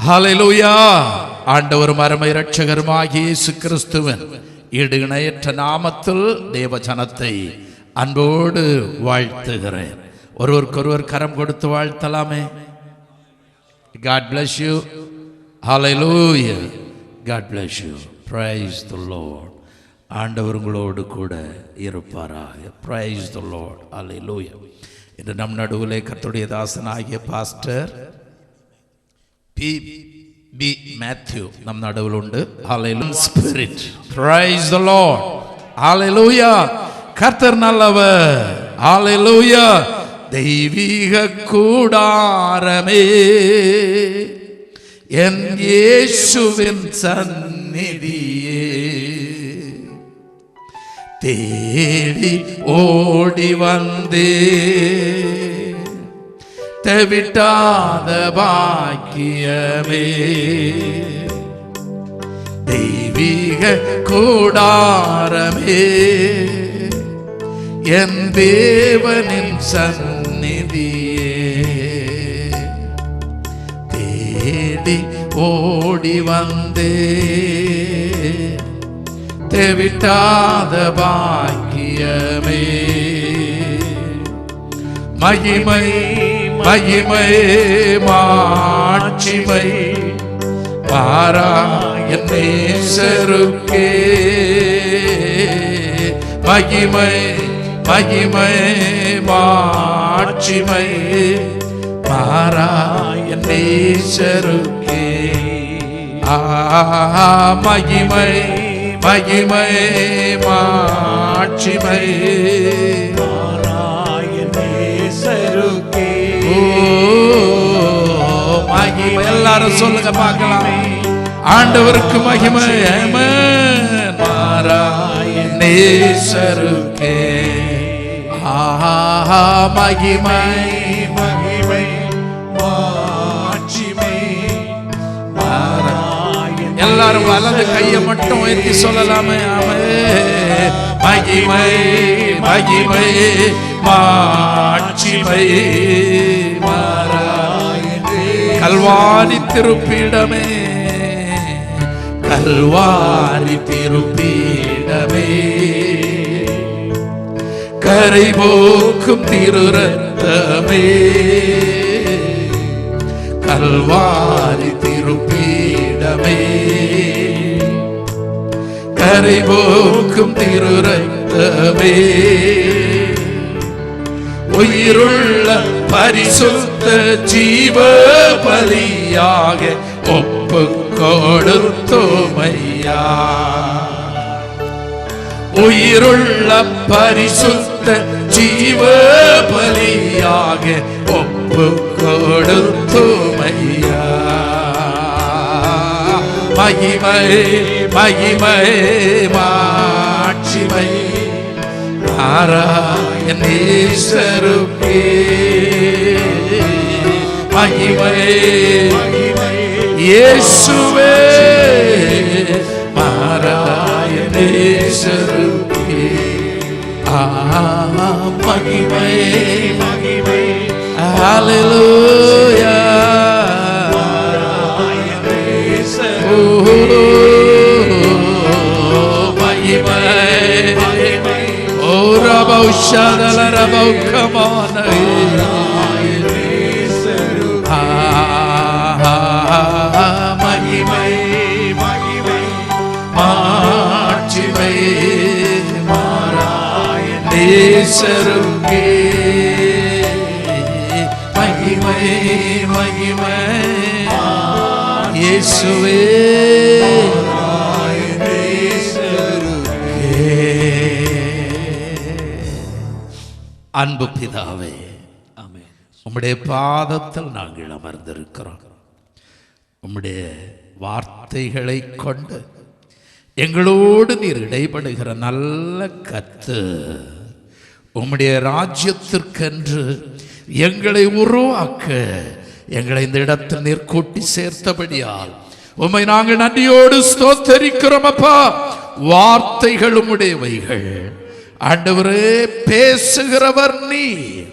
ஹல்லேலூயா. ஆண்டவரும் அருமை இரட்சகருமாகிய இயேசு கிறிஸ்துவின் ஈடு இணையற்ற நாமத்தில் தேவ ஜனத்தை அன்போடு வாழ்த்துகிறேன். ஒருவருக்கொருவர் கரம் கொடுத்து வாழ்த்தலாமே. God bless you. Hallelujah. God bless you. Praise the Lord. ஆண்டவர் உங்களோடு கூட இருப்பாராக. Praise the Lord. Hallelujah. இன்று நம் நடுவிலே கர்த்தருடைய தாசனாகிய பாஸ்டர் பி மேத்யூ நம் நடுவில் உண்டு. Hallelujah. Spirit. Praise the Lord. Hallelujah. கர்த்தர் நல்லவர். Hallelujah. தெய்வீக கூடாரமே என் இயேசுவின் சந்நிதியே, தேடி ஓடி வந்தே தவிட்டாத பாக்கியமே. தெய்வீக கூடாரமே என் தேவனின் சந்நிதியே, தேடி ஓடி வந்தே தேவிட்டாத பாக்கியமே. மகிமை மகிமை மாட்சிமை பாராயண் நேசருக்கே, மகிமை மகிமை மாட்சிமை பாராயண் நேசருக்கே. மகிமை மகிமை மாட்சிமை பாராயண் நேசருக்கே. மகிமை எல்லாரும் சொல்லுங்க பார்க்கலாம். ஆண்டவருக்கு மகிமை. பாராயண் நேசருக்கே. மகிமை மகிமை மாட்சிமை பாராயண். எல்லாரும் வலது கையை மட்டும் உயர்த்தி சொல்லலாமே. மகிமை மகிமை மாட்சிமை பாராயண். கல்வாரி திருப்பீடமே, கல்வாரி திருப்பீடமே, கரை போக்கும் திருரத்தமே, கல்வாரி திருப்பீடமே, கரை போக்கும் திருரத்தமே. உயிருள்ள பரிசுத்த ஜீவ பலியாக ஒப்பு கொடுத்தோமையா. உயிருள்ள பரிசுத்த ஜீவ பலியாக ஒப்பு கொடுத்தோமையா. மகிமை மகிமை மாட்சிமை பாராயண் நேசருக்கே. மகிமை இயேசுவே பாராயண் நேசருக்கே. மகிமை மகிமை ஹல்லேலூயா. Come on, மகிமை மகிமை மாட்சிமை பாராயண் நேசருக்கே. மகிமை மகிமை இயேசுவே அன்பு பிதாவே, உம்முடைய பாதத்தில் நாங்கள் அமர்ந்திருக்கிறோம். உம்முடைய வார்த்தைகளை கொண்டு எங்களோடு நீர் இடைபடுகிற நல்ல கர்த்தர், உம்முடைய ராஜ்யத்திற்கென்று எங்களை உருவாக்க எங்களை இந்த இடத்தில் நீர் கூட்டி சேர்த்தபடியால் உம்மை நாங்கள் நன்றியோடு ஸ்தோத்தரிக்கிறோம். அப்பா, வார்த்தைகள் உம்முடையவைகள். ஆண்டவரே, பேசுகிறவர் நீர்.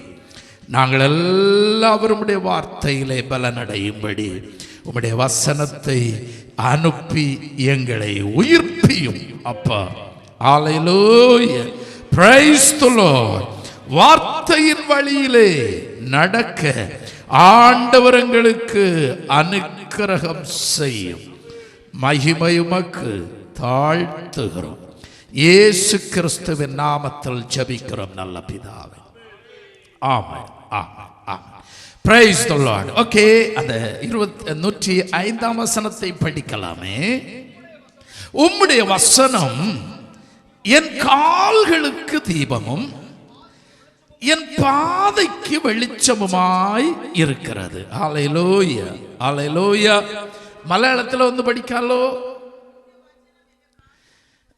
நாங்கள் எல்லாருடைய வார்த்தையிலே பலனடையும்படி உம்முடைய வசனத்தை அனுப்பி எங்களை உயிர்ப்பியும் அப்பா. ஹல்லேலூயா, பிரைஸ் தி லார்ட். வார்த்தையின் வழியிலே நடக்க ஆண்டவர் எங்களுக்கு அனுக்கிரகம் செய்யும். மகிமை உமக்கு தாழ்த்துகிறோம். இயேசு கிறிஸ்துவின் நாமத்தில் ஜெபிக்கிறோம் நல்ல பிதாவே, ஆமென், ஆமென், ஆமென். Praise the Lord. ஓகே, அந்த 105ஆம் வசனத்தை படிக்கலாமே. உம்முடைய வசனம் என் கால்களுக்கு தீபமும் என் பாதைக்கு வெளிச்சமுமாய் இருக்கிறது. ஹல்லேலூயா, ஹல்லேலூயா. மலையாளத்தில் வந்து படிக்காலோ,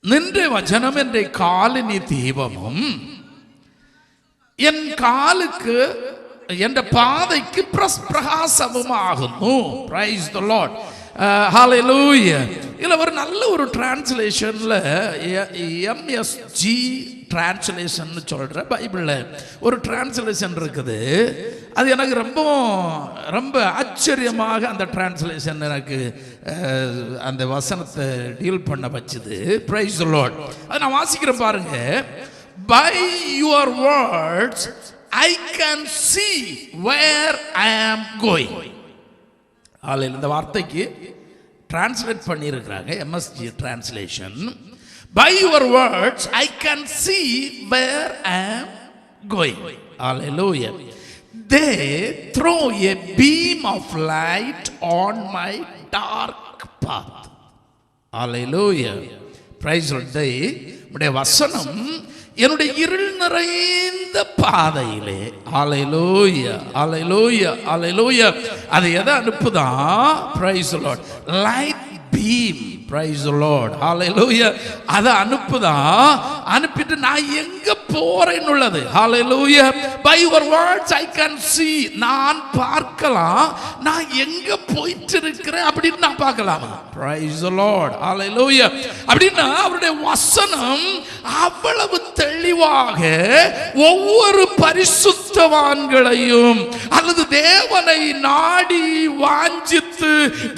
നിന്റെ വചനം എൻ്റെ കാലിന് ദീപവും എൻ കാലുക്ക് എൻ്റെ പാതയ്ക്ക് പ്രകാശവുമാകുന്നു. പ്രൈസ് ദി ലോർഡ്, ஹல்லேலூயா. இல்லை ஒரு நல்ல ஒரு டிரான்ஸ்லேஷனில் எம்எஸ்ஜி டிரான்ஸ்லேஷன் சொல்கிற பைபிளில் ஒரு டிரான்ஸ்லேஷன் இருக்குது. அது எனக்கு ரொம்ப ரொம்ப ஆச்சரியமாக அந்த டிரான்ஸ்லேஷன் எனக்கு அந்த வசனத்தை டீல் பண்ண வச்சுது. Praise the Lord. அதை நான் வாசிக்கிறேன் பாருங்க. By your words I can see where I am going. இந்த வார்த்தைக்கு டிரான்ஸ்லேட் பண்ணியிருக்கிறாங்க MSG translation. By your words I can see where I am going. Hallelujah. They throw a beam of light on my dark path. Hallelujah. Praise the Lord. உம்முடைய வசனம் என்னுடைய இருள் நிறைந்த பாதையிலே, ஹல்லேலூயா, ஹல்லேலூயா, ஹல்லேலூயா, அது எதை அனுப்புதா? Praise the Lord. Light beam. Praise the Lord, ஹல்லேலூயா. அதை அனுப்புதா. அனுப்பிட்டு நான் எங்க போறேன்னு உள்ளது. ஹல்லேலூயா. By your words I can see, நான் பார்க்கலாம் நான் எங்க போயிட்டு இருக்கிறேன் அப்படின்னு நான் பார்க்கலாம். பிரைஸ் தி லார்ட், ஹல்லேலூயா. அப்படின்னா அவருடைய வசனம் அவ்வளவு தெளிவாக ஒவ்வொரு பரிசுத்தவான்களையும் அல்லது தேவனை நாடி வாஞ்சித்து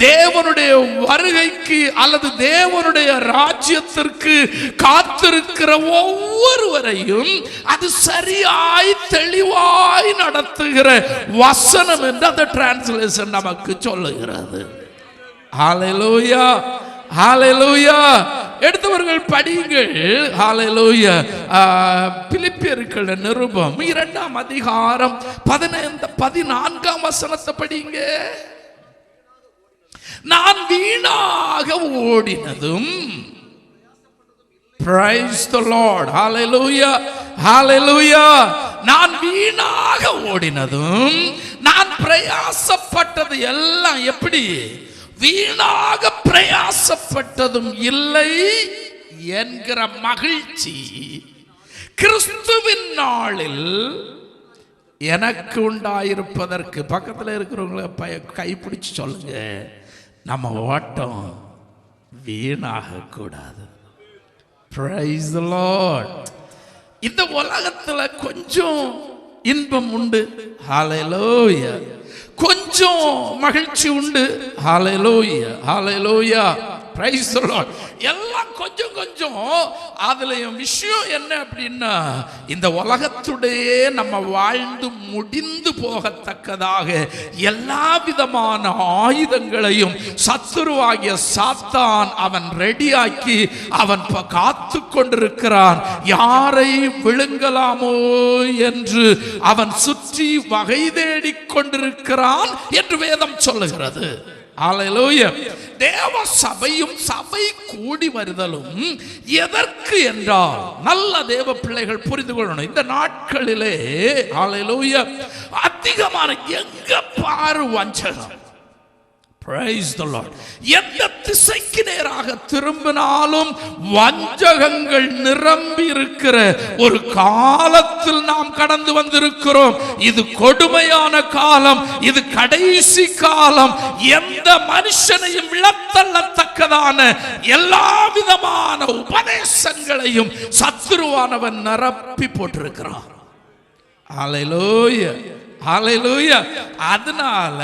தேவனுடைய வருகைக்கு அல்லது தேவனுடைய ராஜ்யத்திற்கு காத்திருக்கிற ஒவ்வொருவரையும் அது சரியாய் தெளிவாய் நடத்துகிற வசனம் என்று அந்த டிரான்ஸ்லேஷன் நமக்கு சொல்லுகிறது. ஹல்லேலூயா, ஹல்லேலூயா. எடுத்தவர்கள் படியுங்கள். ஹல்லேலூயா. பிலிப்பியர்கள் நிருபம் 2ஆம் அதிகாரம் 14ஆம் வசனத்தை படிங்க. நான் வீணாக ஓடினதும், பிரைஸ் தி லார்ட், ஹல்லேலூயா, ஹல்லேலூயா. நான் வீணாக ஓடினதும் நான் பிரயாசப்பட்டது எல்லாம் எப்படி? வீணாக பிரயாசப்பட்டதும் இல்லை என்கிற மகிழ்ச்சி கிறிஸ்துவின் நாளில் எனக்கு உண்டாயிருப்பதற்கு. பக்கத்தில் இருக்கிறவங்களை கைப்பிடிச்சு சொல்லுங்க, நம்ம ஓட்டம் வீணாக கூடாது. Price the Lord. இந்த உலகத்துல கொஞ்சம் இன்பம் உண்டு, ஹல்லேலூயா. கொஞ்சம் மகிழ்ச்சி உண்டு, ஹல்லேலூயா, ஹல்லேலூயா. Praise the Lord. எல்லாம் கொஞ்சம் கொஞ்சம். அதுலயும் விஷயம் என்ன அப்படின்னா, இந்த உலகத்துடைய நம்ம வாழ்ந்து முடிந்து போகத்தக்கதாக எல்லா விதமான ஆயுதங்களையும் சத்துருவாகிய சாத்தான் அவன் ரெடியாக்கி அவன் காத்து கொண்டிருக்கிறான். யாரை விழுங்கலாமோ என்று அவன் சுற்றி வகை தேடிக் கொண்டிருக்கிறான் என்று வேதம் சொல்லுகிறது. ஹல்லேலூயா. தேவ சபையும் சபை கூடி வருதலும் எதற்கு என்றால், நல்ல தேவ பிள்ளைகள் புரிந்து கொள்ளணும், இந்த நாட்களிலே ஹல்லேலூயா அதிகமான எங்க பாரு வஞ்சகம். Praise the Lord. எந்த திசைக்கு நேராக திரும்பினாலும் வஞ்சகங்கள் நிரம்பி இருக்கிற ஒரு காலத்தில் நாம் கடந்து வந்திருக்கிறோம். இது கொடுமையான காலம், இது கடைசி காலம். எந்த மனுஷனையும் விழத்தள்ளத்தக்கதான எல்லா விதமான உபதேசங்களையும் சத்துருவானவன் நிரப்பி போட்டிருக்கிறான். ஹல்லேலூயா, ஹல்லேலூயா. அதனால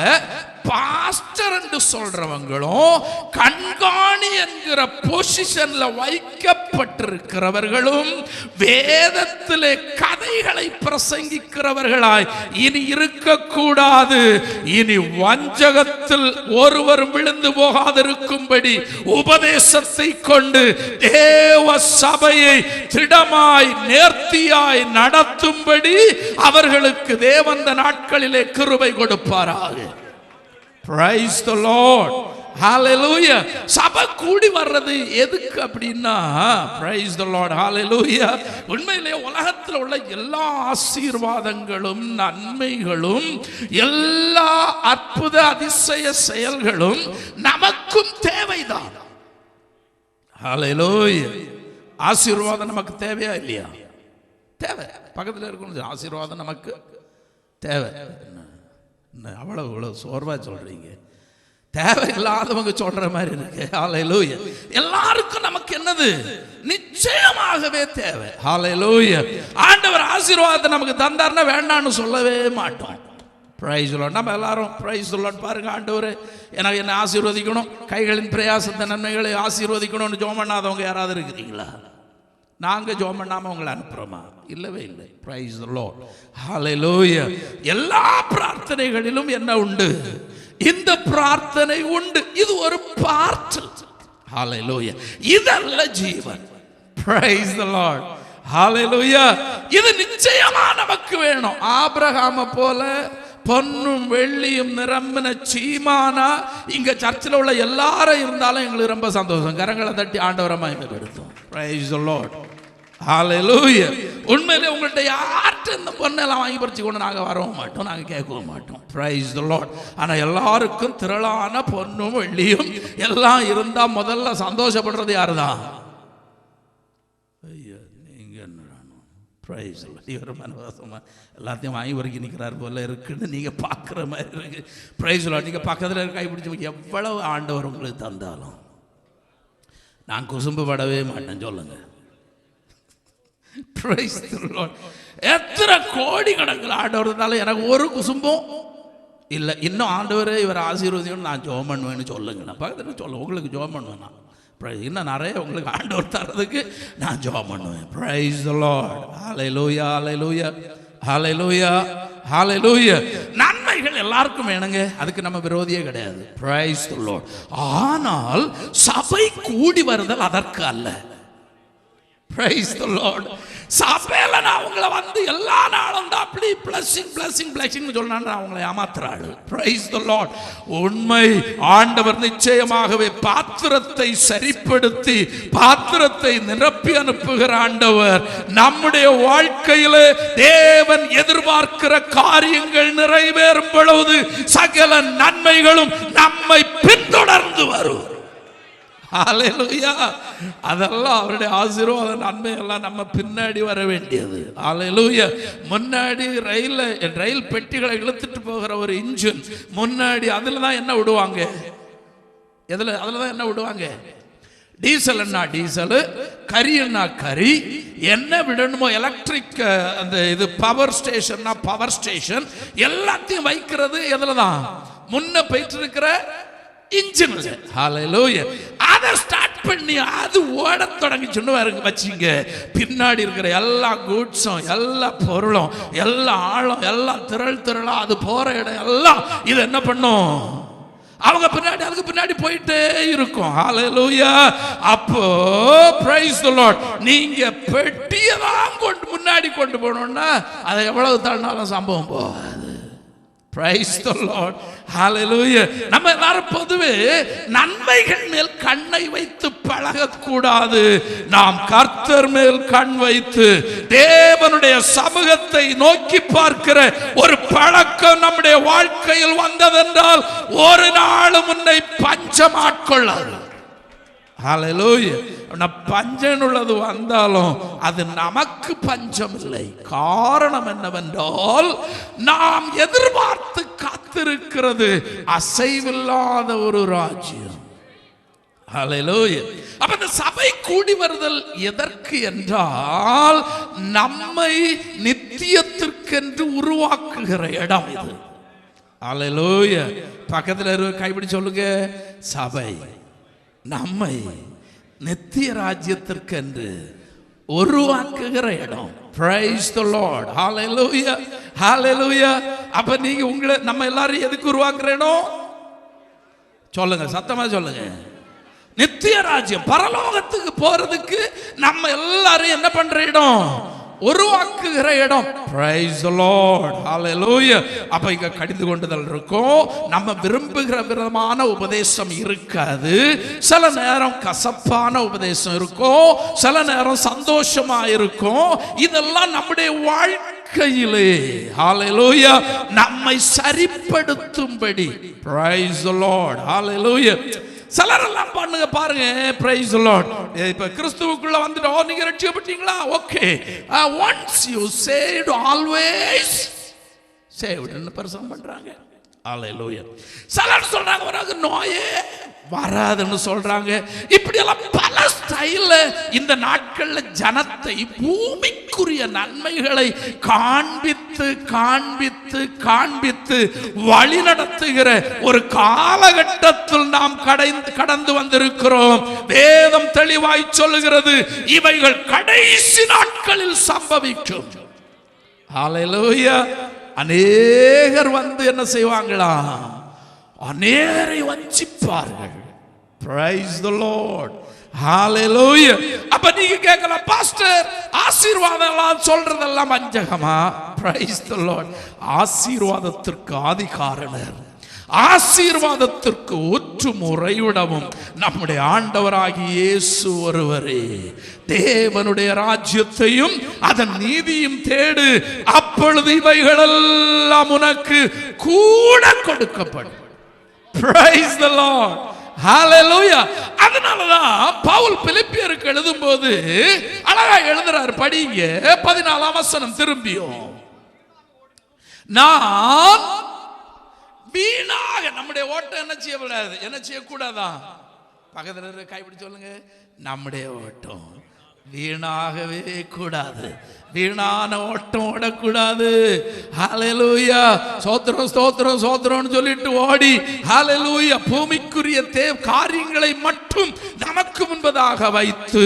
பாஸ்டர் என்று சொல்றவங்களும் கண்காணி என்கிற பொசிஷன்ல வைக்கப்பட்டிருக்கிறவர்களும் வேதத்திலே கதைகளை பிரசங்கிக்கிறவர்களாய் இனி இருக்கக்கூடாது. இனி வஞ்சகத்தில் ஒருவரும் விழுந்து போகாதிருக்கும்படி உபதேசத்தை கொண்டு தேவ சபையை திடமாய் நேர்த்தியாய் நடத்தும்படி அவர்களுக்கு தேவன் இந்த நாட்களிலே கிருபை கொடுப்பாராக. Praise the Lord. Hallelujah. சபை கூடி வர்றது எதுக்கு அப்படின்னா, praise the Lord. Hallelujah. உண்மையிலே உலகத்தில் உள்ள எல்லா ஆசீர்வாதங்களும் நன்மைகளும் எல்லா அற்புத அதிசய செயல்களும் நமக்கும் தேவைதான். Hallelujah. ஆசீர்வாதம் நமக்கு தேவையா இல்லையா? தேவை. பக்கத்தில் இருக்கணும், ஆசீர்வாதம் நமக்கு தேவை. அவ்வளவு இவ்வளவு சோர்வா சொல்றீங்க, தேவையில்லாதவங்க சொல்ற மாதிரி இருக்கு. ஹல்லேலூயா. எல்லாருக்கும் நமக்கு என்னது நிச்சயமாகவே தேவை. ஹல்லேலூயா. ஆண்டவர் ஆசீர்வாதத்தை நமக்கு தந்தார்னா வேண்டான்னு சொல்லவே மாட்டோம். Price the Lord. நம்ம எல்லாரும் பிரைஸ் தி லார்ட் பாருங்க. ஆண்டவரே எனக்கு என்ன ஆசீர்வதிக்கணும், கைகளின் பிரயாசத்தை நன்மைகளை ஆசீர்வதிக்கணும்னு ஜெபம் பண்ணாதவங்க யாராவது இருக்கிறீங்களா? நாங்கள் ஜெபம் பண்ணாமல் உங்களை அனுப்புகிறோமா? இல்லவே இல்லை. Praise the Lord. ஹல்லேலூயா. எல்லா பிரார்த்தனைகளிலும் என்ன உண்டு? இந்த பிரார்த்தனை உண்டு. இது ஒரு பார்ட். ஹல்லேலூயா. இதல்ல ஜீவன். Praise the Lord. ஹல்லேலூயா. இது நிச்சயமா நமக்கு வேணும். ஆபிரகாமை போல பொன்னும் வெள்ளியும் நிரம்பின சீமானா இங்க சர்ச்சில் உள்ள எல்லாரும் இருந்தாலும் எங்களுக்கு ரொம்ப சந்தோஷம். கரங்களை தட்டி ஆண்டவரை மகிமைப்படுத்தும். Praise the Lord. Hallelujah. உண்மையிலே உங்கள்கிட்ட யார்கிட்ட இந்த பொண்ணெல்லாம் வாங்கி பறிச்சு கொண்டு நாங்கள் வரவும் மாட்டோம், நாங்கள் கேட்கவும் மாட்டோம். Praise the Lord. ஆனால் எல்லாருக்கும் திரளான பொன்னும் வெள்ளியும் எல்லாம் இருந்தால் முதல்ல சந்தோஷப்படுறது யாரு தான்? ஐயா நீங்க என்ன? Praise the Lord. இவர் மனவாசமாக எல்லாத்தையும் வாங்கி வரைக்கும் நிற்கிறார் போல இருக்குன்னு நீங்கள் பார்க்குற மாதிரி இருக்கு. Praise the Lord. நீங்கள் பக்கத்தில் கை பிடிச்சி எவ்வளவு ஆண்டவர் உங்களுக்கு தந்தாலும் நான் குசும்பு படவே மாட்டேன் சொல்லுங்க. Praise the Lord. எத்தனை கோடி கணக்கில் ஆண்டவர் இருந்தாலும் எனக்கு ஒரு குசும்பும் இல்லை. இன்னும் ஆண்டவரே இவர் ஆசீர்வதியும் நான் ஜெபம் பண்ணுவேன்னு சொல்லுங்க. நான் பக்கத்தில் சொல்ல உங்களுக்கு ஜெபம் பண்ணுவேன். நான் இன்னும் நிறைய உங்களுக்கு ஆண்டவர் தர்றதுக்கு நான் ஜெபம் பண்ணுவேன். Praise the Lord. Hallelujah. Hallelujah. Hallelujah. Hallelujah. நன்மைகள் எல்லாருக்கும் வேணுங்க, அதுக்கு நம்ம விரோதியே கிடையாது. Praise the Lord. ஆனால் சபை கூடி வருதல் அதற்கு அல்ல. Praise the Lord. சபையில நான் உங்களை வந்து எல்லா நாளும் தான் அப்படி blessing blessing blessing சொன்னா அவங்களை ஏமாத்துறாள். Praise the Lord. உண்மை ஆண்டவர் நிச்சயமாகவே பாத்திரத்தை சரிப்படுத்தி பாத்திரத்தை நிரப்பி அனுப்புகிற ஆண்டவர். நம்முடைய வாழ்க்கையிலே தேவன் எதிர்பார்க்கிற காரியங்கள் நிறைவேறும் பொழுது சகல நன்மைகளும் நம்மை பின்தொடர்ந்து வரும். ஹல்லேலூயா. அதெல்லாம் அவருடைய ஆசீர்வாத நன்மை எல்லாம் நம்ம பின்னாடி வர வேண்டியது. ஹல்லேலூயா. முன்னாடி ரயில் பெட்டிகளை இழுத்துட்டு போகிற ஒரு இன்ஜின் முன்னாடி அதில் தான் என்ன விடுவாங்க? அதில் தான் என்ன விடுவாங்க? டீசல்னா டீசல், கரின்னா கரி, என்ன விடணுமோ எலக்ட்ரிக் அந்த இது பவர் ஸ்டேஷன்னா பவர் ஸ்டேஷன் எல்லாத்தையும் வைக்கிறது எதில் தான்? முன்ன போயிட்டு இருக்கிற இன்ஜின். ஹல்லேலூயா. அதை ஸ்டார்ட் பண்ணி அது ஓட தொடங்கிச்சுன்னு வச்சுங்க, பின்னாடி இருக்கிற எல்லா கூட்ஸும் எல்லா பொருளும் எல்லா ஆளும் எல்லாம் திரளா அது போற இடம் எல்லாம் இது என்ன பண்ணும்? அவங்க பின்னாடி அதுக்கு பின்னாடி போயிட்டே இருக்கும். ஹல்லேலூயா. அப்போ பிரைஸ் தி லார்ட். நீங்க பெட்டியை தான் முன்னாடி கொண்டு போகணும்னா அதை எவ்வளவு தள்ளினாலும் சம்பவம் போகாது. Praise the Lord. Hallelujah. நம்ம எல்லாரும் பொதுவே நன்மைகள் மேல் கண்ணை வைத்து பழகக்கூடாது. நாம் கர்த்தர் மேல் கண் வைத்து தேவனுடைய சமூகத்தை நோக்கி பார்க்கிற ஒரு பழக்கம் நம்முடைய வாழ்க்கையில் வந்ததென்றால் ஒரு நாளும் உன்னை பஞ்சம் ஆட்கொள்ளாது. ஹல்லேலூயா. பஞ்சம் உள்ளது வந்தாலும் அது நமக்கு பஞ்சம் இல்லை. காரணம் என்னவென்றால் நாம் எதிர்பார்த்து காத்திருக்கிறது அசைவில்லாத ஒரு ராஜ்யம். ஹல்லேலூயா. அப்ப இந்த சபை கூடி வருதல் எதற்கு என்றால் நம்மை நித்தியத்திற்கென்று உருவாக்குகிற இடம் இது. ஹல்லேலூயா. பக்கத்தில் கைப்பிடி சொல்லுங்க, சபை நம்மை நித்திய ராஜ்யத்திற்கு என்று உருவாக்குகிற இடம். Praise the Lord. Hallelujah. Hallelujah. அப்ப நீங்க உங்களை நம்ம எல்லாரும் எதுக்கு உருவாக்குறோம் சொல்லுங்க, சத்தமா சொல்லுங்க. நித்திய ராஜ்யம், பரலோகத்துக்கு போறதுக்கு நம்ம எல்லாரும் என்ன பண்ற இடம், உருவாக்குகிற இடம். Praise the Lord. Hallelujah. அப்ப இங்க கடிந்து கொண்டுதல் இருக்கும். நம்ம விரும்புகிற விதமான உபதேசம் இருக்காது. சில நேரம் கசப்பான உபதேசம் இருக்கும், சில நேரம் சந்தோஷமா இருக்கும். இதெல்லாம் நம்முடைய வாழ்க்கையிலே Hallelujah நம்மை சரிப்படுத்தும்படி. Praise the Lord. Hallelujah. சிலரெல்லாம் பண்ணுங்க பாருங்க. Praise the Lord. இப்ப கிறிஸ்துவுக்குள்ள வந்துட்டோம், நீங்க ரட்சிக்கப்பட்டீங்களா, okay, once you saved always saved ன்னு பிரசங்கம் பண்றாங்க. ஹல்லேலூயா. சிலர் சொல்றாங்க வராது நோயே வராதுன்னு சொல்றாங்க. இப்படி எல்லாம் பல ஸ்டைல்ல இந்த நாட்கள்ல ஜனத்தை பூமிக்குரிய நன்மைகளை காண்பித்து காண்பித்து காண்பித்து வழி நடத்துகிற ஒரு காலகட்டத்தில் நாம் கடந்து வந்திருக்கிறோம். வேதம் தெளிவாய் சொல்லுகிறது, இவைகள் கடைசி நாட்களில் சம்பவிக்கும். ஹல்லேலூயா. அநேகர் வந்து என்ன செய்வாங்களா, அநேகரை வஞ்சிப்பார்கள். Praise the Lord. Hallelujah. அப்ப நீங்க கேட்கலாம், பாஸ்டர் ஆசீர்வாதம் எல்லாம் சொல்றதெல்லாம் வஞ்சகமா? Praise the Lord. ஆசீர்வாதத்திற்கு ஆதிகாரணர், ஆசீர்வாதத்திற்கு ஒற்று முறைவிடவும் நம்முடைய ஆண்டவராகிய இயேசு ஒருவரே. தேவனுடைய ராஜ்யத்தையும் அதன் நீதியும் தேடு, அப்பொழுது இவைகளெல்லாம் உனக்கு கூட கொடுக்கப்படும். Praise the Lord. Hallelujah. அதனாலதான் பவுல் பிலிப்பியருக்கு எழுதும்போது அழகா எழுதுறார், படிங்க 14ஆம் வசனம் திரும்பியும். நான் வீணாக நம்முடைய ஓட்டம் என்ன செய்யக்கூடாது, என்ன செய்யக்கூடாதா, பக்கத்தில் கைப்பிடி சொல்லுங்க, நம்முடைய ஓட்டம் வீணாகவே கூடாது. வீணான ஓட்டம் ஓடக்கூடாது. ஹல்லேலூயா. ஸ்தோத்திரம் ஸ்தோத்திரம் ஸ்தோத்திரம்னு சொல்லிட்டு ஓடி ஹல்லேலூயா பூமிக்குரிய காரியங்களை மட்டும் நமக்கு முன்பதாக வைத்து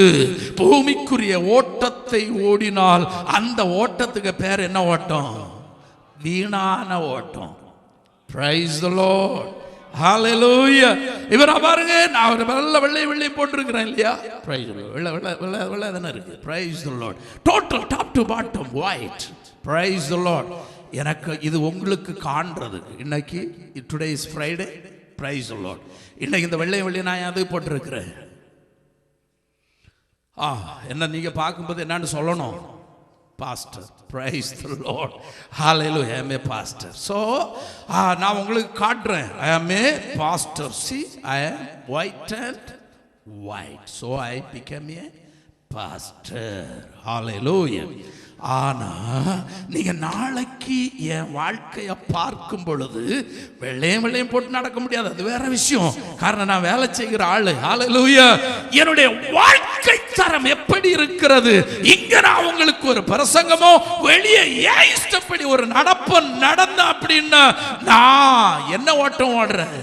பூமிக்குரிய ஓட்டத்தை ஓடினால் அந்த ஓட்டத்துக்கு பேர் என்ன ஓட்டம், வீணான ஓட்டம். Praise the Lord. Hallelujah. இவர பாருங்க, நான் ஒரு வெள்ளை வெள்ளை போட்டிருக்கிறேன் இல்லையா, Praise the Lord. வெள்ளை தானே இருக்கு. Praise the Lord. Total top to bottom white. Praise the Lord. எனக்கு இது உங்களுக்கு காண்றது. இன்னைக்கு today is Friday. Praise the Lord. இன்னைக்கு இந்த வெள்ளை வெள்ளை நான் அது போட்டிருக்கிறேன். என்ன நீங்க பார்க்கும்போது என்னன்னு சொல்லணும், pastor. Praise the Lord. Hallelujah. I am a pastor. So நான் உங்களுக்கு காட்டுறேன், I am a pastor. See, I am white and white. So I became a pastor. Hallelujah. ஆனா நீங்க நாளைக்கு என் வாழ்க்கைய பார்க்கும் பொழுது வெள்ளையும் வெள்ளையும் போட்டு நடக்க முடியாது, அது வேற விஷயம். காரணம் நான் வேலை செய்கிற ஆளு. ஹல்லேலூயா. என்னுடைய வாழ்க்கை தரம் எப்படி இருக்கிறது, இங்க நான் உங்களுக்கு ஒரு பிரசங்கமோ வெளியே ஏன் இஷ்டப்படி ஒரு நடப்பு நடந்த அப்படின்னா நான் என்ன ஓட்டம் ஓடுறேன்,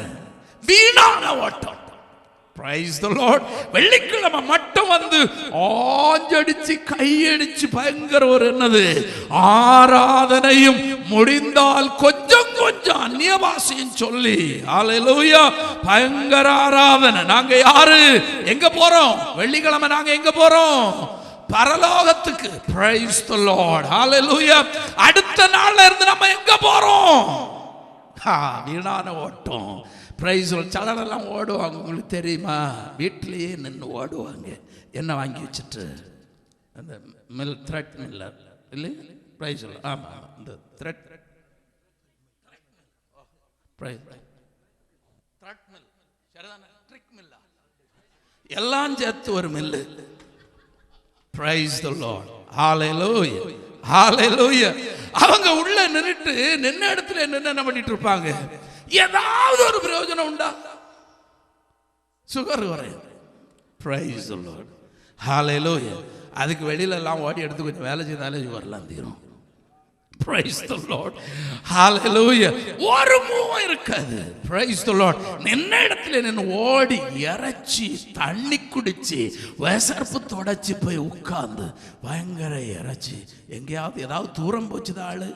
வீணான ஓட்டம். Praise the Lord. வெள்ளிக்கிழமை மட்டும் வந்து ஆஞ்சடிச்சு கையடிச்சு பயங்கர ஒரு என்னது ஆராதனையும் முடிந்தால் கொஞ்சம் கொஞ்சம் அந்நிய பாஷையும் சொல்லி ஹல்லேலூயா பயங்கர ஆராதனை. நாங்க யாரு, எங்க போறோம், வெள்ளிக்கிழமை நாங்க எங்க போறோம், பரலோகத்துக்கு. Praise the Lord. Hallelujah. அடுத்த நாள்ல இருந்து நம்ம எங்க போறோம், வீணான ஓட்டம். பிரைஸ் சலனெல்லாம் ஓடுவாங்க, உங்களுக்கு தெரியுமா, வீட்டிலேயே நின்று ஓடுவாங்க. என்ன வாங்கி வச்சுட்டு அந்த மில் த்ரெட் மில்லர் இல்லை, பிரைஸ் ஆமாம், இந்த த்ரெட் மில் சரிதானே, ட்ரிக் மில்லா எல்லாம் சேர்த்து ஒரு மில்லு. Praise the Lord. ஹல்லேலூயா. ஹல்லேலூயா. அவங்க உள்ள நின்னுட்டு நின்ன இடத்துல என்ன பண்ணிட்டு இருப்பாங்க, ஏதாவது ஒரு பிரயோஜனம் உண்டா, சுகர் குறையும். Praise the Lord. Hallelujah. அதுக்கு வெளியில எல்லாம் ஓடி எடுத்து கொஞ்சம் வேலை செய்தாலே சுகர்லாம் தீரும். Praise the Lord. Hallelujah. ஒரு மூவம் இருக்காது. Praise the Lord. நின்ன இடத்துல நின்று ஓடி இறைச்சி தண்ணி குடிச்சு விசர்ப்பு தொடச்சி போய் உட்கார்ந்து பயங்கர இறைச்சி எங்கேயாவது ஏதாவது தூரம் போச்சுதா ஆளு?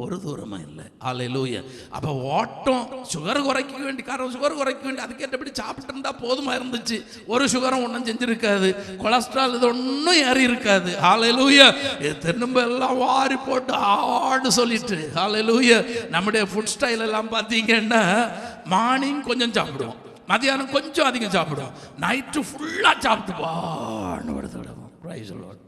ஒரு தூரமா இல்லை. ஹல்லேலூயா. அப்போ ஓட்டம் சுகர் குறைக்க வேண்டி காரணம் சுகர் குறைக்க வேண்டி அதுக்கேற்றபடி சாப்பிட்டு இருந்தா போதுமா இருந்துச்சு. ஒரு சுகரும் ஒன்றும் செஞ்சிருக்காது, கொலஸ்ட்ரால் இது ஒன்றும் ஏறி இருக்காது. ஹல்லேலூயா. திரும்ப எல்லாம் வாரி போட்டு ஆடு சொல்லிட்டு ஹல்லேலூயா. நம்முடைய ஃபுட் ஸ்டைல் எல்லாம் பார்த்தீங்கன்னா மார்னிங் கொஞ்சம் சாப்பிடுவோம், மதியானம் கொஞ்சம் அதிகம் சாப்பிடுவோம், நைட்டு ஃபுல்லாக சாப்பிட்டு பான்னு படுத்துவிடுவோம். Price the Lord.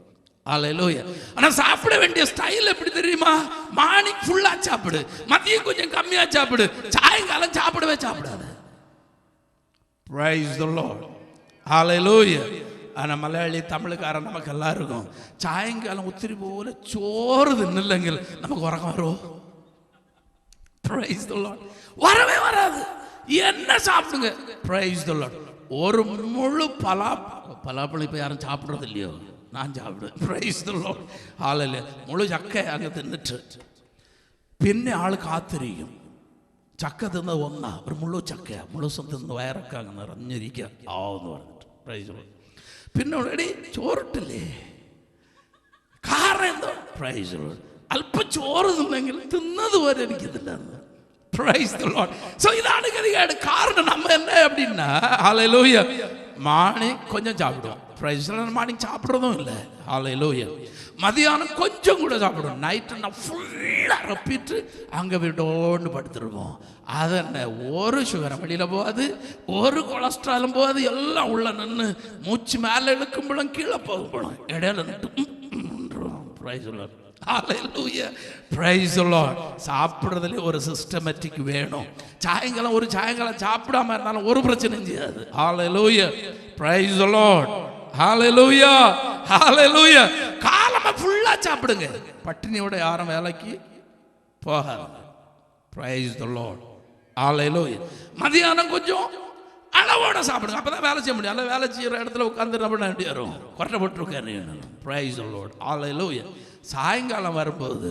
ஹல்லேலூயா. ஆனா சாப்பிட வேண்டிய ஸ்டைல் எப்படி தெரியுமா? மார்னிங் ஃபுல்லா சாப்பிடு, மதியம் கொஞ்சம் கம்மியா சாப்பிடு, சாயங்காலம் சாப்பிடவே சாப்பிடாது. Praise the Lord. ஹல்லேலூயா. ஆனா மலையாளி தமிழுக்காரன் நமக்கு எல்லாம் இருக்கும், சாயங்காலம் உத்திரி போல சோறு தின்னிല്ലെങ്കിൽ நமக்கு உறக்கம் வரும். Price the Lord. வரவே வராது. என்ன சாப்பிடுங்க. Price the Lord. ஒரு முழு பலாப்பழம் இப்ப யாரும் சாப்பிடுறது இல்லையோ? நான் சாப்பிடுவேன். Price the Lord. ஹல்லேலூயா. മുളു ചക്ക അങ്ങ് തിന്നിട്ട് പിന്നെ ആൾ കാത്തിരിക്കും. ചക്ക തിന്നത് ഒന്നാ, ഒരു മുളു ചക്ക മുഴുസം തിന്ന് വയറൊക്കെ അങ്ങ് നിറഞ്ഞിരിക്കുക ആവെന്ന് പറഞ്ഞിട്ട്. Praise the Lord. പിന്നെ ഓൾറെഡി ചോറിട്ടില്ലേ? കാരണം എന്തോ? Praise the Lord. അല്പം ചോറ് തിന്നെങ്കിൽ തിന്നത് വരെ എനിക്കിതില്ല. Praise the Lord. സോ ഇതാണ് ഗതികേട്. കാരണം നമ്മ என்ன அப்படின்னா ஹல்லேலூயா மார்னிங் கொஞ்சம் சாப்பிடுவோம். Price the Lord. மார்னிங் சாப்பிடுறதும் இல்லை. ஹல்லேலூயா. மதியானம் கொஞ்சம் கூட சாப்பிடுவோம், நைட்டு நான் ஃபுல்லாக ரப்பிட்டு அங்கே விட்டோன்னு படுத்துருவோம். அது என்ன, ஒரு சுகரம் வெளியில் போகாது, ஒரு கொலஸ்ட்ராலும் போகாது, எல்லாம் உள்ள நின்று மூச்சு மேலே இழுக்கும் போலும் கீழே போகும் போலும் இடையில நின்று. Praise the Lord. ஹல்லேலூயா. Praise the Lord. சாப்பிட்றதுல ஒரு சிஸ்டமேட்டிக் வேணும். சாயங்காலம் ஒரு சாயங்காலம் சாப்பிடாம இருந்தாலும் ஒரு பிரச்சனையும் செய்யாது. ஹல்லேலூயா. Praise the Lord. ஹல்லேலூயா. ஹல்லேலூயா. காலமா ஃபுல்லா சாப்பிடுங்க, பட்டினியோட யாரும் வேலைக்கு போகாது. Praise the Lord. ஹல்லேலூயா. மதியானம் கொஞ்சம் அளவோட சாப்பிடுங்க, அப்பதான் வேலை செய்ய முடியும். அல்ல வேலை செய்யற இடத்துல உட்கார்ந்து என்ன பண்ண வேண்டி வரும்? கொட்டப்பட்டு உட்கார. Praise the Lord. ஹல்லேலூயா. சாயங்காலம் வரும்போது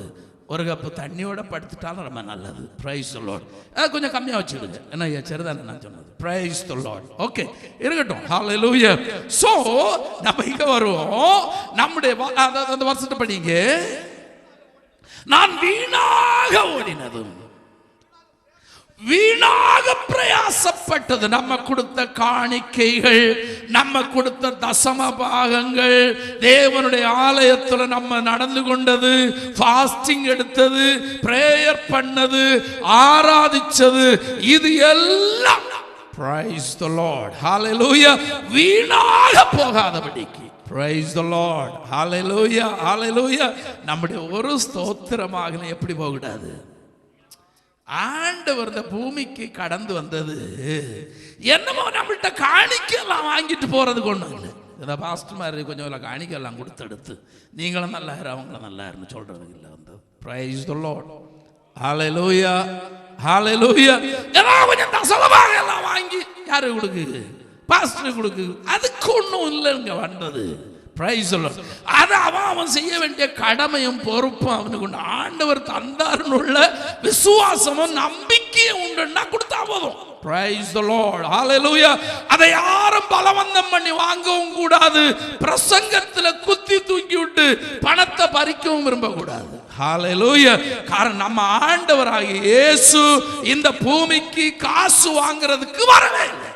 ஒரு கப்பு தண்ணியோட படுத்துட்டாலும் ரொம்ப நல்லது. Praise the Lord. கொஞ்சம் கம்மியாக வச்சுடுங்க, என்ன சரிதானே நான் சொன்னது? Price the Lord. ஓகே, இருக்கட்டும். ஹல்லேலூயா. சோ நம்ம இங்க வருவோம். நம்முடைய அந்த வருஷத்தை படிங்க. நான் வீணாக ஓடினதும் வீணாக பிரயாசப்பட்டது, நம்ம கொடுத்த காணிக்கைகள், நம்ம கொடுத்த தசம பாகங்கள், தேவனுடைய ஆலயத்துல நம்ம நடந்து கொண்டது, ஃபாஸ்டிங் எடுத்தது, பிரேயர் பண்ணது, ஆராதிச்சது, இது எல்லாம் பிரைஸ் தி லார்ட். ஹல்லேலூயா. வீணாக போகாதபடிக்கு. Praise the Lord. ஹல்லேலூயா. ஹல்லேலூயா. நம்முடைய ஒரு ஸ்தோத்திரமாக எப்படி போகக்கூடாது? ஆண்டவர் இந்த பூமிக்கு கடந்து வந்தது என்னமோ நம்மள்கிட்ட காணிக்கெல்லாம் வாங்கிட்டு போறதுக்கு ஒன்றும் இல்லை. இந்த பாஸ்டர் மாதிரி கொஞ்சம் காணிக்கெல்லாம் கொடுத்தெடுத்து நீங்களும் நல்லா இரு அவங்களும் நல்லா இருன்னு சொல்றதுக்கு இல்லை வந்தது. Praise the Lord. ஹல்லேலூயா. ஹல்லேலூயா. ஏதாவது கொஞ்சம் தசமபாகம் எல்லாம் வாங்கி யாரு கொடுக்கு? பாஸ்டர் கொடுக்கு. அதுக்கு ஒன்றும் இல்லைங்க வந்தது. Praise the Lord. அது அவன் செய்ய வேண்டிய கடமையும் பொறுப்பும் அவனுக்கு உண்டு. ஆண்டவர் தந்தாருன்னுள்ள விசுவாசமும் நம்பிக்கையும் உண்டுன்னா கொடுத்தா போதும். Praise the Lord. ஹல்லேலூயா. அதை யாரும் பலவந்தம் பண்ணி வாங்கவும் கூடாது, பிரசங்கத்துல குத்தி தூக்கி விட்டு பணத்தை பறிக்கவும் விரும்பக்கூடாது. ஹல்லேலூயா. காரணம் நம்ம ஆண்டவராகிய இயேசு இந்த பூமிக்கு காசு வாங்குறதுக்கு வரவே இல்லை.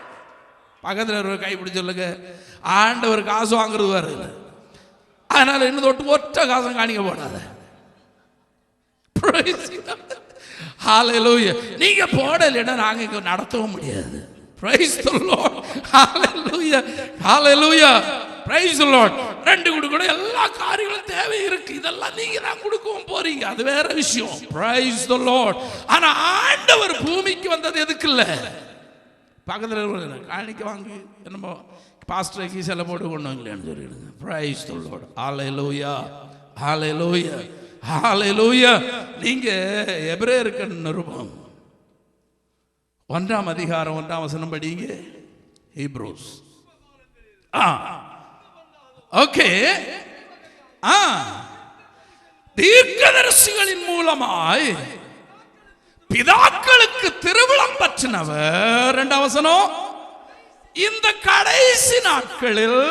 பக்கத்தில் ஒரு கைப்பிடி சொல்லுங்க, ஆண்டவர் காசு வாங்குறது வரல. அதனால இன்னும் தொட்டு ஒற்ற காசம் காணிக்க போடாத. ஹல்லேலூயா. நீங்க போடலைன்னா நாங்க இங்க நடத்தவும் முடியாது. Price the Lord. ஹல்லேலூயா. ஹல்லேலூயா. Praise the Lord. ரெண்டு கொடுக்கணும், எல்லா காரியங்களும் தேவை இருக்கு, இதெல்லாம் நீங்க தான் கொடுக்கவும் போறீங்க, அது வேற விஷயம். Price the Lord. ஆனா ஆண்டவர் பூமிக்கு வந்தது எதுக்கு இல்ல? பக்கத்தில் காணிக்க வாங்கி என்னமோ பாஸ்டர் கீசல போட்டு கொண்டு இல்லைன்னு சொல்லிடுங்க. Praise the Lord. ஹல்லேலூயா. ஹல்லேலூயா. ஹல்லேலூயா. நீங்க எபிரேயருக்கு நிருபம் 1ஆம் அதிகாரம் 1ஆம் வசனம் படிங்க. ஹீப்ரூஸ். ஓகே. தீர்க்கதரிசிகளின் மூலமாய் பிதாக்களுக்கு திருவிழம் பற்றினவர். இரண்டாம் வசனம், இந்த கடைசி நாட்களில்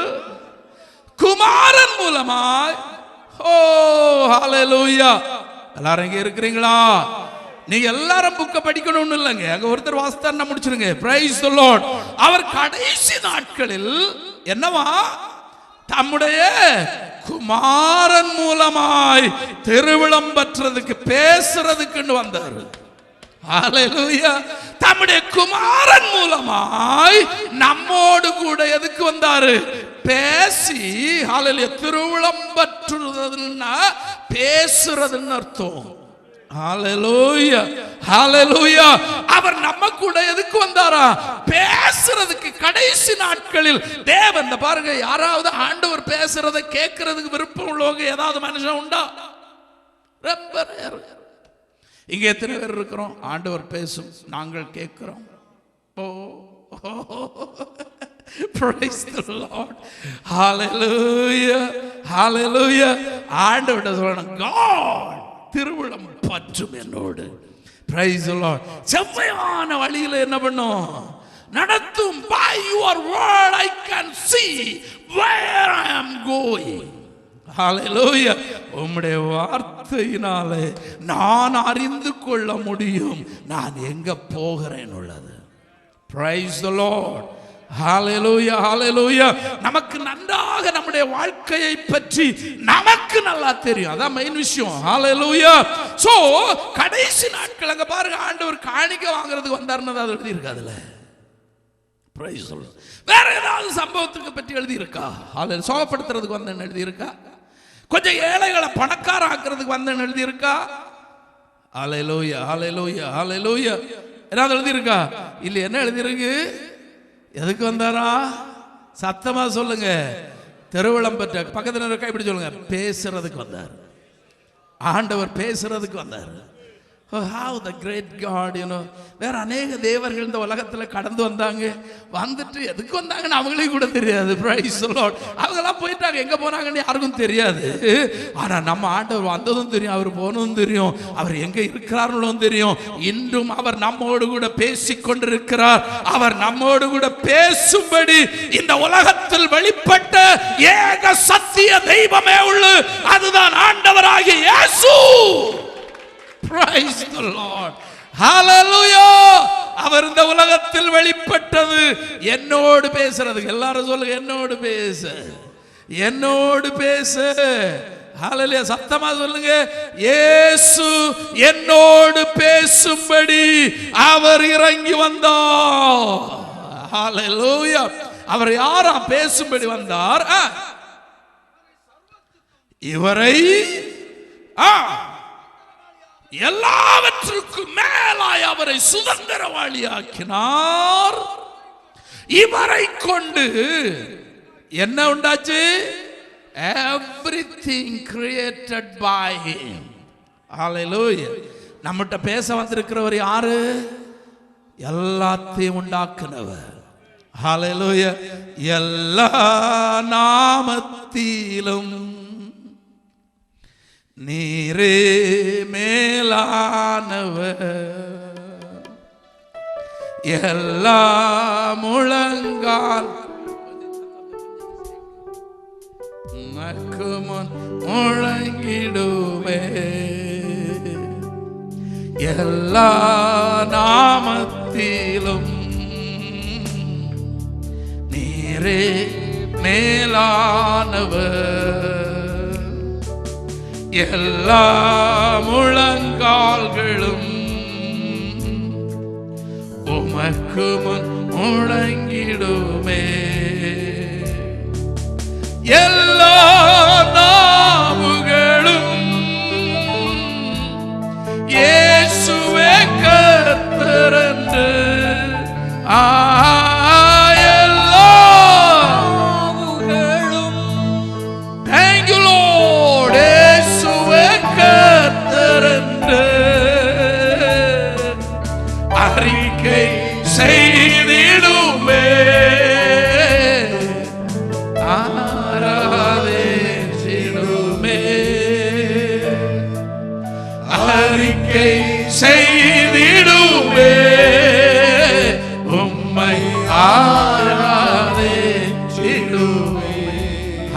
குமாரன் மூலமாய். ஓ ஹல்லேலூயா! எல்லாரும் இங்க இருக்கிறீங்களா? நீங்க எல்லாரும் புக்க படிக்கணும்னு இல்லைங்க, அங்க ஒருத்தர் வாசித்தார் முடிச்சிருங்க. Price the Lord. அவர் கடைசி நாட்களில் என்னவா? தம்முடைய குமாரன் மூலமாய் திருவிழம் பற்றதுக்கு பேசுறதுக்குன்னு வந்தார். ஹல்லேலூயா! தம்முடைய குமாரன் மூலமாய் நம்மோடு கூட எதுக்கு வந்தாரு? பேசி. ஹல்லேலூயா! திருவிழம் பற்றுறதுன்னா பேசுறதுன்னு அர்த்தம். ஹல்லேலூயா! ஹல்லேலூயா! அவர் நம்ம கூட எதுக்கு வந்தாரா? பேசுறதுக்கு. கடைசி நாட்களில் தேவன் பாருங்க, யாராவது ஆண்டவர் பேசுறத கேட்கறதுக்கு விருப்பம் உள்ளவங்க ஏதாவது மனுஷன் உண்டா? ரொம்ப ரேர். இங்க எத்தனை பேர் இருக்கிறோம் ஆண்டவர் பேசும் நாங்கள் கேட்கிறோம்? ஓ, praise the Lord. hallelujah, hallelujah. ஆண்டவர்ட்ட சொல்லணும், God திருவிழம் பற்றும் என்னோடு. praise the Lord. செவ்வையான வழியில என்ன பண்ணும்? நடத்தும். by your word I can see where I am going. ஹல்லேலூயா! உம்முடைய வார்த்தையினாலே நான் அறிந்து கொள்ள முடியும் நான் எங்க போகிறேன் உள்ளது. praise the Lord. ஹல்லேலூயா, ஹல்லேலூயா. நமக்கு நன்றாக நம்முடைய வாழ்க்கையை பற்றி நமக்கு நல்லா தெரியும். அதான் மெயின் விஷயம். ஹல்லேலூயா. சோ கடைசி நாட்கள் அங்க பாருங்க, ஆண்டவர் காணிக்கை வாங்குறதுக்கு வந்தாருன்னு அது எழுதி இருக்கு. அதுல praise the Lord. வேற ஏதாவது சம்பவத்துக்கு பற்றி எழுதி இருக்கா? ஹல்லேலூயா. சோகப்படுத்துறதுக்கு வந்தேன்னு எழுதி இருக்கா? கொஞ்சம் ஏழைகளை பணக்கார ஆக்குறதுக்கு வந்தேன்னு எழுதி இருக்கா? ஹல்லேலூயா, ஹல்லேலூயா, ஹல்லேலூயா. ஏதாவது எழுதி இருக்கா? இல்ல. என்ன எழுதி இருக்கு? எதுக்கு வந்தாரா? சத்தமா சொல்லுங்க. திருவிழம் பெற்ற பக்கத்துல இருக்க இப்படி சொல்லுங்க, பேசுறதுக்கு வந்தார். ஆண்டவர் பேசுறதுக்கு வந்தார். how the great God, you know. வேற அநேக தேவர்கள் இந்த உலகத்துல கடந்து வந்தாங்க. வந்துட்டு எதுக்கு வந்தாங்கன்னு அவங்களுக்கு கூட தெரியாது. praise the Lord. அவங்க எல்லாம் போயிட்டாங்க, எங்க போனாங்கன்னு யாருக்கும் தெரியாது. ஆனா நம்ம ஆண்டவர் வந்ததும் தெரியும், அவர் போனதும் தெரியும், அவர் எங்க இருக்கிறார்களும் தெரியும். இன்றும் அவர் நம்மோடு கூட பேசிக் கொண்டிருக்கிறார். அவர் நம்மோடு கூட பேசும்படி இந்த உலகத்தில் வெளிப்பட்ட ஏக சத்திய தெய்வமே உள்ளது. அதுதான் ஆண்டவராகிய இயேசு. praise the Lord. hallelujah. அவர் இந்த உலகத்தில் வெளிப்பட்டது என்னோடு பேசுறதுக்கு. எல்லாரும் சொல்லுங்க, என்னோடு பேச, என்னோடு பேச. hallelujah. சத்தமா சொல்லுங்க, இயேசு என்னோடு பேசும்படி அவர் இறங்கி வந்தார். hallelujah. அவர் யாரா பேசும்படி வந்தார்? இவரை எல்லாவற்றுக்கும் மேலாய் அவரை சுதந்திரவாளியாக்கினார். இவரை கொண்டு என்ன உண்டாச்சு? everything created by him. hallelujah. நம்மகிட்ட பேச வந்திருக்கிறவர் யாரு? எல்லாத்தையும் உண்டாக்குனவர். hallelujah. எல்லா நாமத்திலும் நீரே மேலானவர். எல்லா முழங்கால் முழங்கிடுமே. எல்லா நாமத்திலும் நீரே மேலானவர். எல்லா முழங்கால்களும் உமக்கு முன் முழங்கிடுமே. எல்லா நாவுகளும் இயேசுவே கர்த்தர் என்று செய்திடுமே.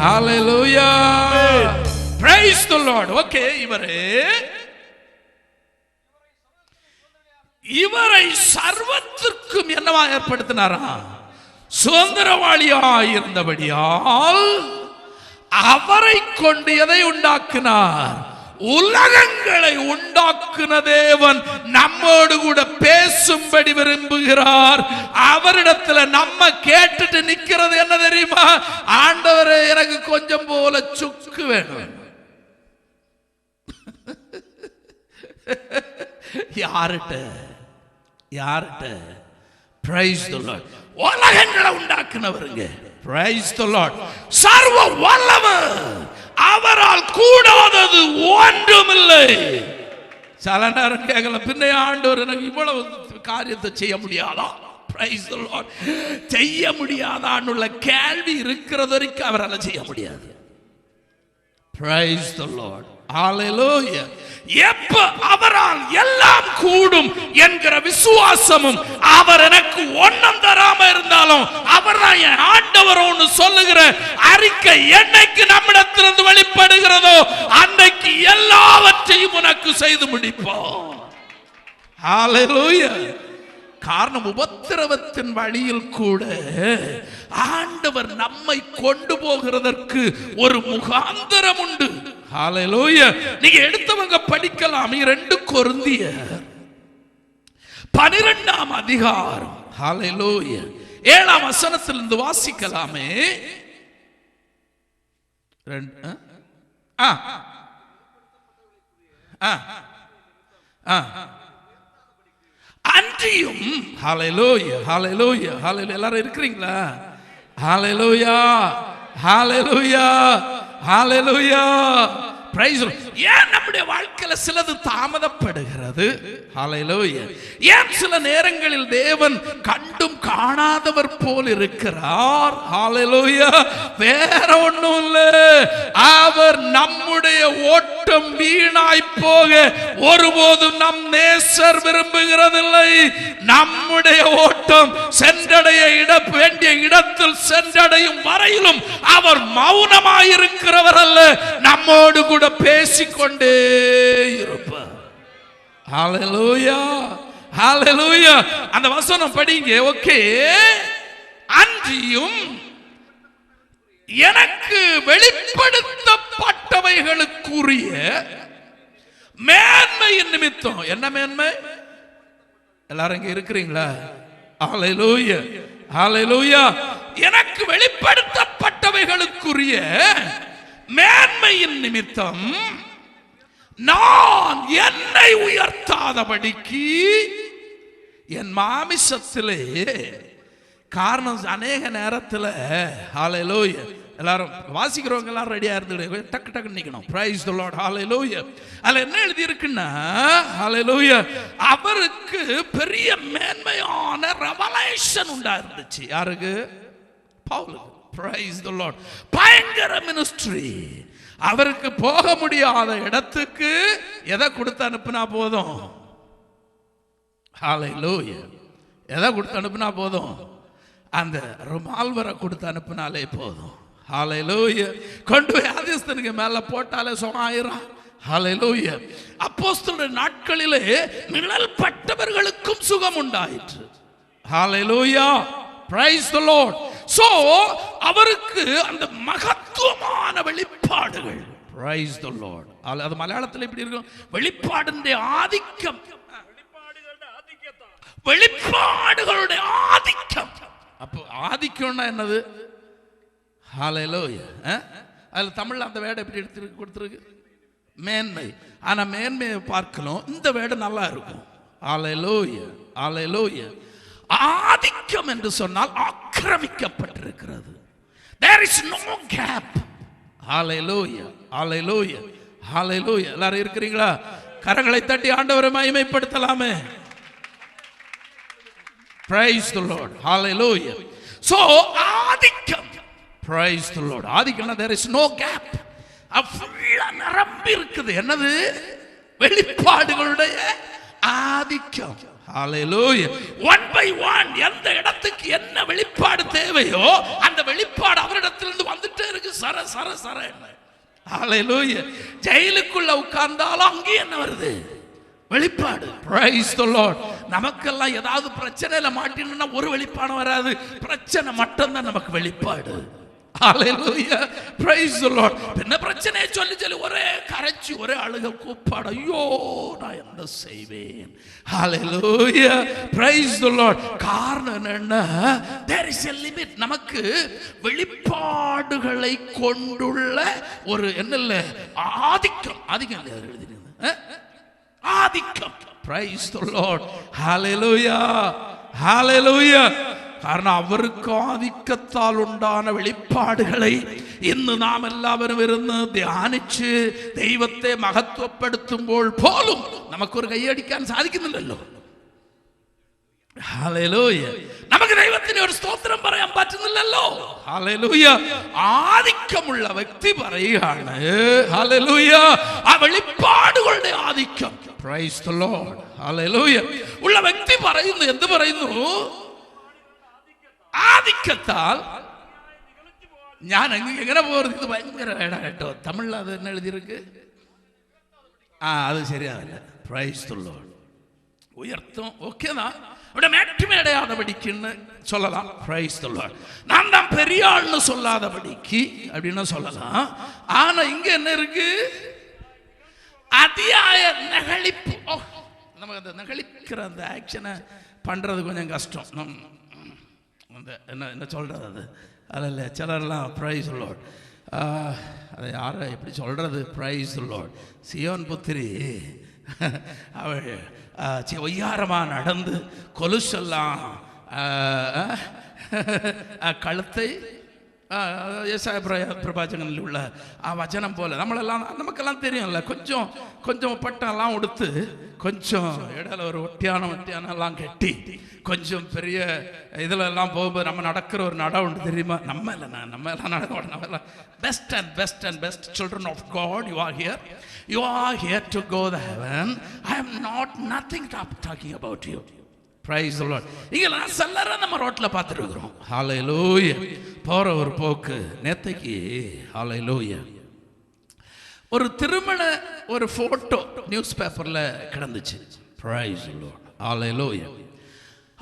Hallelujah. Praise the Lord. Okay, இவரை சர்வத்திற்கும் என்னவா ஏற்படுத்தினாரா? சுதந்திரவாளியாய் இருந்தபடியால் அவரை கொண்டு எதை உண்டாக்கினார்? உலகங்களை உண்டாக்குன தேவன் நம்மோடு கூட பேசும்படி விரும்புகிறார். அவரிடத்துல நம்ம கேட்டுட்டு நிக்கிறது என்ன தெரியுமா? ஆண்டவரே, எனக்கு கொஞ்சம் போல சுக்கு வேணும். யார்கிட்ட? Praise the Lord. உலகங்களை உண்டாக்குனவருங்க. Praise the Lord. சர்வ வல்லவர், அவரால் கூடாதது ஒன்றுமில்லை. சில நேரம் கேட்கல, பின்ன ஆண்டவர் எனக்கு இவ்வளவு காரியத்தை செய்ய முடியாதா? Praise the Lord. செய்ய முடியாதான்னுள்ள கேள்வி இருக்கிறது வரைக்கும் அவரால் செய்ய முடியாது. Praise the Lord. Hallelujah. எப்ப அவரால் எல்லாம் கூடும் என்கிற விசுவாசமும், அவர் எனக்கு ஒன்றும் தராம இருந்தாலும் அவர் தான் என் ஆண்டவரோன்னு சொல்லுகிற அறிக்கை என்னைக்கு நம்மிடத்திலிருந்து வெளிப்படுகிறதோ அன்னைக்கு எல்லாவற்றையும் உனக்கு செய்து முடிப்போம். Hallelujah. காரணம், உபத்திரவத்தின் வழியில் கூட ஆண்டவர் நம்மை கொண்டு போகிறதற்கு ஒரு முகாந்தரம் உண்டு. ஹalleluya. நீங்க எடுத்தவங்க படிக்கலாம். 2 கொரிந்தியர் 12ஆம் அதிகாரம், ஹalleluya, 7ஆம் வசனத்திலிருந்து வாசிக்கலாமே. அன்றியும், ஹalleluya, ஹalleluya, ஹalleluya, எல்லாரும் இருக்கிறீங்களா? ஹalleluya, ஹalleluya, ஹalleluya. Praise the Lord. ஏன் நம்முடைய வாழ்க்கையில சிலது தாமதப்படுகிறது? ஹalleluya. ஏன் சில நேரங்களில் தேவன் கண்டும் காணாதவர் போல் இருக்கிறார்? ஹalleluya. வேற ஒண்ணும் இல்ல, அவர் நம்முடைய ஓட்டம் வீணாய் போக ஒருபோதும் நம் நேசர் விரும்புகிறதில்லை. நம்முடைய ஓட்டம் சென்றடைய வேண்டிய இடத்தில் சென்றடையும் வரையிலும் அவர் மௌனமாயிருக்கிறவர் அல்ல, நம்மோடு கூட பேசிக்கொண்டே இருப்பார். ஹalleluya, ஹalleluya. அந்த வசனம் படிங்க. ஓகே. அன்றியும் எனக்கு வெளிப்படுத்தப்பட்டவைகளுக்குரிய மேன்மையின் நிமித்தம். என்ன மேன்மை? எல்லாரும் இங்க இருக்கிறீங்களா? ஹalleluya, ஹalleluya. எனக்கு வெளிப்படுத்தப்பட்டவைகளுக்குரிய மேன்மையின் நிமித்தம் நான் என்னை உயர்த்தாதபடிக்கு என் மாமிசத்திலே, காரணம் அநேக நேரத்தில், ஹalleluya, எல்லாரும் வாசிக்கிறவங்க எல்லாம் ரெடியா இருந்து டக்கு டக்கு நிக்கணும். Praise the Lord. Hallelujah. அதுல என்ன எழுதி இருக்குன்னா, hallelujah, அவருக்கு பெரிய மேன்மையான ரெவலேஷன் உண்டா இருந்துச்சு. யாருக்கு? பவுலுக்கு. Praise the Lord. பயங்கர மினிஸ்ட்ரி. அவருக்கு போக முடியாத இடத்துக்கு எதை கொடுத்து அனுப்புனா போதும்? ஹalleluya. எதை கொடுத்து அனுப்புனா போதும்? அந்த ரிவால்வரை கொடுத்து அனுப்புனாலே போதும். ஹalleluya. கொண்டு போய் ஆதிஸ்தனுக்கு மேல போட்டாலே சுகமாயிரும். ஹalleluya. அப்போஸ்தலர் நாட்களிலே நிழல் பட்டவர்களுக்கும் சுகம் உண்டாயிற்று. ஹalleluya. Praise the Lord. So அவருக்கு அந்த மகத்துவமான வெளிப்பாடுகள். Praise the Lord. அது மலையாளத்தில் எப்படி இருக்கும்? வெளிப்பாடுடைய ஆதிக்கம். வெளிப்பாடுகளுடைய ஆதிக்கம். அப்போ ஆதிக்கம்னா என்னது? ஹalleluya. அதுல தமிழ்ல அந்த வேர்டு எப்படி எடுத்து கொடுத்திருக்கு? மேன்மை. ஆனா மேன்மையை பார்க்கணும், இந்த வேர்டு நல்லா இருக்கும். ஹalleluya, ஹalleluya. ஆதிக்கம் என்று சொன்னால் ஆக்கிரமிக்கப்பட்டிருக்கிறது. There is no gap. Hallelujah, hallelujah, hallelujah. எல்லாரும் இருக்கிறீங்களா? கரங்களை தட்டி ஆண்டவரை மகிமைப்படுத்தலாமே. Praise the Lord. Hallelujah. So ஆதிக்கம். Praise the Lord. ஆதிக்கம்னா there is no gap. ஃபுல்லா நிரம்பி இருக்குது. என்னது? வெளிப்பாடுகளுடைய ஆதிக்கம். Hallelujah. One by one எந்த இடத்துக்கு என்ன வெளிப்பாடு தேவையோ அந்த வெளிப்பாடு அவரிடத்திலிருந்து வந்துட்டே இருக்கு. சர சர சர. ஹல்லேலூயா. ஜெயிலுக்குள்ள உட்கார்ந்தாலும் அங்கே என்ன வருது? வெளிப்பாடு. Price the Lord. நமக்கெல்லாம் ஏதாவது பிரச்சனையில மாட்டினா ஒரு வெளிப்பாடு வராது, பிரச்சனை மட்டும்தான் நமக்கு வெளிப்பாடு. ஹல்லேலூயா. Praise the Lord. என்ன பிரச்சனையை சொல்லி சொல்லி ஒரே கரைச்சி ஒரே அழுக கூப்பாடு, ஐயோ நான் என்ன செய்வேன். ஹல்லேலூயா. Praise the Lord. காரணம் என்ன? there is a limit. நமக்கு வெளிப்பாடுகளை கொண்டுள்ள ஒரு என்னல்ல ஆதிக்கம். ஆதிக்கம் எழுதினீங்க, ஆதிக்கம். Praise the Lord. ஹல்லேலூயா. ஹல்லேலூயா. காரணம் அவருக்கு ஆதிக்கத்தால் உண்டான வெளிப்பாடுகளை ഇന്ന് നാം എല്ലാവരും ഇരുന്ന് ധ്യാനിച്ച് ദൈവത്തെ മഹത്വപ്പെടുത്തുമ്പോൾ പോലും നമുക്കൊരു കൈയടിക്കാൻ സാധിക്കുന്നില്ലല്ലോ. ഹല്ലേലൂയ. നമുക്ക് ദൈവത്തിന് ഒരു സ്തോത്രം പറയാൻ പറ്റുന്നില്ലല്ലോ. ഹല്ലേലൂയ. ആധിക്യമുള്ള വ്യക്തി പറയുകയാണ് ഹല്ലേലൂയ ആ വെളിപ്പാടുകളുടെ ആധിക്യം. Price the Lord. ഹല്ലേലൂയ. ഉള്ള വ്യക്തി പറയുന്നു, എന്ത് പറയുന്നു? ആധിക്യത്താൽ ഞാൻ എങ്ങനെ പോകുന്നത്? ഇത് ഭയങ്കര വേടാ കേട്ടോ. തമിഴിൽ അത് തന്നെ എഴുതിയിருக்கு. അത് ശരിയാവില്ല. Price the Lord. ഉയർത്തും ഓക്കെ தான். ഇവിടെ மேட்டுமேடையாதபடிக்குன்னு சொல்லலாம். Price the Lord. நான் தான் பெரிய ஆள்னு சொல்லாதபடிக்கு அப்படின்னு சொல்லலாம். ஆனா இங்க என்ன இருக்கு? அதியாய நெகளிப்பு. நமக்கு அந்த நெகளிக்கிற அந்த ஆக்ஷனை பண்றது கொஞ்சம் கஷ்டம். என்ன சொல்றது அது அதில் சிலர்லாம் பிரைஸ் தி லார்ட். அதை யாரை எப்படி சொல்றது? Price the Lord. சியோன் புத்திரி அவள் ஒய்யாரமாக நடந்து கொலுசெல்லாம் கழுத்தை ஏசாயா பிரபாஜகனில் உள்ள வச்சனம் போல நமக்கெல்லாம் தெரியும்ல. கொஞ்சம் பட்டெல்லாம் உடுத்து, கொஞ்சம் இடையில ஒரு ஒட்டியானெல்லாம் கட்டி, கொஞ்சம் பெரிய இதில் எல்லாம் போகும்போது நம்ம நடக்கிற ஒரு நட உண்டு தெரியுமா? நம்ம எல்லாம் நடக்க best children of God, you are here to go to heaven. I am not nothing talking about you. Praise the Lord. இங்க நான் எல்லாரும் நம்ம ரோட்ல பார்த்துருக்கிறோம். ஹல்லேலூயா. போற ஒரு போக்கு நேத்தைக்கு ஹல்லேலூயா ஒரு திருமண ஒரு போட்டோ நியூஸ் பேப்பர்ல கிடந்துச்சு. Praise the Lord. ஹல்லேலூயா.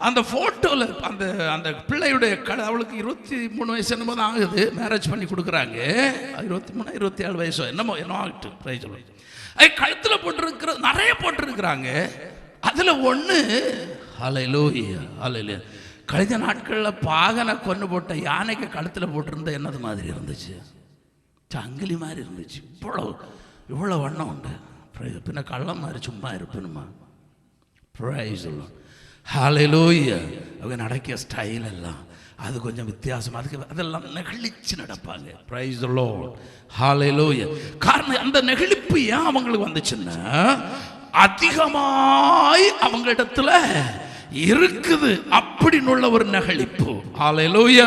அந்த போட்டோல அந்த பிள்ளையுடைய அவளுக்கு 23 வயசு என்னமோ தான் ஆகுது. மேரேஜ் பண்ணி கொடுக்குறாங்க. 23 27 வயசோ என்னமோ ஆகிட்டு. Praise the Lord. கழுத்துல போட்டிருக்கிற நிறைய போட்டிருக்கிறாங்க. அதுல ஒண்ணு ஹல்லேலூயா ஹல்லேலூயா கழிஞ்ச நாட்களில் பாகனை கொண்டு போட்ட யானைக்கு கழுத்தில் போட்டிருந்த என்னது மாதிரி இருந்துச்சு? சங்கிலி மாதிரி இருந்துச்சு. இவ்வளோ வண்ணம் உண்டு. பின்ன கள்ளம் மாதிரி சும்மா இருப்பணுமா? Price the Lord. ஹல்லேலூயா. அவங்க நடக்கிய ஸ்டைல் எல்லாம் அது கொஞ்சம் வித்தியாசம். அதெல்லாம் நெகிழிச்சு நடப்பாங்க. Praise the Lord. ஹல்லேலூயா. காரணம் அந்த நெகிழிப்பு ஏன் அவங்களுக்கு வந்துச்சுன்னா அதிகமாய் அவங்க இடத்துல இருக்குது அப்படின்னு உள்ள ஒரு நெகிழிப்பு. ஹல்லேலூயா.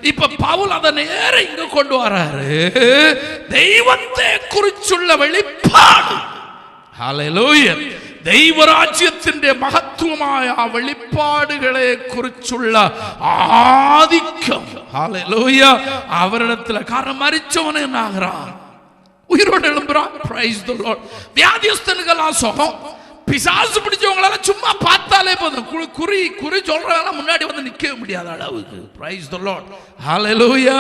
இப்ப பவுல் அதை நேர இங்க கொண்டு வராரு. தெய்வத்தை குறிச்சுள்ள வெளிப்பாடு. ஹல்லேலூயா. ദൈവരാജ്യത്തിന്റെ മഹത്വമായ വെളിപ്പാടുകളെ കുറിച്ചുള്ള ആധിക്യം. ഹല്ലേലൂയ. അവരുടെ കാരണം മരിച്ചവനെ എന്നാகிறான், உயிரோடு எழும்புறான். Price the Lord. வியாதியஸ்தனுக்கெல்லாம் சுகம். பிசாசு பிடிச்சவங்களெல்லாம் சும்மா பார்த்தாலே போதும், குறி சொல்றவங்க முன்னாடி வந்து நிற்க முடியாத அளவுக்கு. Praise the Lord. ஹல்லேலூயா.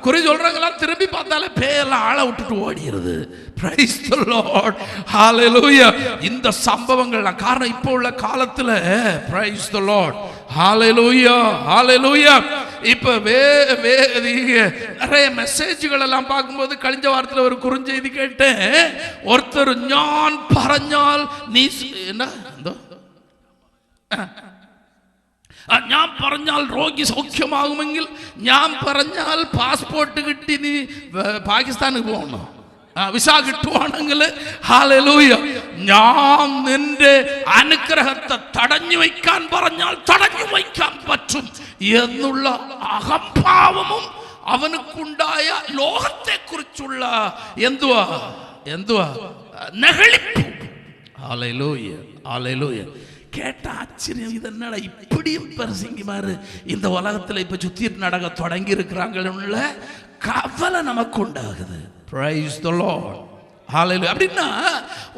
குறி சொல்றவங்கலாம் திரும்பி பார்த்தாலே பேயெல்லாம் ஆளை விட்டுட்டு ஓடிடுது. Price the Lord. ஹல்லேலூயா. இந்த சம்பவங்கள்லாம் காரணம் இப்போ உள்ள காலத்துல. Praise the Lord. ஹல்லேலூயா ஹல்லேலூயா. இப்ப நிறைய மெசேஜ்கள் எல்லாம் பார்க்கும்போது கழிஞ்ச வாரத்தில் ஒரு குறுஞ்செய்தி கேட்டேன். ஒருத்தர் ஞான் പറഞ്ഞാൽ നീ ഞാൻ പറഞ്ഞാൽ രോഗി സൗഖ്യമാകുമെങ്കിൽ, ഞാൻ പറഞ്ഞാൽ പാസ്പോർട്ട് കിട്ടി നീ പാകിസ്ഥാനിൽ പോകണം, വിസ കിട്ടുവാണെങ്കിൽ ഹല്ലേലൂയ, ഞാൻ നിന്റെ അനുഗ്രഹത്തെ തടഞ്ഞു വയ്ക്കാൻ പറഞ്ഞാൽ തടഞ്ഞു വയ്ക്കാൻ പറ്റും എന്നുള്ള അഹംഭാവമും അവനുക്കുണ്ടായ ലോകത്തെ കുറിച്ചുള്ള എന്തുവാ നെഗളിപ്പ്. Hallelujah hallelujah. கேட்ட ஆச்சரியம், இது என்னடா இப்படியும் பிரசங்கிமாரு இந்த உலகத்தில் இப்போ சுத்திட்டு நடக்க தொடங்கி இருக்கிறாங்கன்னு கவலை நமக்கு உண்டாகுது. Praise the Lord. Hallelujah. அப்படின்னா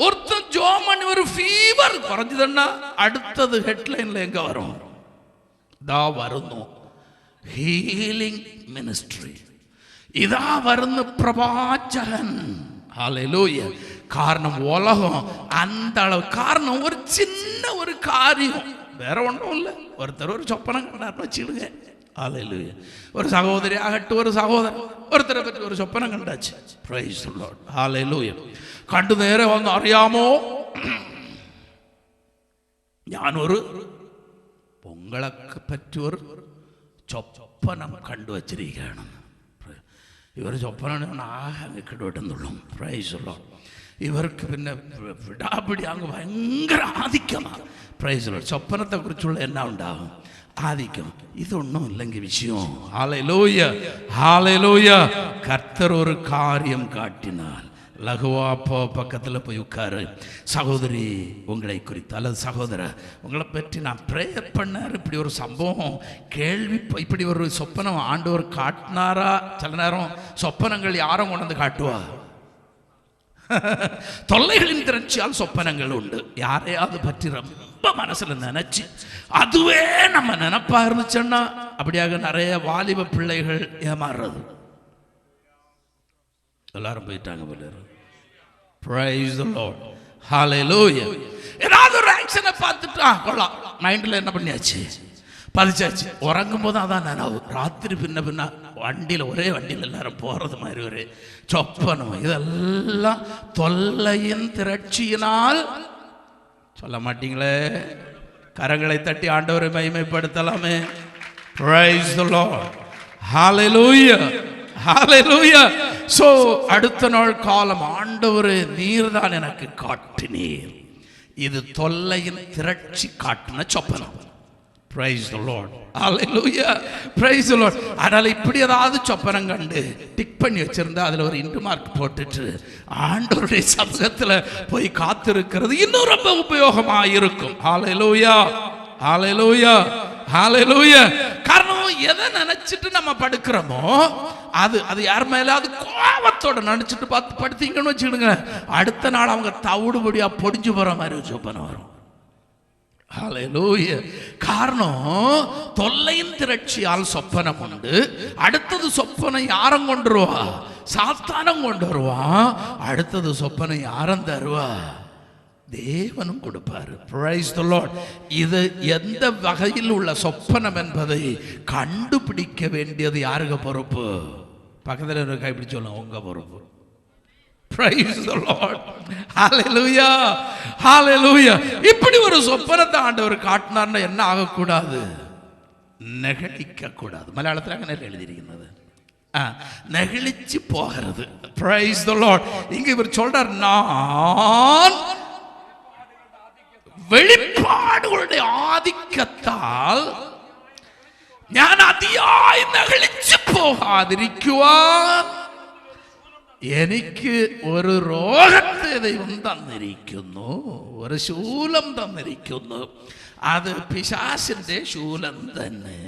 ஒருத்தன் ஜோம் பண்ணி ஒரு ஃபீவர் குறைஞ்சதுன்னா அடுத்தது ஹெட்லைன்ல எங்க வரும்? இதா வருന്നു ഹീലിംഗ് മിനിസ്ട്രി, ഇതാ വരുന്ന പ്രവാചകൻ. ഹല്ലേലൂയ. കാരണം ഉലകം அந்த அளவு, காரணம் ஒரு சின்ன ஒரு காரியம், வேற ஒன்றும் இல்லை. ஒருத்தர் ஒரு சொப்பனம் கண்டார் வச்சுடுங்க. ஹல்லேலூயா. ஒரு சகோதரி ஆகட்டும், ஒரு சகோதரன் ஒருத்தரை பற்றி ஒரு சொப்பனம் கண்டாச்சு. Price the Lord. ஹல்லேலூயா. കണ്ടു നേരെ വന്ന് അറിയാമോ, ഞാനൊരു പൊങ്ങളൊക്കെ പറ്റിയൊരു ചൊപ്പനം കണ്ടു വച്ചിരിക്കുകയാണ്. ഇവർ ചൊപ്പനാണ് ആകെ കിടവെട്ടുന്നുള്ളൂ. Price the Lord. ഇവർക്ക് പിന്നെ വിടാപിടി അങ്ങ് ഭയങ്കര ആധിക്യമാണ്. Price the Lord. സ്വപ്നത്തെ കുറിച്ചുള്ള എന്നാ ഉണ്ടാകും? ആധിക്യം. ഇതൊന്നും ഇല്ലെങ്കിൽ വിഷയം. Hallelujah, hallelujah. കർത്തർ ഒരു കാര്യം കാട്ടിനാൽ லகுவா பக்கத்தில் போய் உட்காரு. சகோதரி உங்களை குறித்து அல்லது சகோதர உங்களை பற்றி நான் ப்ரேயர் பண்ணார். இப்படி ஒரு சம்பவம் கேள்வி, இப்படி ஒரு சொப்பனம் ஆண்டவர் காட்டினாரா? சில நேரம் சொப்பனங்கள் யாரும் கொண்டு வந்து காட்டுவா? தொல்லைகளின் திரட்சியால் சொப்பனங்கள் உண்டு. யாரையாவது பற்றி ரொம்ப மனசுல நினைச்சு அதுவே நம்ம நினைப்பா இருந்துச்சுன்னா அப்படியாக நிறைய வாலிப பிள்ளைகள் ஏமாறுறது. எல்லாரும் போயிட்டாங்க போல. Praise the Lord. Hallelujah. ஏதாவது ஒரு ஆக்ஷனை பார்த்துட்டா கொள்ளலாம், மைண்டில் என்ன பண்ணியாச்சு, பதிச்சாச்சு. உறங்கும் போது அதான் நினைவு. ராத்திரி பின்ன வண்டியில் ஒரே வண்டியில் எல்லாரும் போகிறது மாதிரி ஒரு சொப்பனம். இதெல்லாம் தொல்லையின் திரட்சியினால். சொல்ல மாட்டீங்களே? கரங்களை தட்டி ஆண்டவரை மகிமைப்படுத்தலாமே. Praise the Lord. Hallelujah. Hallelujah. So அடுத்த நாள் காலம், ஆண்டவரே நீர்தான் எனக்கு காட்டினீர். இது தொல்லையின் திரட்சி காட்டின சொப்பனம். Praise the Lord. Hallelujah. Praise the Lord. அதனால இப்படி ஏதாவது சொப்பனம் கண்டு டிக் பண்ணி வச்சிருந்தா அதுல ஒரு இன்டு மார்க் போட்டுட்டு ஆண்டவருடைய சமூகத்துல போய் காத்திருக்கிறது இன்னும் ரொம்ப உபயோகமா இருக்கும். Hallelujah. Hallelujah. Hallelujah. காரணம் எதை நினைச்சிட்டு நம்ம படுக்கிறோமோ அது யார் மேல அது கோபத்தோட நினைச்சிட்டு பார்த்து படுத்தீங்கன்னு வச்சுக்கிடுங்க, அடுத்த நாள் அவங்க தவிடுபடியா பொடிஞ்சு போற மாதிரி சொப்பனம் வரும். ஹல்லேலூயா. காரணம் தொல்லையின் திரட்சியால் சொப்பனம் உண்டு. அடுத்தது சொப்பனம் யாரும் கொண்டு வருவா? சாத்தானம் கொண்டு வருவான். அடுத்தது சொப்பனம் யாரும் தருவா? தேவனும் கொடுப்பாரு. Praise the Lord. இது எந்த வகையில் உள்ள சொப்பனம் என்பதை கண்டுபிடிக்க வேண்டியது யாருக்கு பொறுப்பு? பக்கத்தில் ஒரு கைப்பிடி சொல்லுங்க, உங்க பொறுப்பு. Praise the Lord. Hallelujah. Hallelujah. இப்படி ஒரு சொப்பனத்தை ஆண்டவர் காட்டினார்னா என்ன ஆகக்கூடாது? நெகிழிக்க கூடாது. மலையாளத்தில் அங்கே எழுதியிருக்கிறது நெகிழிச்சு போகிறது. Praise the Lord. இங்க இவர் சொல்றார், நான் വെളിപ്പാടുകളുടെ ആധിക്യത്താൽ ഞാൻ അതിയായി നകളിച്ചു പോകാതിരിക്കുവാൻ എനിക്ക് ഒരു രോഗത്തെ ദൈവം തന്നിരിക്കുന്നു, ഒരു ശൂലം തന്നിരിക്കുന്നു. അത് പിശാചിന്റെ ശൂലം തന്നെ.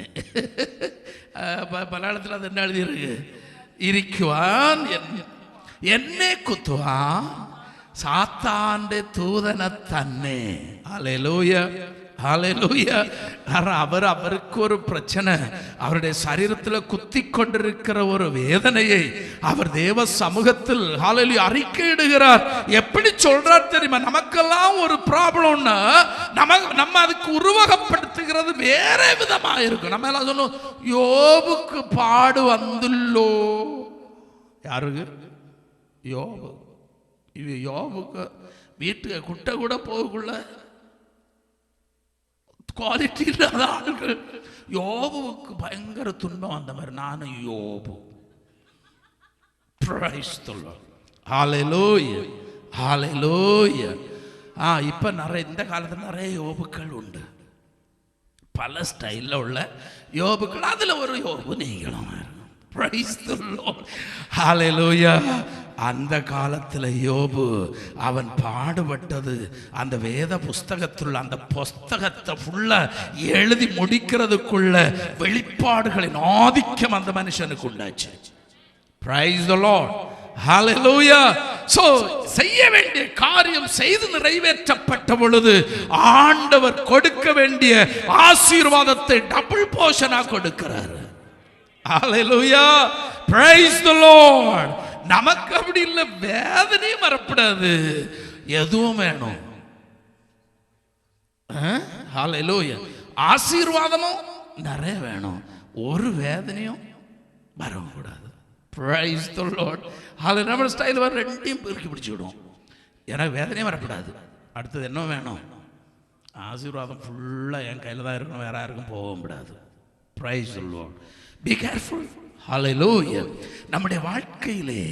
മലയാളത്തിൽ അത് என்ன எழுதியிருக்கு? ഇരിക്കുവാൻ, എന്നെ കുത്തുവാൻ സാത്താന്റെ തൂതനെ തന്നെ. ഹല്ലേലൂയ. ஹல்லேலூயா. அவருக்கு ஒரு பிரச்சனை, அவருடைய சரீரத்தில் குத்தி கொண்டிருக்கிற ஒரு வேதனையை அவர் தேவ சமூகத்தில் ஹல்லேலூயா அறிக்கையிடுகிறார். எப்படி சொல்றார் தெரியுமா? நமக்கெல்லாம் ஒரு ப்ராப்ளம்னா நம்ம அதுக்கு உருவகப்படுத்துகிறது வேற விதமா இருக்கும். நம்ம எல்லாம் சொன்னோம், யோபுக்கு பாடு வந்துள்ளோ. யாருக்கு? யோபு. யோபுக்கு வீட்டுக்கு குட்டை கூட போகக்குள்ள குவாலிட்டி இல்லாத ஆளுகள். யோபுவுக்கு பயங்கர துன்பம் வந்த மாதிரி நானும் யோபு. Praise the Lord. Hallelujah. Hallelujah. இப்போ நிறைய இந்த காலத்தில் நிறைய யோபுக்கள் உண்டு, பல ஸ்டைலில் உள்ள யோபுக்கள். அதில் ஒரு யோபு நீங்களும். Praise the Lord. Hallelujah. அந்த காலத்தில் யோபு அவன் பாடுபட்டது அந்த வேத புஸ்தகத்தில் அந்த புஸ்தகத்தை ஃபுல்லா எழுதி முடிக்கிறதுக்குள்ள வெளிப்பாடுகளின் ஆதிக்கம் அந்த மனுஷனுக்கு உண்டாச்சு. Praise the Lord. Hallelujah. So செய்ய வேண்டிய காரியம் செய்து நிறைவேற்றப்பட்ட பொழுது ஆண்டவர் கொடுக்க வேண்டிய ஆசீர்வாதத்தை டபுள் போர்ஷனா கொடுக்கிறார். Hallelujah. Praise the Lord. நமக்கு அப்படி இல்லை, வேதனையும் வரப்படாது, எதுவும் வேணும். Hallelujah. ஆசீர்வாதமும் நிறைய வேணும், ஒரு வேதனையும் வரக்கூடாது. Praise the Lord. Hallelujah. நம்ம ஸ்டைல் வர ரெண்டையும் பெருக்கி பிடிச்சிவிடும். எனக்கு வேதனையும் வரக்கூடாது, அடுத்தது என்ன வேணும், ஆசீர்வாதம் ஃபுல்லாக என் கையில் தான் இருக்கணும், வேற யாருக்கும் போகவும் கூடாது. Praise the Lord. Be careful. Hallelujah. நம்முடைய வாழ்க்கையிலே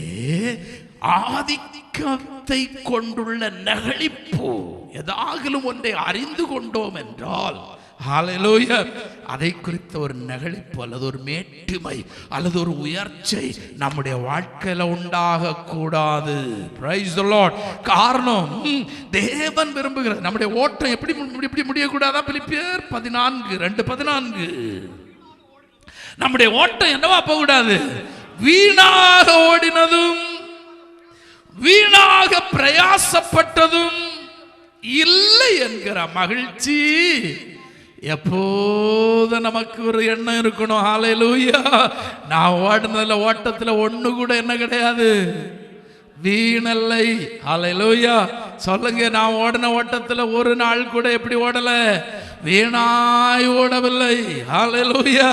ஆதிக்கத்தை கொண்டுள்ள நெகிழிப்பு, ஏதாகிலும் ஒன்றை அறிந்து கொண்டோம் என்றால், ஹalleluya, அதை குறித்த ஒரு நெகிழிப்பு அல்லது ஒரு மேட்டுமை அல்லது ஒரு உயர்ச்சை நம்முடைய வாழ்க்கையில உண்டாக கூடாது. Praise the Lord. காரணம், தேவன் விரும்புகிறார் நம்முடைய ஓட்டம் எப்படி முடியக்கூடாதா? பிலிப்பியர் 14:2-14. நம்முடைய ஓட்டம் என்னவா போகக்கூடாது? வீணாக ஓடினதும் வீணாக பிரயாசப்பட்டதும் இல்லை என்கிற மகிழ்ச்சி எப்போது நமக்கு ஒரு எண்ணம் இருக்கணும். ஹalleluya. நான் ஓடினதுல ஓட்டத்துல ஒண்ணு கூட என்ன கிடையாது, வீணல்லை. ஹalleluya. சொல்லுங்க, நான் ஓடின ஓட்டத்துல ஒரு நாள் கூட எப்படி ஓடல, வீணாய் ஓடவில்லை. ஹalleluya.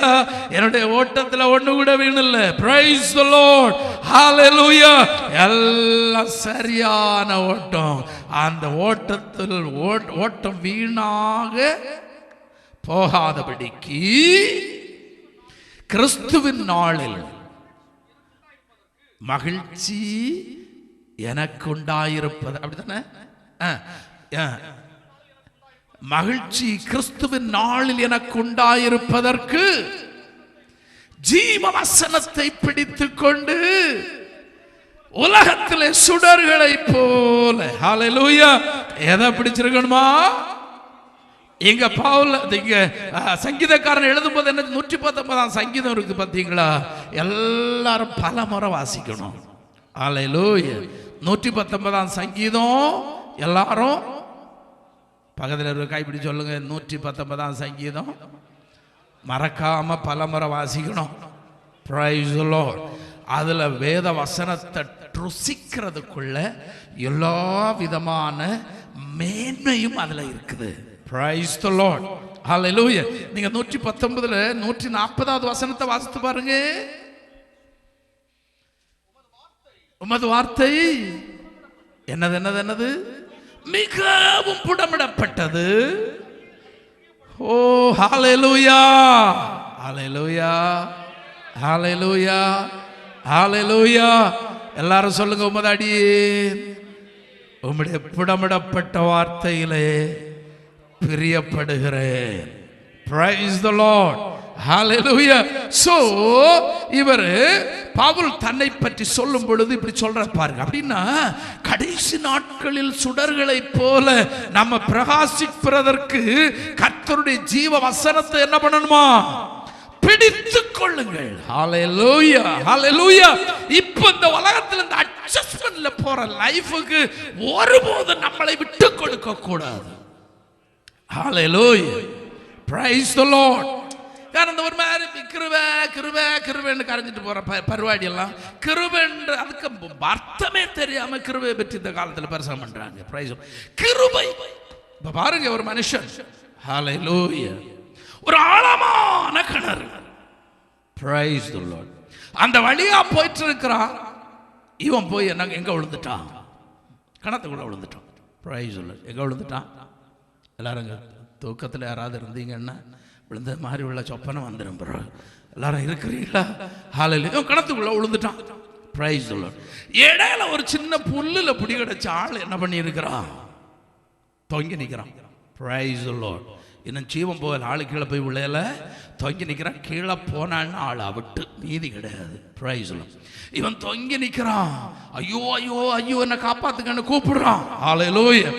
என்னுடைய ஓட்டத்துல ஒண்ணு கூட வீணல்ல. Praise the Lord. Hallelujah. எல்லாம் சரியான ஓட்டம். அந்த ஓட்டத்தில் ஓட்டம் வீணாக போகாதபடிக்கு கிறிஸ்துவின் நாளில் மகிழ்ச்சி எனக்கு உண்டாயிருப்பது, அப்படித்தானே? மகிழ்ச்சி கிறிஸ்துவின் நாளில் எனக்கு உண்டாயிருப்பதற்கு ஜீவ வசனத்தை பிடித்துக் கொண்டு உலகத்திலே சுடர்களை போல, ஹalleluya, எதை பிடிச்சிருக்கணுமா? இங்க பவுல் இங்க சங்கீதக்காரன் எழுதும் போது என்ன 119ஆம் சங்கீதம் இருக்கு பாத்தீங்களா? எல்லாரும் பல முறை வாசிக்கணும். ஹalleluya. 119ஆம் சங்கீதம் எல்லாரும் பக்கத்தில் ஒரு கைப்பிடி சொல்லுங்க. 119ஆம் சங்கீதம் மறக்காம பல முறை வாசிக்கணும். Praise the Lord. அதுல வேத வசனத்தை ருசிக்கிறதுக்குள்ள எல்லா விதமான மேன்மையும் அதுல இருக்குது. Praise the Lord. Hallelujah. நீங்க 119ல 140வது வசனத்தை வாசித்து பாருங்க. உமது வார்த்தை என்னது மிகவும் புடமிடப்பட்டது. ஓ ஹalleluya, ஹalleluya, ஹalleluya, ஹalleluya. எல்லாரும் சொல்லுங்க, உமது அடியேன் உம்முடைய புடமிடப்பட்ட வார்த்தையிலே பிரியப்படுகிறேன். Praise the Lord. Hallelujah. So இவர் பவுல் தன்னை பற்றி சொல்லும் பொழுது இப்படி சொல்றார் பாருங்க. அப்படின்னா கடைசி நாட்களில் சுடர்களை போல நம்ம பிரகாசிப்பதற்கு கர்த்தருடைய ஜீவ வசனத்தை என்ன பண்ணணுமா? பிடித்துக் கொள்ளுங்கள். ஹalleluya, ஹalleluya. இப்போ இந்த உலகத்தில் இந்த அட்ஜஸ்ட்மென்ட்ல போற லைஃபுக்கு ஒருபோதும் நம்மளை விட்டு கொடுக்க கூடாது. Hallelujah. Praise the Lord. காரணம் ஒரு மாதிரி கிருபைன்னு கரைஞ்சிட்டு போற பருவாடி எல்லாம் கிருபைன்ற அதுக்கு அர்த்தமே தெரியாம கிருபை பற்றி இந்த காலத்தில் பிரசங்கம் பண்றாங்க. Praise கிருபை. இப்ப பாருங்க, ஒரு மனுஷன் Hallelujah, ஒரு ஆழமான கிணறு. Praise the Lord. அந்த வழியா போயிட்டு இருக்கிறான். இவன் போய் எங்க விழுந்துட்டான்? கிணத்துக்குள்ள விழுந்துட்டான். Praise the Lord. எங்க விழுந்துட்டான்? எல்லாரும் தூக்கத்தில் யாராவது இருந்தீங்கன்னா விழுந்த மாதிரி உள்ள சொப்பனை வந்துடும். எல்லாரும் இருக்கிறீங்களா? ஹalleluya. கிணத்துக்குள்ள விழுந்துட்டான். Praise the Lord. இடையில ஒரு சின்ன புல்லுல பிடி கிடைச்ச ஆள் என்ன பண்ணி இருக்கிறான்? தொங்கி நிற்கிறான். Praise the Lord. இன்னும் ஜீவன் போகல, ஆளு கீழே போய் உள்ளேல தொங்கி நிற்கிறான். கீழே போனான்னு ஆளை விட்டு மீதி கிடையாது. பிரைஸ்ல இவன் தொங்கி நிற்கிறான். ஐயோ ஐயோ ஐயோ என்ன காப்பாத்துக்கன்னு கூப்பிடுறான். ஹல்லேலூயா.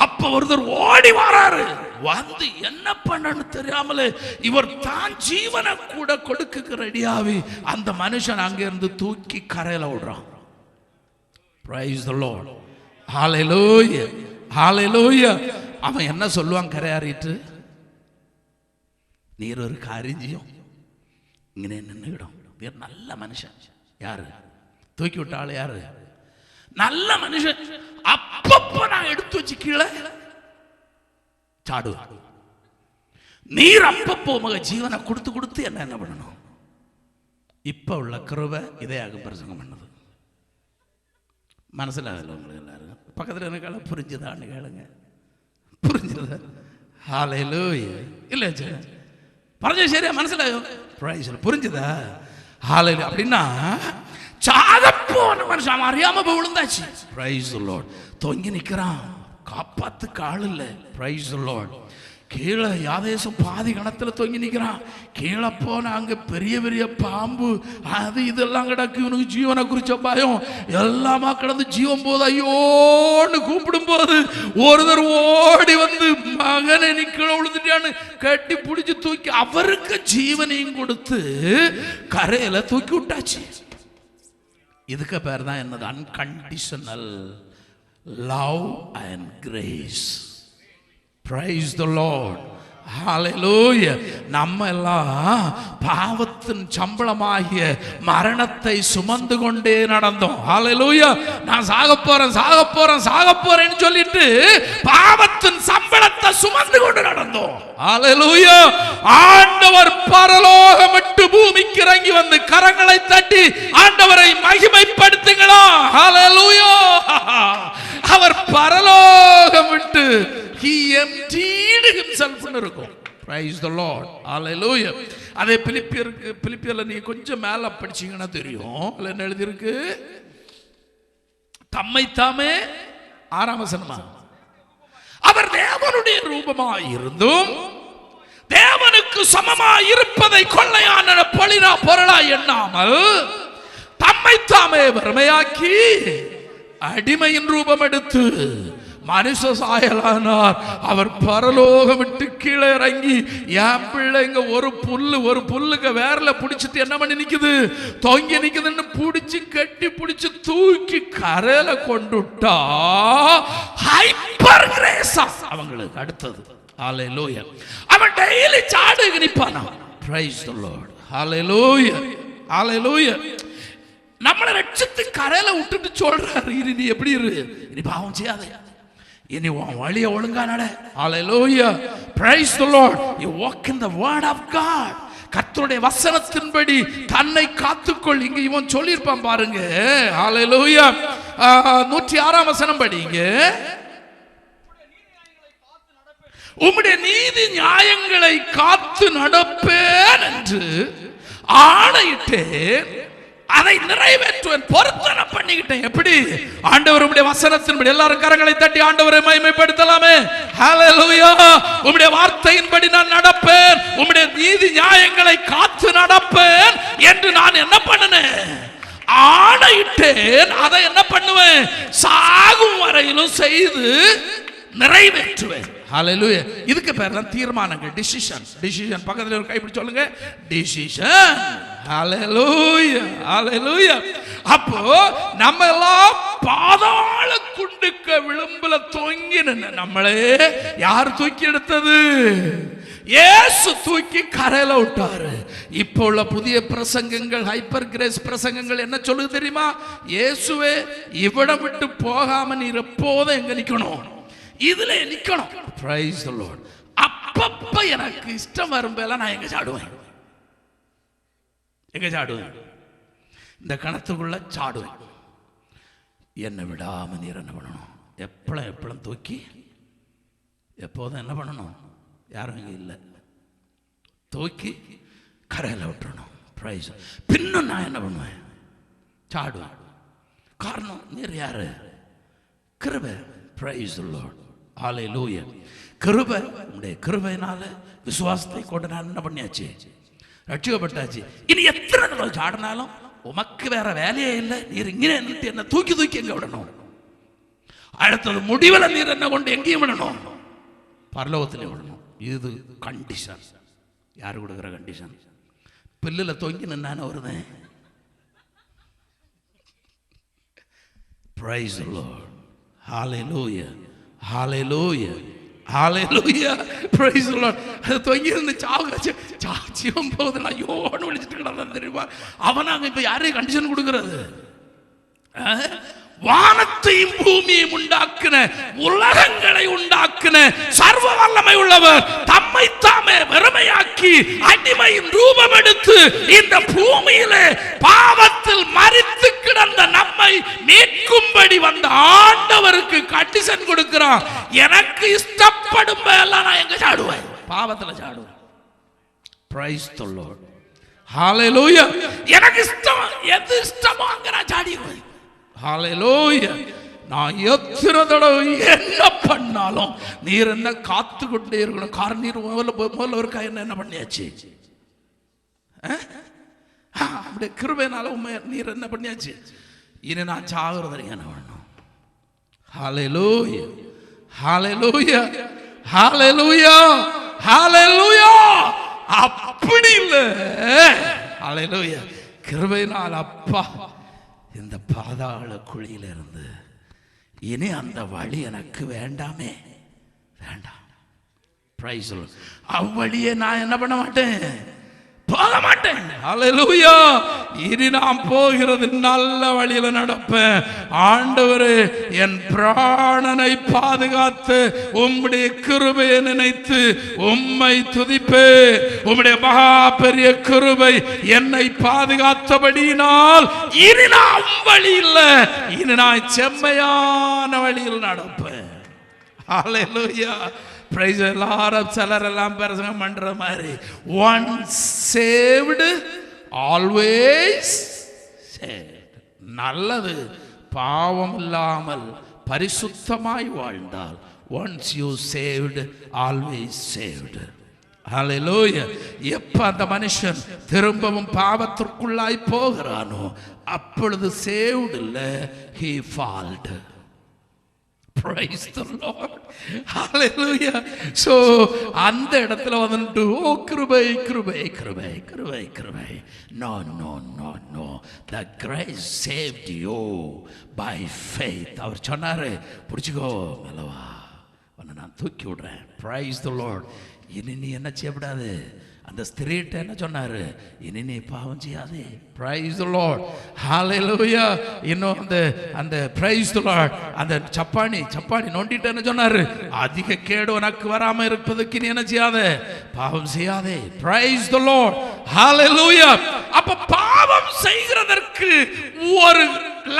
அப்ப ஒருத்தர் ஓடி வராரு. வந்து என்ன பண்ணன்னு தெரியாமலே இவர் தான் ஜீவனை கூட கொடுக்க ரெடியாவி அந்த மனுஷன் அங்க இருந்து தூக்கி கரையில விடுறான். Praise the Lord. Hallelujah. Hallelujah. அவன் என்ன சொல்லுவான் கரையாறிட்டு? நீர் ஒரு காரியம் செய்யும், இங்கே நின்றுடும். நல்ல மனுஷன். யாரு தூக்கி விட்ட ஆளு? யாரு? நல்ல மனுஷன். அப்பப்ப நான் எடுத்து வச்சு கீழே சாடுவேன். நீர் அப்பப்போ உங்க ஜீவனை கொடுத்து கொடுத்து என்ன பண்ணணும்? இப்ப உள்ள கிருபை இதையாக பிரசங்கம் பண்ணது. மனசில் உங்களுக்கு எல்லாரும் பக்கத்தில் எனக்கு புரிஞ்சுதான்னு கேளுங்க. புரிஞ்சுதா? ஹல்லேலூயா. இல்லை பரஞ்ச சரியா மனசில் புரிஞ்சுதா? ஹல்லேலூயா. அப்படின்னா சாதப்போன மனுஷன் அறியாம போய் விழுந்தாச்சு. Price the Lord. தொங்கி நிற்கிறான், காப்பாத்துக்கு ஆள் இல்லை. Praise the Lord. கீழே யாதேசம் பாதி கணத்தில் தொங்கி நிற்கிறான். கீழே போன அங்கே பெரிய பெரிய பாம்பு அது இதெல்லாம் கிடக்கு. இவனுக்கு ஜீவனை குறிச்ச பயம் எல்லாமா கிடந்து ஜீவன் போது ஐயோன்னு கூப்பிடும் போது ஒருத்தர் ஓடி வந்து மகனை நீ கீழே விழுந்துட்டான்னு கட்டி பிடிச்சி தூக்கி அவருக்கு ஜீவனையும் கொடுத்து கரையில தூக்கி விட்டாச்சு. இதுக்கு பேர் தான் என்னது? Unconditional love and grace. Praise the Lord. Hallelujah. நம்ம எல்லாம் பாவத்தின் சம்பளமாகிய மரணத்தை சுமந்து கொண்டே நடந்தோம். Hallelujah. நான் சாக போறேன்னு சொல்லிட்டு பாவத்தின் சம்பளத்தை சுமந்து கொண்டு நடந்தோம். Hallelujah. ஆண்டவர் பரலோகம் விட்டு பூமிக்கு இறங்கி வந்து கரங்களை தட்டி ஆண்டவரை மகிமைப்படுத்துங்களா. Hallelujah. அவர் பரலோகம் விட்டு He emptied himself ன்னு இருக்கும். Praise the Lord. Hallelujah. அதே பிலிப்பியர்ல நீங்க கொஞ்சம் மேல படிச்சீங்கன்னா தெரியும். அதுல என்ன எழுதி இருக்கு? தம்மை தாமே 6ஆம் வசனமா, அவர் தேவனுடைய ரூபமாய் இருந்தும் தேவனுக்கு சமமாய் இருப்பதை கொள்ளையான பொருளா எண்ணாமல் தம்மை தாமே வெறுமையாக்கி அடிமையின் ரூபம் எடுத்து மனுஷ சாயலானார். அவர் பரலோகம் விட்டு கீழே இறங்கி என் பிள்ளைங்க ஒரு புல்லுக்கு வேர்ல பிடிச்சிட்டு என்ன பண்ணி நிக்குது? தொங்கி நிக்குதுன்னு பிடிச்சி கட்டி பிடிச்சி தூக்கி கரையில கொண்டுட்டா ஹைப்பர் கிரேஸா அவங்களுக்கு அடுத்தது. ஹல்லேலூயா. அவன் டெய்லி சாடுக்கு நிப்பானா. Praise the Lord. ஹல்லேலூயா. ஹல்லேலூயா. நம்மளை ரட்சித்து கரையில விட்டுட்டு சொல்றாரு, இனி எப்படி இரு, இனி பாவம் செய்யாத, இனி உன் வழியை ஒழுங்கா நட. Hallelujah. Praise the Lord. You walk in the word of God. கர்த்தருடைய வசனத்தின்படி தன்னை காத்துக்கொள். இங்க இவன் சொல்லியிருப்பான் பாருங்க. Hallelujah. 106ஆம் வசனம் படிங்க. உம்முடைய நீதி நியாயங்களை காத்து நடப்பேன் என்று ஆணையிட்டேன், அதை நிறைவேற்றுவேன், பொருத்தனை பண்ணிக்கிட்டேன். எப்படி? ஆண்டவர் உம்முடைய வசனத்தின்படி. எல்லாரும் கரங்களை தட்டி ஆண்டவரை மகிமைப்படுத்தலாமே. ஹல்லேலூயா. உம்முடைய வார்த்தையின்படி நான் நடப்பேன், உம்முடைய நீதி நியாயங்களை காத்து நடப்பேன் என்று நான் என்ன பண்ணினேன்? ஆணையிட்டேன். அதை என்ன பண்ணுவேன்? சாகும் வரையிலும் செய்து நிறைவேற்றுவேன். ஹல்லேலூயா. இதுக்கு பேர் தான் தீர்மானங்கள். டிசிஷன். பக்கத்துல ஒரு கைப்பிடி சொல்லுங்க. டிசிஷன். ஹல்லேலூயா. ஹல்லேலூயா. அப்போ நம்ம எல்லாம் பாதாள குண்டுக்க விளிம்புல தொங்கி நின்ன நம்மளே யார் தூக்கி எடுத்தது? இயேசு தூக்கி கரையில விட்டாரு. இப்போ உள்ள புதிய பிரசங்கங்கள், ஹைப்பர் கிரேஸ் பிரசங்கங்கள் என்ன சொல்லுது தெரியுமா? இயேசுவே இவ்விடம் விட்டு போகாம நீர் எப்போதும் எங்க நிக்கணும்? இதுல நிக்கணும். Praise the Lord. அப்பப்ப எனக்கு இஷ்டம் வரும்போதெல்லாம் நான் எங்க சாடுவேன்? இந்த கணத்துக்குள்ள சாடுவேன். என்னை விடாம நீர் என்ன பண்ணணும்? எப்பளும் தூக்கி எப்போதும் என்ன பண்ணணும்? யாரும் இங்க இல்லை, தூக்கி கரையில விட்டுறணும். பிரைஸ். பின்னும் நான் என்ன பண்ணுவேன்? சாடுவேன். காரணம் நீர் யாரு? கிருபை. Praise the Lord. ஹல்லேலூயா. கிருபை, உங்களுடைய கிருபையினால விசுவாசத்தை கொண்டு நான் என்ன பண்ணியாச்சு, ரட்சிக்கப்பட்டாச்சு. இனி எத்தனை தடவை சாடினாலும் உமக்கு வேற வேலையே இல்லை. நீர் இங்கே என்ன தூக்கி தூக்கி எங்க விடணும்? அடுத்தது முடிவில் நீர் என்ன கொண்டு எங்கேயும் விடணும், பரலோகத்திலே விடணும். இது கண்டிஷன். யாரு கொடுக்குற கண்டிஷன்? பில்லுல தொங்கி நின்னான வருது. Praise the Lord. Hallelujah. Hallelujah. Hallelujah. Praise the Lord. அது தொங்கி இருந்து சாட்சியம் போகுது. நான் யோன்னு விழிச்சிட்டு கிடந்தான் தெரியுமா? அவனாங்க இப்ப யாரையும் கண்டிஷன் கொடுக்கறது? வானத்தையும் பூமியையும் உண்டாக்குன, உலகங்களை உண்டாக்குன சர்வ வல்லமை உள்ளவர் தம்மை தாமே வெறுமையாக்கி அடிமையின் ரூபம் எடுத்து இந்த பூமியிலே பாவத்தில் மரித்து கிடந்த நம்மை மீட்கும்படி வந்த ஆண்டவருக்கு கண்டிஷன் கொடுக்கிறான். எனக்கு இஷ்டப்படும் எல்லாம் நான் எங்க சாடுவேன்? பாவத்துல சாடுவேன். Praise the Lord. Hallelujah. எனக்கு இஷ்டம், எது இஷ்டமோ அங்க நான் சாடிடுவேன். ஹல்லேலூயா. நான் எத்தனை தடவை என்ன பண்ணாலும் நீர் என்ன காத்து கொண்டே இருக்கணும். காரணம் நீர் முதல்ல ஒரு காய் என்ன பண்ணியாச்சு, அப்படியே கிருபையினால நீர் என்ன பண்ணியாச்சு. இனி நான் சாகுறது என்ன பண்ணணும்? ஹல்லேலூயா. ஹல்லேலூயா. ஹல்லேலூயா. ஹல்லேலூயா. அப்படி இல்லை. ஹல்லேலூயா. கிருபையினால் அப்பா இந்த பாதாள குழியிலிருந்து இனி அந்த வழி எனக்கு வேண்டாமே, வேண்டாம். Praise the Lord. அவ்வழியே நான் என்ன பண்ண மாட்டேன், போக மாட்டேன். ஹல்லேலூயா. இனி நான் போகிறது நல்ல வழியில நடப்பேன். ஆண்டவரே, என் பிராணனை பாதுகாத்து உம்முடைய கிருபையை நினைத்து உம்மை துதிப்பேன். உம்முடைய மகா பெரிய கிருபை என்னை பாதுகாத்தபடியினால் இனி நான் வழி இல்லை, இனி நான் செம்மையான வழியில் நடப்பேன். ஹல்லேலூயா. Praise the Lord. சிலர் எல்லாம் பிரசங்கம் பண்ற மாதிரி once saved always saved. நல்லது. பாவம் இல்லாமல் பரிசுத்தமாய் வாழ்ந்தால் once you saved always saved. Hallelujah. எப்ப அந்த மனுஷன் திரும்பவும் பாவத்திற்குள்ளாய் போகிறானோ அப்பொழுது saved இல்ல, he falled. Praise the Lord. Hallelujah. So அந்த இடத்துல வந்து ஓ கிருபை கிருபை கிருபை கிருபை கிருபை. No no no no. The grace saved you by faith. அவர் சொன்னாரு, புடிச்சுக்கோ மேலவா, உன்னை நான் தூக்கி விடுறேன். Praise the Lord. இனி நீ என்ன செய்யக்கூடாது? அந்த ஸ்திரீட்ட என்ன சொன்னாரு? இனி நீ பாவம் செய்யாதே. Praise the Lord. Hallelujah. இன்னும் அந்த praise the Lord, அந்த சப்பாணி நோண்டிட்டு என்ன சொன்னாரு? அதிக கேடு உனக்கு வராம இருப்பதற்கு நீ என்ன செய்யாதே, பாவம் செய்யாதே. Praise the Lord. Hallelujah. அப்ப பாவம் செய்கிறதற்கு ஒரு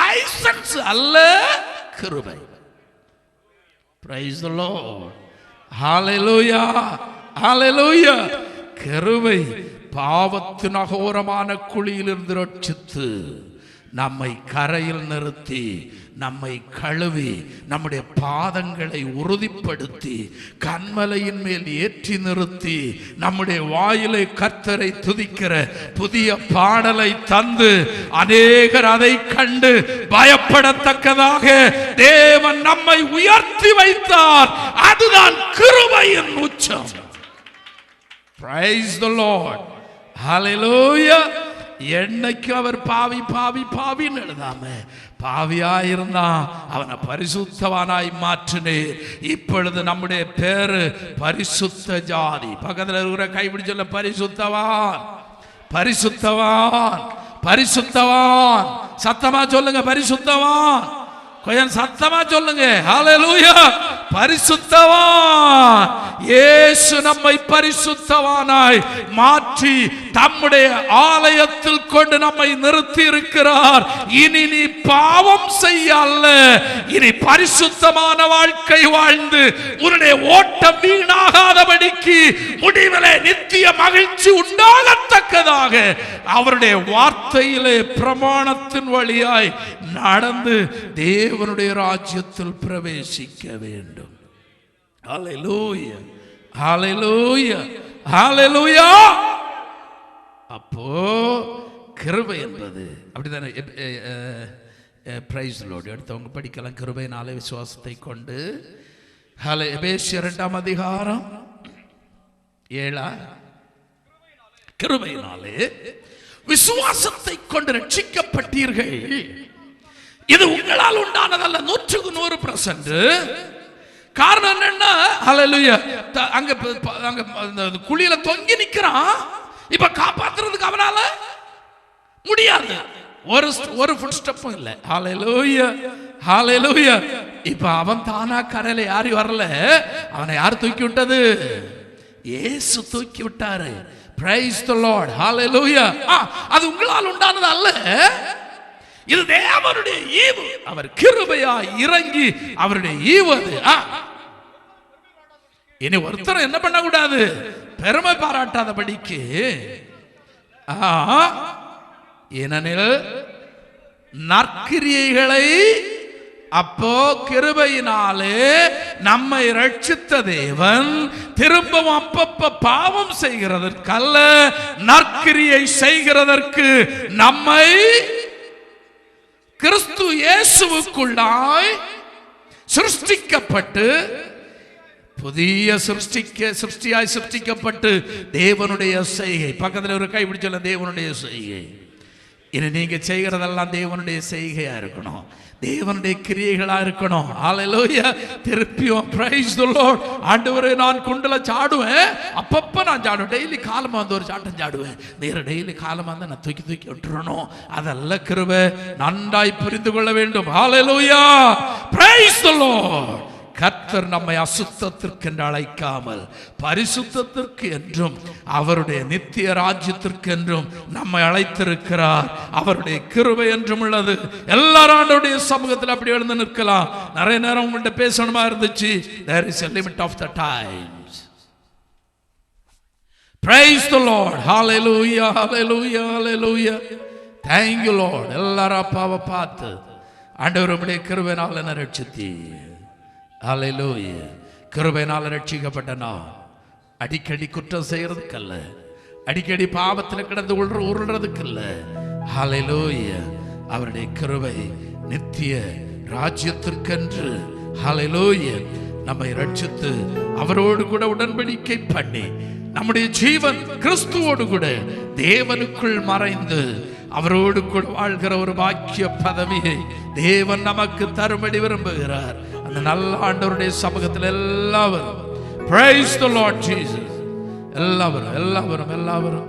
லைசன்ஸ் அல்ல, கிருபை. Praise the Lord. Hallelujah. Hallelujah. கிருபை பாவத்தின் அகோரமான குழியிலிருந்து ரட்சித்து நம்மை கரையில் நிறுத்தி நம்மை கழுவி நம்முடைய பாதங்களை உறுதிப்படுத்தி கன்மலையின் மேல் ஏற்றி நிறுத்தி நம்முடைய வாயிலை கர்த்தரை துதிக்கிற புதிய பாடலை தந்து அநேகர் அதை கண்டு பயப்படத்தக்கதாக தேவன் நம்மை உயர்த்தி வைத்தார். அதுதான் கிருபையின் உச்சம். Praise the Lord. Hallelujah. என்னைக்கு அவர் பாவி பாவி பாவின்னு எழுதாம பாவியாயிருந்தா அவனை பரிசுத்தவானாய் மாற்றினே. இப்பொழுது நம்முடைய பேரு பரிசுத்த ஜாதி. பக்கத்தில் இருக்கிற கைப்பிடி சொல்ல, பரிசுத்தவான் பரிசுத்தவான் பரிசுத்தவான். சத்தமா சொல்லுங்க, பரிசுத்தவான். கொஞ்சம் சத்தமா சொல்லுங்க. ஹல்லேலூயா. பரிசுத்தவான். இயேசு நம்மை பரிசுத்தவானாய் மாற்றி தம்முடைய ஆலயத்தில் கொண்டு நம்மை நிறுத்தி இருக்கிறார். இனி நீ பாவம் செய்ய அல்ல, இனி பரிசுத்தமான வாழ்க்கை வாழ்ந்து உன்னுடைய ஓட்டம் வீணாகாதபடிக்கு முடிவிலே நித்திய மகிழ்ச்சி உண்டாகத்தக்கதாக அவருடைய வார்த்தையிலே பிரமாணத்தின் வழியாய் நடந்து தேவனுடைய ராஜ்யத்தில் பிரவேசிக்க வேண்டும். ஹல்லேலூயா, ஹல்லேலூயா, ஹல்லேலூயா. அப்போ கிருபை என்பது அப்படிதானே? Praise Lord. எடுத்தவங்க படிக்கலாம். கிருபையினாலே விசுவாசத்தை கொண்டு. எபேசியர் 2ஆம் அதிகாரம் 7. கிருபையினாலே விசுவாசத்தை கொண்டு ரட்சிக்கப்பட்டீர்கள். இது உங்களால் உண்டானதல்ல, 100%. காரணம் என்னன்னா, ஹல்லேலூயா, அங்க குழியில தொங்கி நிக்கிறான். இப்ப காப்பாத்துறதுக்கு அவனால முடியாது. ஒரு ஃபுட் ஸ்டெப்பும் இல்லை. ஹல்லேலூயா, ஹல்லேலூயா. இப்ப அவன் தானா கரையில யாரு வரல, அவனை யார் தூக்கி விட்டது? இயேசு தூக்கி விட்டாரு. பிரைஸ் தி லார்ட், ஹல்லேலூயா. அது உங்களால் உண்டானது அல்ல, இது தேவனுடைய ஈவு. அவர் கிருபையாய் இறங்கி அவருடைய ஈவு அது. இனி ஒருத்தர் என்ன பண்ண கூடாது, பெருமை பாராட்டாதபடிக்கு. ஏனெனில் நற்கிரியைகளை, அப்போ கிருபையினாலே நம்மை ரட்சித்த தேவன் திரும்பவும் அப்பப்ப பாவம் செய்கிறதற்கல்ல, நற்கிரியை செய்கிறதற்கு நம்மை கிறிஸ்து இயேசுவுக்குள்ளாய் சிருஷ்டிக்கப்பட்டு, புதிய சிருஷ்டியாய் சிருஷ்டிக்கப்பட்டு தேவனுடைய செய்கை. பக்கத்தில் ஒரு கை பிடிச்சல, தேவனுடைய செய்கை. இனி நீங்க செய்கிறதெல்லாம் தேவனுடைய செய்கையா இருக்கணும், தேவனுடைய கிரியைகளா இருக்கணும். ஹல்லேலூயா. திருப்பியும் பிரைஸ் தி லார்ட். ஆண்டவரே, நான் குண்டல சாடுவேன், அப்பப்ப நான் சாடுவேன். டெய்லி காலமா வந்து ஒரு சாட்டம் சாடுவேன். நேர டெய்லி காலமா வந்து நான் தூக்கி தூக்கி விட்டுறணும். அதல்ல கிருபை. நன்றாய் புரிந்து கொள்ள வேண்டும். ஹல்லேலூயா, பிரைஸ் தி லார்ட். கர்த்தர் நம்மை அசுத்தத்திற்கு என்று அழைக்காமல் பரிசுத்தத்திற்கு என்றும் அவருடைய நித்திய ராஜ்யத்திற்கு என்றும் நம்மை அழைத்திருக்கிறார். அவருடைய கிருபை என்றும் உள்ளது. எல்லாரும் ஆண்டவருடைய சமூகத்தில் அப்படி எழுந்து நிற்கலாம். நிறைய நேரம் உங்கள்கிட்ட பேசணுமா இருந்துச்சு. There is a limit of the times. Praise the Lord. Hallelujah, hallelujah, hallelujah. Thank you Lord. எல்லாரும் அப்பாவை பார்த்து, ஆண்டவருடைய கிருபையினால் என்னை ரட்சித்தீர். ஹல்லேலூயா. கிருபையினால் ரட்சிக்கப்பட்டனா அடிக்கடி குற்றம் செய்யறதுக்கல்ல, அடிக்கடி பாவத்தில் கிடந்து உருள்றதுக்கல்ல. ஹல்லேலூயா. அவருடைய கிருபை நித்திய ராஜ்யத்திற்கென்று. ஹல்லேலூயா. நம்மை ரட்சித்து அவரோடு கூட உடன்படிக்கை பண்ணி நம்முடைய ஜீவன் கிறிஸ்துவோடு கூட தேவனுக்குள் மறைந்து அவரோடு கூட வாழ்கிற ஒரு பாக்கிய பதவியை தேவன் நமக்கு தரும்படி விரும்புகிறார். அந்த நல்ல ஆண்டவருடைய சமூகத்தில் எல்லாவரும் praise the Lord Jesus. எல்லாவரும்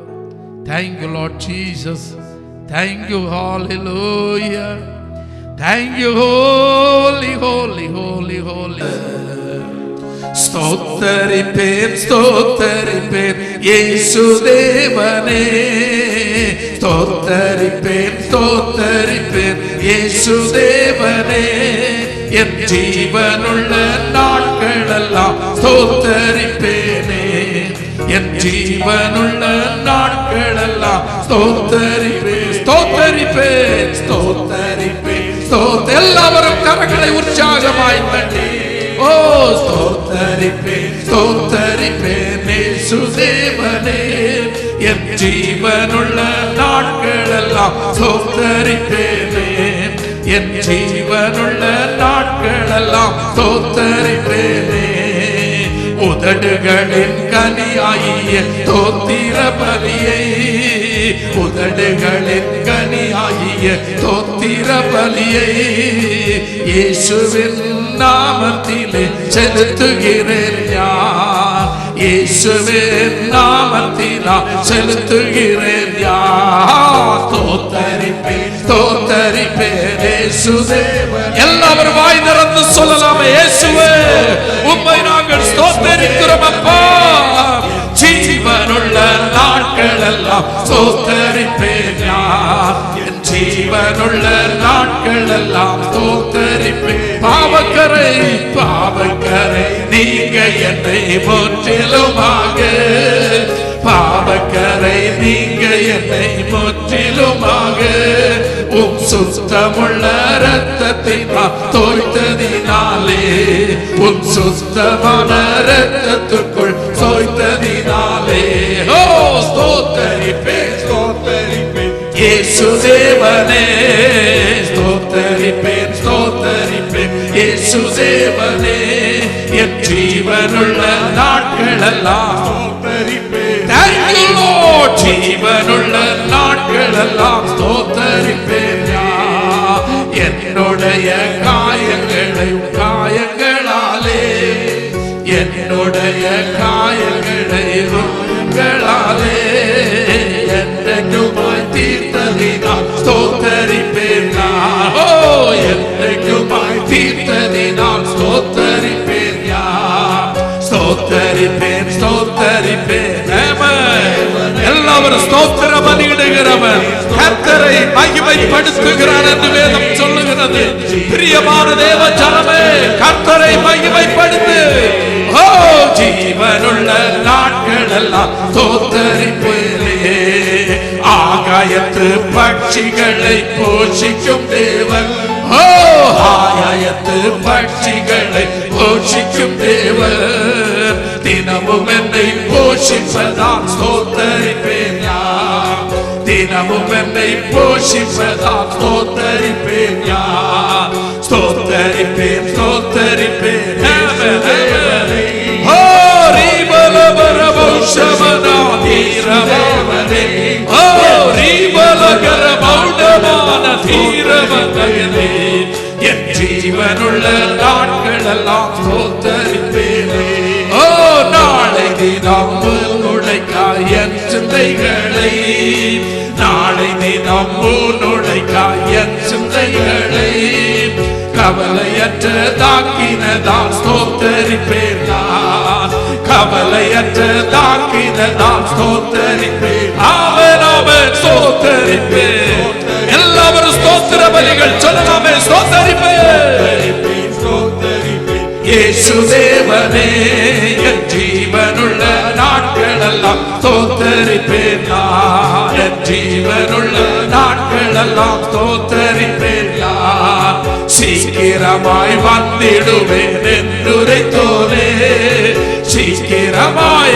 thank you Lord Jesus. Thank you, hallelujah. Thank you, holy, holy, holy, holy. ஸ்தோத்தரிப்பேன் ஸ்தோத்தரிப்பேன் இயேசு தேவனே. ஸ்தோத்தரிப்பேன் ஸ்தோத்தரிப்பேன் இயேசு தேவனே. என் ஜீவனுள்ள நாட்களெல்லாம் ஸ்தோத்தரிப்பேனே. என் ஜீவனுள்ள நாட்களெல்லாம் ஸ்தோத்தரிப்பேன் ஸ்தோத்தரிப்பேன் ஸ்தோத்தரிப்பேன் ஸ்தோத்திர. எல்லாவரும் கரங்களை உற்சாகமாய் தட்டி ஓ ஸ்தோத்தரிப்பேன் ஸ்தோத்தரிப்பேன் இயேசு தேவனே. என் ஜீவனுள்ள நாட்களெல்லாம் ஸ்தோத்தரிப்பேனே. என் ஜீவனுள்ள நாட்களெல்லாம் ஸ்தோத்தரிப்பேனே. உதடுகளின் கனியாகிய ஸ்தோத்திர பலியை, உதடுகளின் கனியாகிய ஸ்தோத்திர பலியை இயேசுவின் நாமத்திலே செலுத்துகிறேன் நான். இயேசுவின் நாமத்திலே செலுத்துகிறேன் நான். ஸ்தோத்தரிப்பேன் ஸ்தோத்தரிப்பேன் இயேசு தேவன். எல்லாரும் வாய் திறந்து சொல்லலாம், இயேசுவே உம்மை நாங்கள் ஸ்தோத்தரிக்கிறோம் அப்பா. ஜீவனுள்ள நாட்களெல்லாம் ஸ்தோத்தரிப்பேன் நான். என் ஜீவனுள்ள நாட்களெல்லாம் ஸ்தோத்தரிப்பேன். பாவக்கரை பாவக்கரை நீங்க என்னை முற்றிலுமாக, பாவக்கரை நீங்க நீங்க என்னை முற்றிலுமாக சுத்தமுள்ள ரத்தத்தினால் தோய்த்ததினாலே சுத்தமான ரத்தத்துக்குள் தோய்த்ததினாலே ஸ்தோத்தரிப்பேன் ஸ்தோத்தரிப்பேன் இயேசு தேவனே ஸ்தோத்தரிப்பேன் ஸ்தோத்தரிப்பேன் இயேசு தேவனே என் ஜீவனுள்ள நாட்களெல்லாம் ஸ்தோத்தரிப்பேன் ஜீவனுள்ள நாட்களெல்லாம் ஸ்தோத்தரிப்பேன் என்னுடைய காயங்களாலே என்னுடைய காயங்களாலே என்றைக்குமாய் தீர்த்ததினால் ஸ்தோத்தரிப்பேன் என்றைக்குமாய் தீர்த்ததினால் ஸ்தோத்தரிப்பேன் ஸ்தோத்தரிப்பேன் ஸ்தோத்தரிப்பேன் எல்லாவரும் ஸ்தோத்திர பலியிடுகிறவர் கர்த்தரை மகிமைப்படுத்துகிறார் என்று வேதம் சொல்லுகிறது. பிரியமான தேவ ஜனமே கர்த்தரை மகிமைப்படுத்து. ஓ ஜீவனுள்ள நாட்கள் எல்லாம் ஸ்தோத்தரிப்பேனே. ஆகாயத்து பட்சிகளை போஷிக்கும் தேவன். ஓ ஆகாயத்து பட்சிகளை போஷிக்கும் தேவன் தினமும் என்னை போஷிப்பதால் ஸ்தோத்தரிப்பேன். தினமும் என்னை போஷிப்பதால் ஸ்தோத்தரிப்பேன். ஸ்தோத்தரிப்பேன் ஸ்தோத்தரிப்பேன். ஓ ரீபலபரபௌஷமனா தீரவனே. ஓ ரீபலகரபௌடமான தீரவனே. என் ஜீவனுள்ள நாட்களெல்லாம் ஸ்தோத்தரிப்பேனே. ஓ நாளை தினம் உன்னுடைக்காய் என் சிந்தைகளை நாளை தினம் உன்னுடைக்காய் என் சிந்தைகளை கவலையற்றதாக்கினதால் ஸ்தோத்தரிப்பேன். கவலையற்றதாக்கினதால் ஸ்தோத்தரிப்பேன். அவன் அவன் ஸ்தோத்தரிப்பேன். எல்லாரும் ஸ்தோத்திர பலிகள் சொல்லலாமே. ஸ்தோத்தரிப்பேன் இயேசு தேவனே என் ஜீவனுள்ள நாட்களெல்லாம் ஸ்தோத்தரிப்பேன். என் ஜீவனுள்ள நாட்களெல்லாம் ஸ்தோத்தரிப்பேன். சீக்கிரமாய் வந்திடுவேன் என்றுரைத்தோனே. சீக்கிரமாய்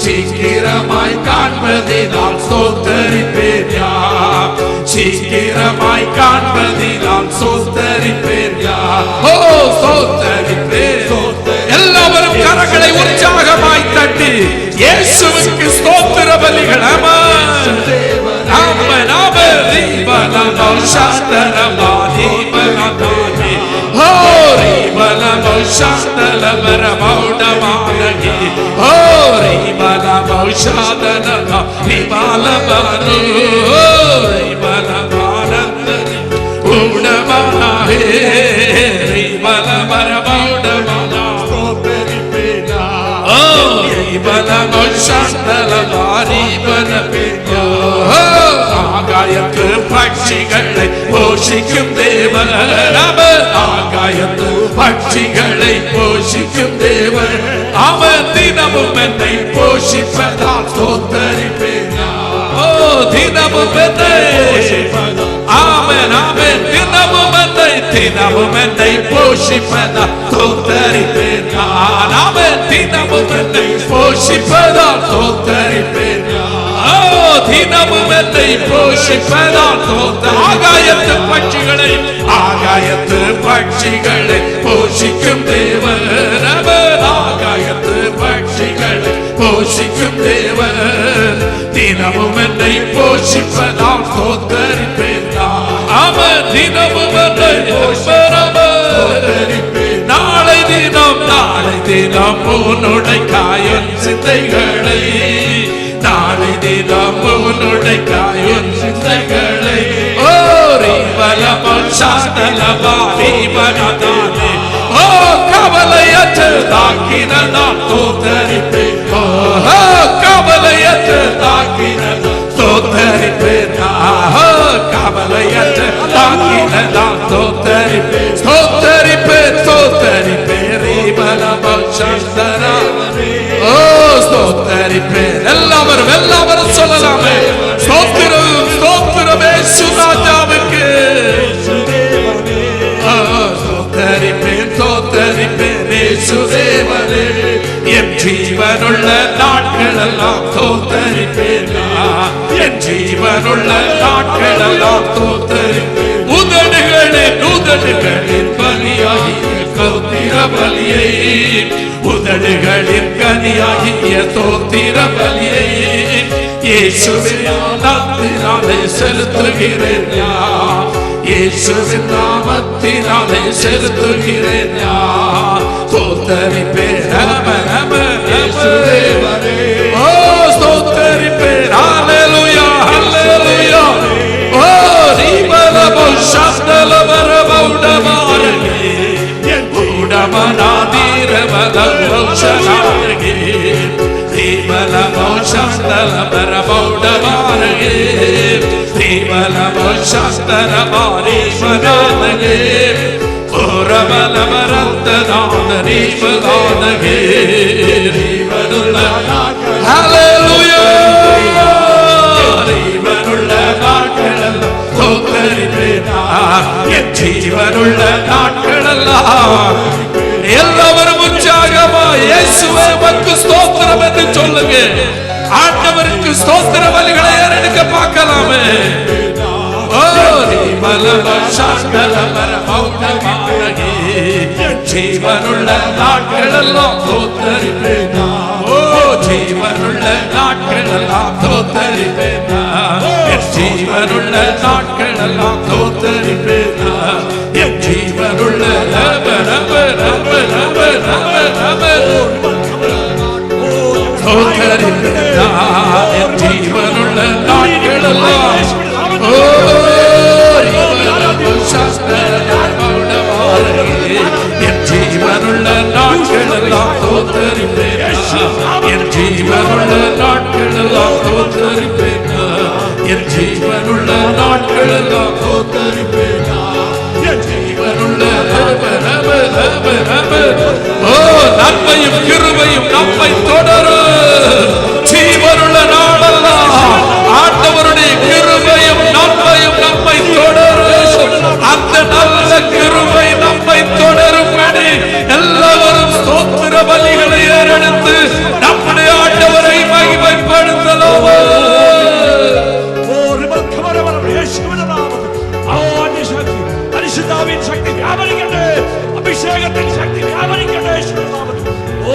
சீக்கிரமாய் காண்பதினால் ஸ்தோத்தரிப்பேன். சீக்கிரமாய் காண்பதினால் ஸ்தோத்தரிப்பேன். ஓ ஸ்தோத்தரிப்பேன். எல்லாரும் கரங்களை உற்சாகமாய் தட்டி இயேசுவுக்கு ஸ்தோத்திர பலிகள். ஆகாயத்து பட்சிகளை போஷிக்கும் தேவன். ஆகாயத்து பட்சிகளை போஷிக்கும் தேவன். அவன் தினமும் என்னை போஷிப்பதால் ஸ்தோத்தரிப்பேன். ஓ தினமும் என்னை ஆமென் ஆமென் தினமும் என்னை போஷிப்பதால் ஸ்தோத்தரிப்பேன். ஆமென் தினமும் என்னை போஷிப்பதால் ஸ்தோத்தரிப்பேன். தினமும் என்னை போஷிப்பதால் ஆகாயத்து பட்சிகளை போஷிக்கும் தேவன். ஆகாயத்து பட்சிகளை போஷிக்கும் தேவன். தினமும் என்னை போஷிப்பதால் ஸ்தோத்தரிப்பேன். அவன் தினமும் என்னை போஷிப்பதால் நாளை தினம் உன்னுடைய காயன் சிந்தைகளை நாளை தினம் உன்னுடைய காயன் சிந்தைகளை ஓ ரீபலபல் சாந்தலபாரி பனதானே. ஓ கவலையற்றதாக்கினதால் ஸ்தோத்தரிப்பேன். ஓ கவலையற்றதாக்கினதால் ஸ்தோத்தரிப்பேன். கவலையற்றதாக்கினதால் ஸ்தோத்தரிப்பேன். ஸ்தோத்தரிப்பேன் ரீபலபல் சாந்தலபாரி. ஓ ஸ்தோத்தரிப்பேன் ஜீவனுள்ள நாட்களெல்லாம் தோத்தரிப்பேன் நான். என் ஜீவனுள்ள நாட்களெல்லாம் தோத்தரிப்பேன். உதடுகளின் பலியாகிய ஸ்தோத்திர பலியை, உதடுகளின் கனியாகிய ஸ்தோத்திர பலியை இயேசுவின் நாமத்தினாலே செலுத்துகிறேன் நான். இயேசுவின் நாமத்தினாலே செலுத்துகிறேன் நான். ஸ்தோத்தரிப்பேன் ஓ ஸ்தோத்தரிப்பேன். ஹல்லேலூயா ஹல்லேலூயா. ஓ ரீபலபோ சந்தலபரபௌடமாரகே என் கூடமனாதீரவலோஷனாரகே. ரீபலபோ சந்தலபரபௌடமாரகே ரீபலபோ சந்தலபரீபனாதகே ஓரபலபரந்தநாத ரீபனாதகே. ரீபனுள்ள ஹல்லேலூயா. ரீபனுள்ள நாட்களெல்லாம் தோத்தரிப்பேன் நான். என் ஜீவனுள்ள நாட்களெல்லாம். எல்லாரும் உற்சாகமா இயேசுவே உமக்கு ஸ்தோத்திரம் என்று சொல்லுங்க. ஆண்டவருக்கு ஸ்தோத்திர பலிகளை ஏறெடுக்க பார்க்கலாமே. ஜீவனுள்ள நாட்களெல்லாம் தோத்தரிப்பேன் நான். ஓ ஜீவனுள்ள நாட்களெல்லாம் தோத்தரிப்பேன் நான். என் ஜீவனுள்ள நாட்களெல்லாம் தோத்தரிப்பேன் நான். என் ஜீவனுள்ள தோத்தரிப்பேன் நான். என் ஜீவனுள்ள நாட்களெல்லாம். ஓ என் ஜீவனுள்ள நாட்களெல்லாம் தோத்தரிப்பேன். என் ஜீவனுள்ள நாட்களெல்லாம் தோத்தரிப்பேன். என் ஜீவனுள்ள நாட்களெல்லாம் தோத்தரிப்பேன். என் ஜீவனுள்ள ஓ நன்மையும் கிருபையும் நம்மை தொடரும். ஜீவனுள்ள நாளெல்லாம் ஆண்டவருடைய கிருபையும் நன்மையும் நம்மை தொடரும். அந்த நல்ல கிருபை நம்மை தொடரும்படி எல்லாரும் ஸ்தோத்திர பலிகளை ஏறெடுத்து நம்முடைய ஆண்டவரை மகிமைப்படுத்தலாம். പരിശുദ്ധാവിൻ ശക്തി വ്യാപരിക്കട്ടെ. അഭിഷേകത്തിൻ ശക്തി വ്യാപരിക്കട്ടെ. ഓ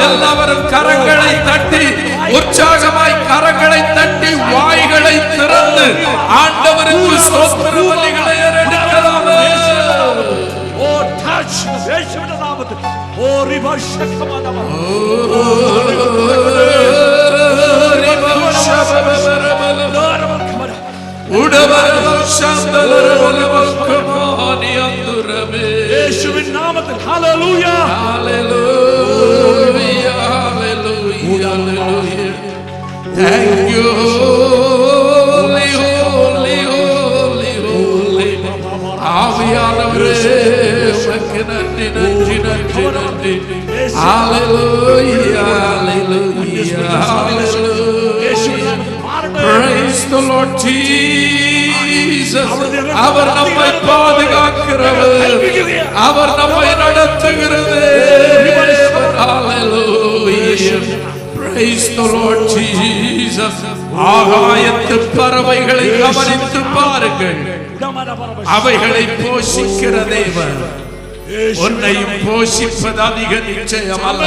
எல்லாரும் கரங்களை தட்டி உற்சாகமாய் கரங்களை தட்டி வாய்களை திறந்து ஆண்டவருக்கு ஸ்தோத்திர பலிகளை ஏறெடுக்கலாமே. ஓ டச் இயேசுவின் நாமத்தில். ஓ ரிவஷகமதம യേശുവിൻ നാമത്തിൽ. ഹല്ലേലൂയ ഹല്ലേലൂയ ഹല്ലേലൂയ ഹല്ലേലൂയ. Thank you holy holy holy holy. ആവിയാനവരേ ഉമക്ക് നന്ദി നന്ദി നന്ദി നന്ദി. ഹല്ലേലൂയ ഹല്ലേലൂയ ഹല്ലേലൂയ. Praise the Lord Jesus. அவர் நம்மை பாதுகாக்கிறவர். அவர் நம்மை நடத்துகிறவர். Hallelujah. Praise the Lord Jesus. ஆகாயத்து பறவைகளை கவனித்து பாருங்கள். அவைகளை போஷிக்கிற தேவன் உன்னையும் போஷிப்பது அதிக நிச்சயம் அல்ல.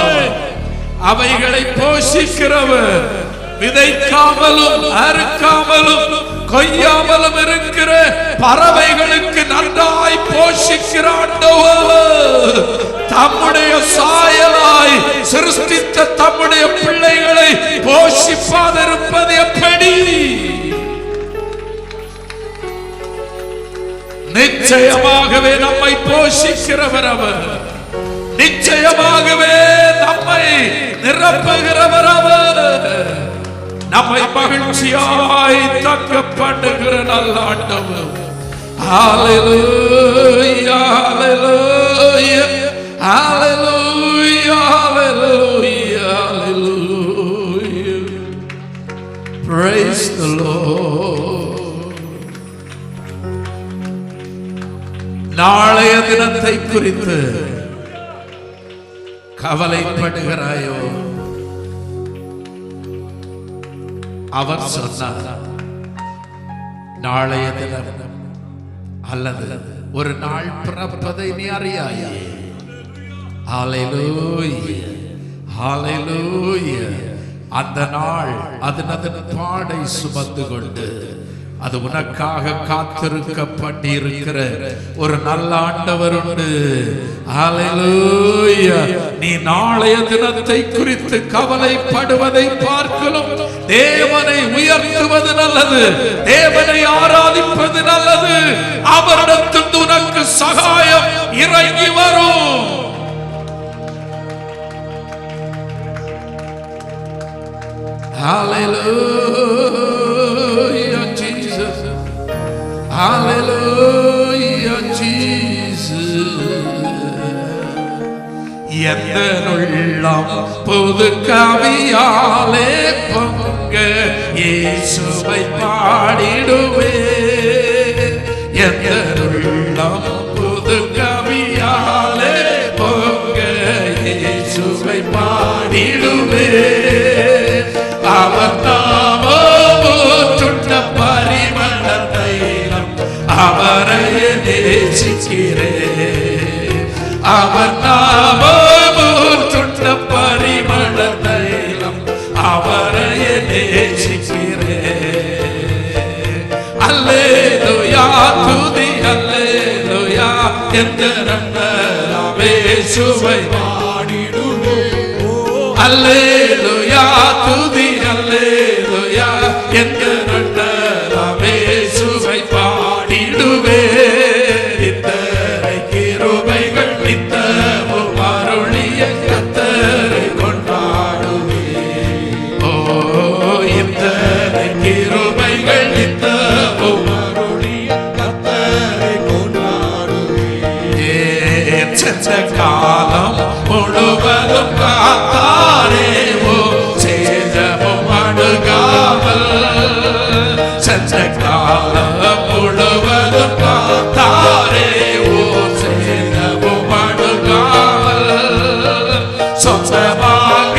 அவைகளை போஷிக்கிறவர் விதைக்காமலும் அறுக்காமலும் கொய்யாமலும் இருக்கிற பறவைகளுக்கு நன்றாய் போஷிக்கிற ஆண்டவர் தம்முடைய சாயலாய் சிருஷ்டித்த தம்முடைய பிள்ளைகளை போஷிப்பாதிருப்பது எப்படி? நிச்சயமாகவே நம்மை போஷிக்கிறவர் அவர். நிச்சயமாகவே நம்மை நிரப்புகிறவர் அவர். நம்மை மகிழ்ச்சியாய் தக்க பண்ணுகிற நல்ல ஆண்டவர். ஹல்லேலூயா ஹல்லேலூயா ஹல்லேலூயா ஹல்லேலூயா ஹல்லேலூயா. நாளைய தினத்தை குறித்து கவலைப்படுகிறாயோ? அவர் சொன்னார், நாளைய தினம் அல்லது ஒரு நாள் பிறப்பதை நீ அறியாயே. ஹல்லேலூயா, ஹல்லேலூயா. அந்த நாள் அதன் பாடை சுமந்து கொண்டு அது உனக்காக காத்திருக்கப்பட்டிருக்கிற ஒரு நல்ல ஆண்டவர் உண்டு. ஹல்லேலூயா. நீ நாளைய தினத்தை குறித்து கவலைப்படுவதை பார்க்கலாம் தேவனை உயர்த்துவது நல்லது, தேவனை ஆராதிப்பது நல்லது. அவரிடத்தில் உனக்கு சகாயம் இறங்கி வரும். Hallelujah, Jesus. Hallelujah, Jesus. எந்த உள்ளம் புது கவியாலே பொங்க இயேசுவை பாடிடுவே. எந்த உள்ளம் புது கவியாலே பொங்க இயேசுவை பாடிடுவே. அவர் நாமமுற்றுண்ட பரிமள தைலம் அவரையே நேசிக்கிறேன். அவர் நாமமுற்றுண்ட பரிமள தைலம் அவரையே நேசிக்கிறேன். அல்லேலூயா, துதி அல்லேலூயா. எந்த நன்மை இயேசுவை பாடிடுவே. அல்லேலூயா, துதி அல்லேலூயா. எந்த நன்மை இயேசுவை பாடிடுவே. இத்தனை கிருபைகள் நித்தமும் அருளிய கர்த்தரை கொண்டாடுவே. ஓ, இத்தனை கிருபைகள் நித்தமும் அருளிய கர்த்தரை கொண்டாடுவே. சென்ற காலம் முழுவதும் காத்தாரே, ஓ சேதமும் அணுகாமல். சென்ற காலம் முழுவதும் காத்தாரே, ஓ சேதமும் அணுகாமல். சொந்தமாக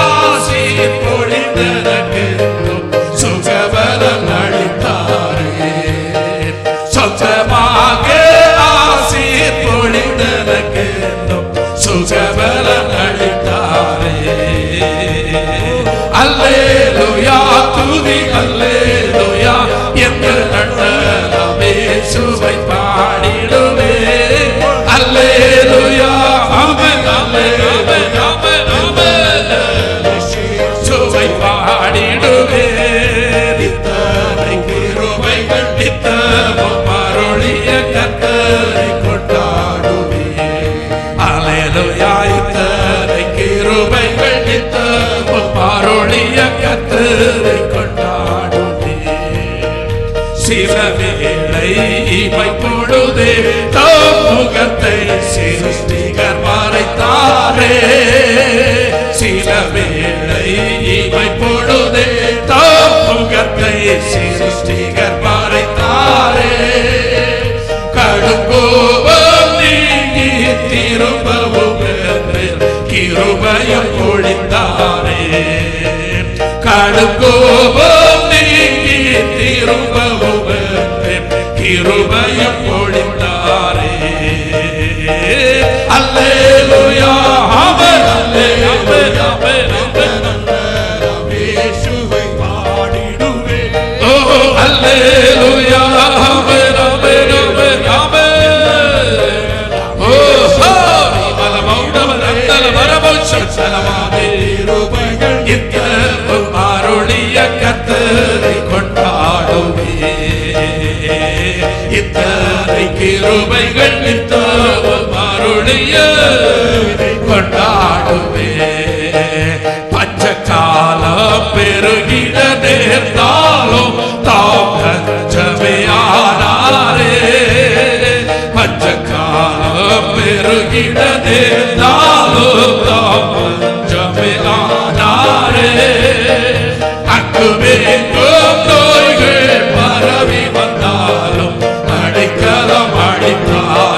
ஆசீர் பொழிந்தனக்கென்றும் சுகபலம் அளித்தாரே. சொந்தமாக ஆசீர் பொழிந்தனக்கென்றும் சுகபலம் அளித்தாரே. அல்லேலூயா, துதி அல்லேலூயா. எந்த நன்மை இயேசுவை பாடிடுவே. அல்லேலூயா, ஆமென், ஆமென், ஆமென், ஆமென், ஆமென். இயேசுவை பாடிடுவே. இத்தனை கிருபைகள் நித்தமும் அருளிய கர்த்தரை கொண்டாடுவே. அல்லேலூயா, இத்தனை கிருபைகள் நித்தமும் அருளிய கர்த்தரை கொண்டாடுவே. சில வேளை இமை பொழுதே தம் முகத்தை சிருஷ்டிகர் மறைத்தாரே. சில வேளை இமை பொழுதே தம் முகத்தை சிருஷ்டிகர் மறைத்தாரே. கடுங்கோபம் நீங்கி திரும்பவும் கிருபையும் பொழிந்தாரே. கடுங்கோபம் நீங்கி திரும்பவும் கிருபையும் பொழிந்தாரே. அல்லேலூயா, ஆமென், ஆமென், ஆமென், ஆமென். இயேசுவை பாடிடுவே. ஓ அல்லேலூயா, ஆமென், ஆமென், ஆமென், ஆமென். ஓ ஹரி மலமௌடவ நந்தல வரபல் சலமாதே. கிருபைகள் நித்தமும் அருளிய கர்த்தரை கொண்டாடுவே. இத்தனை கிருபைகள் நித்தமும் அருளிய கொண்டாடுவே. பஞ்சகாலம் பெருகிட நேர்ந்தாலும் தாம் தஞ்சமே ஆனாரே. பஞ்சகாலம் பெருகிட நேர்ந்தாலும் தாம் தஞ்சமே ஆனாரே. அங்குமெங்கும் நோய்கள் பரவி வந்தாலும் அடைக்கலம் அளித்தார்.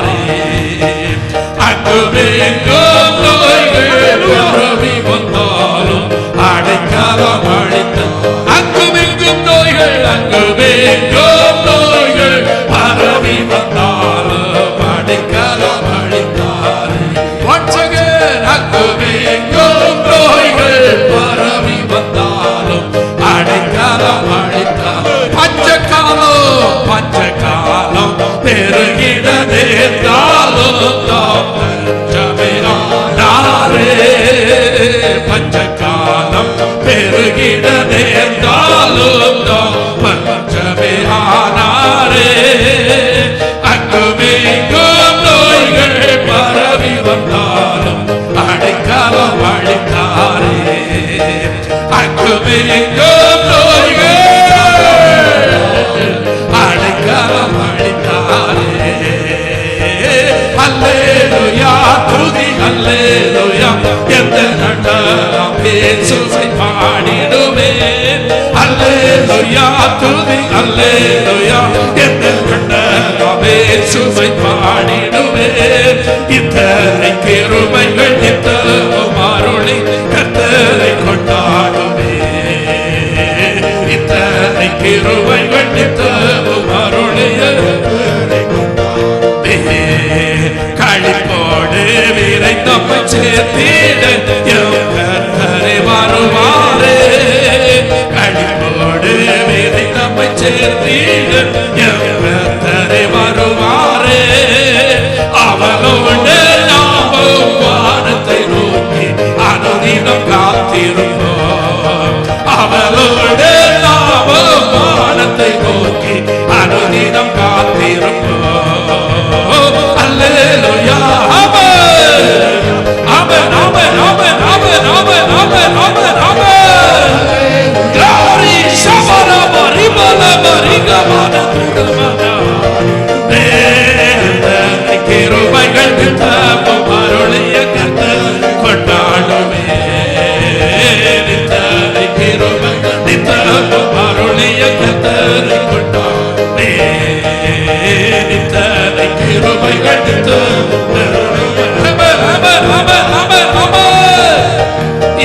அல்லேலூயா துதி அல்லேலூயா எந்த நடம் இயேசுவை பாடிடுவே அல்லேலூயா துதி அல்லேலூயா எந்த நடம் இயேசுவை பாடிடுவே இத்தனை கிருபைகள் இத்தவும் அருளை கர்த்தரை கொண்டாடுவே இத்தனை கிருபைகள் இத்தவும் அருளை களிப்போடு விரைந்தம்மை சேர்த்திட கர்த்தரை வருவாரே களிப்போடு விரைந்தம்மை சேர்த்திட கர்த்தரை வருவாரே அவளோடு நாமும் வானத்தை நோக்கி அனுதினம் காத்திருப்போம் அவளோடு நாமும் வானத்தை நோக்கி அனுதினம் காத்திருப்போம் அல்லேலூயா ஆமென் ஆமென் ஆமென் ஆமென் ஆமென் ஆமென் ஆமென் ஆமென் ஆமென் glory சபரா மரிமல மரிகமான கிருபைகள் தப்பம் அருளிய கர்த்தர் கொண்டாடுவே நித்தனை கிருபைகள் நித்தப்பம் அருளிய கர்த்தரை கொண்டாடுவே நித்தனை கிருபைகள்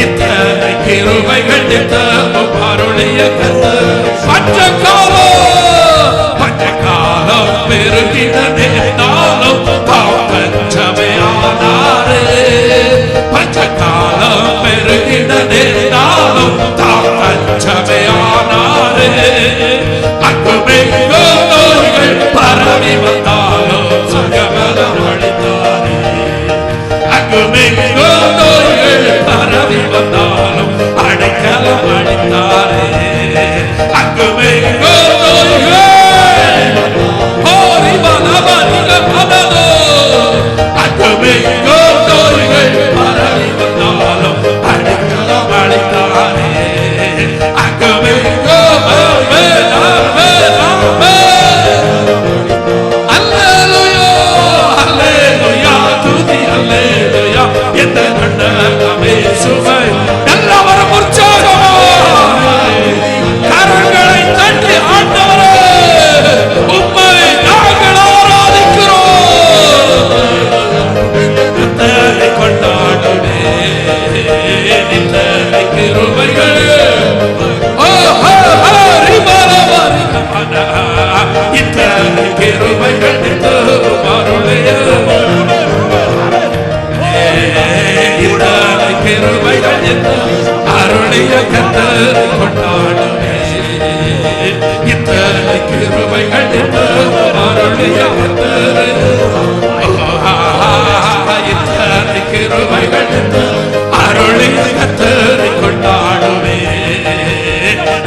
இத்தனை கிருபைகள் நித்தப்பம் அருளிய கர்த்தர் பஞ்ச காலம் பெருகிட நேர்ந்தாலும் பஞ்சமையானாரே பஞ்ச காலம் பெருகிட நேர்ந்தாலும் பஞ்சமையானாரே அங்குமெங்கோ நோய்கள் பரவி வந்தாலும் சுகபலம் அளித்தாரே அங்குமெங்கோ நோய்கள் பரவி வந்தாலும் அடைக்கலம் அளித்தாரே அங்குமெங்கோ நோய்கள் அங்குமெங்கோ நோய்கள் பரவி வந்தாலும் அடைக்கலம் அளித்தாரே அங்குமெங்கோ அல்லேலூயா அல்லேலூயா துதி அல்லேலூயா எந்த நண்டமே சுவை எல்லாரும் உற்சாகமாய் கரங்களை தட்டி ஆண்டவரே உம்மை நாங்கள் ஆராதிக்கிறோம் கர்த்தரை கொண்டாடுவே நித்தனை கிருபைகள் இத்தனை கிருபைகள் நித்தவும் அருளிய இத்தனை கிருபைகள் நித்தவும் அருளிய கர்த்தரை கொண்டாடுவே இத்தனை கிருபைகள் நித்தவும் அருளிய கர்த்தரை இத்தனை கிருபைகள் நித்தவும் அருளிய கர்த்தரை கொண்டாடுவே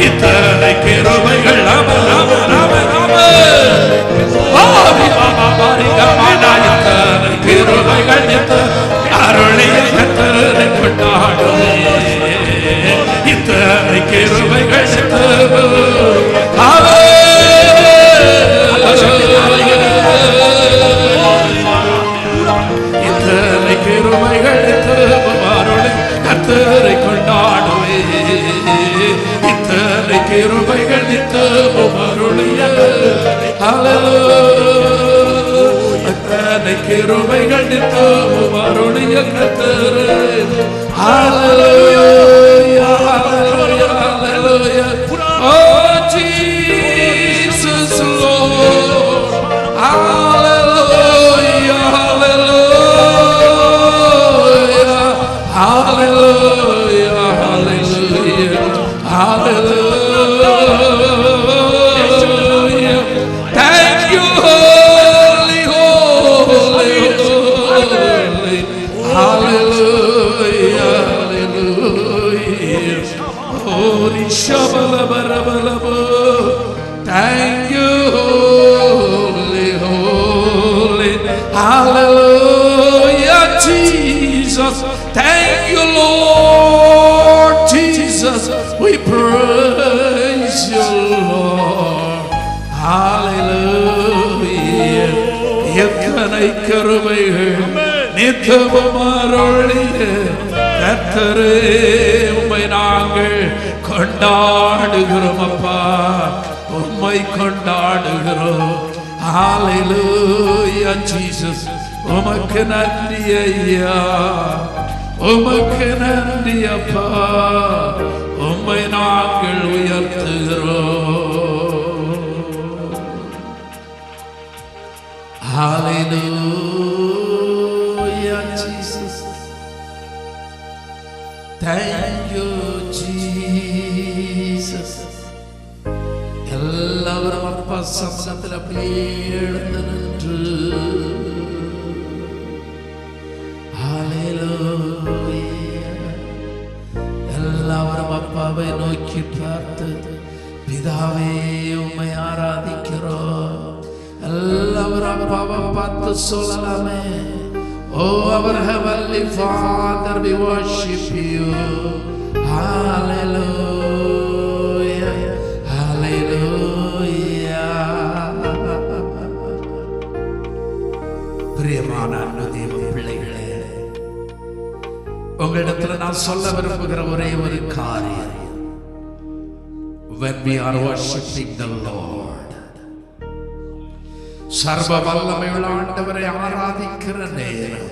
இத்தனை கிருபைகள் அமர் அமர் அமர் அமர் இத்தனை கிருபைகள் அருளிய கர்த்தரை கொண்டாடுவே இத்தனை கிருபைகள் இத்தனை கிருபைகள் கர்த்தரை கொண்டாடுவே இத்தனை கிருபைகள் நித்தமும் அருளிய இத்தனை கிருபைகள் நித்தமும் அருளிய கர்த்தரை ஹல்லேலூயா ஹல்லேலூயா ஹல்லேலூயா oh Jesus Lord hallelujah hallelujah hallelujah hallelujah thank you holy holy holy hallelujah hallelujah holy shabalabalabo thank you holy holy hallelujah Jesus thank you Lord Jesus we praise you Lord hallelujah எத்தனை கிருபைகள் நித்தமும் அருளிய கர்த்தரே, உம்மை நாங்கள் கொண்டாடுகிறோம் அப்பா, உம்மை கொண்டாடுகிறோம். ஹalleluya ஜீசஸ், உமக்கு நன்றி ஐயா, உமக்கு நன்றி அப்பா, உம்மை நாங்கள் உயர்த்துகிறோம். ஹalleluya ஜீசஸ், thank you ஜீசஸ். எல்லாரும் அப்பா சமூகத்தில் அப்படியே எழுந்து நின்று எல்லாரும் அப்பாவை நோக்கி பார்த்து, பிதாவே உம்மை ஆராதிக்கிறோம். எல்லாரும் அப்பாவை பார்த்து சொல்லலாமே, ஓ our heavenly Father, we worship you. Hallelujah, hallelujah. பிரியமான தேவ பிள்ளைகளே, உங்களிடத்தில் நான் சொல்ல விரும்புகிற ஒரே ஒரு காரியம், when we are worshiping the Lord, சர்வ வல்லமையுள்ள ஆண்டவரை ஆராதிக்கிற நேரம்,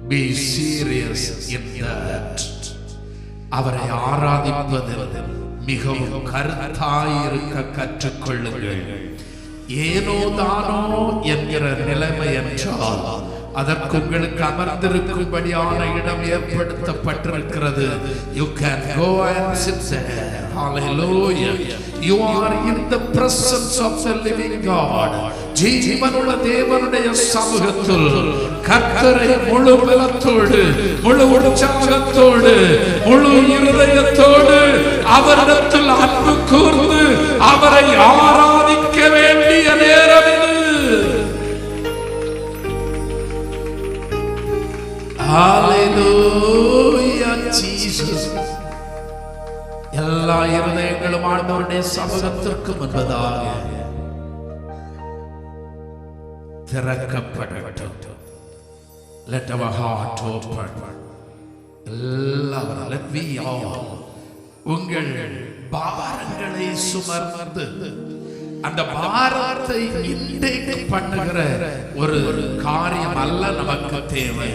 be serious in that. அவரை ஆராதிப்பதில் மிகவும் கருத்தாயிருக்க கற்றுக்கொள்ளுங்கள். ஏனோ தானோ என்கிற நிலைமை என்றால் அதற்கு உங்களுக்கு அமர்ந்திருக்கும்படியான இடம் ஏற்படுத்தப்பட்டிருக்கிறது. You can go and sit there. Hallelujah. You are in the presence of the living God. ஜீவனுள்ள தேவனுடைய சமூகத்தில் கர்த்தரை முழு பலத்தோடு, முழு உற்சாகத்தோடு, முழு இருதயத்தோடு அவரிடத்தில் அன்பு கூர்ந்து அவரை ஆராதிக்க வேண்டிய நேரம் இது. Hallelujah Jesus. எல்லா இருதயங்களும் ஆண்டவருடைய சமூகத்திற்கு முன்பதாக திறக்கப்படட்டும். Let our heart open. எல்லாரும் let we all உங்கள் பாரங்களை சுமந்து அந்த பாரத்தை இன்டேக் பண்ணுகிற ஒரு காரியம் அல்ல நமக்கு தேவை.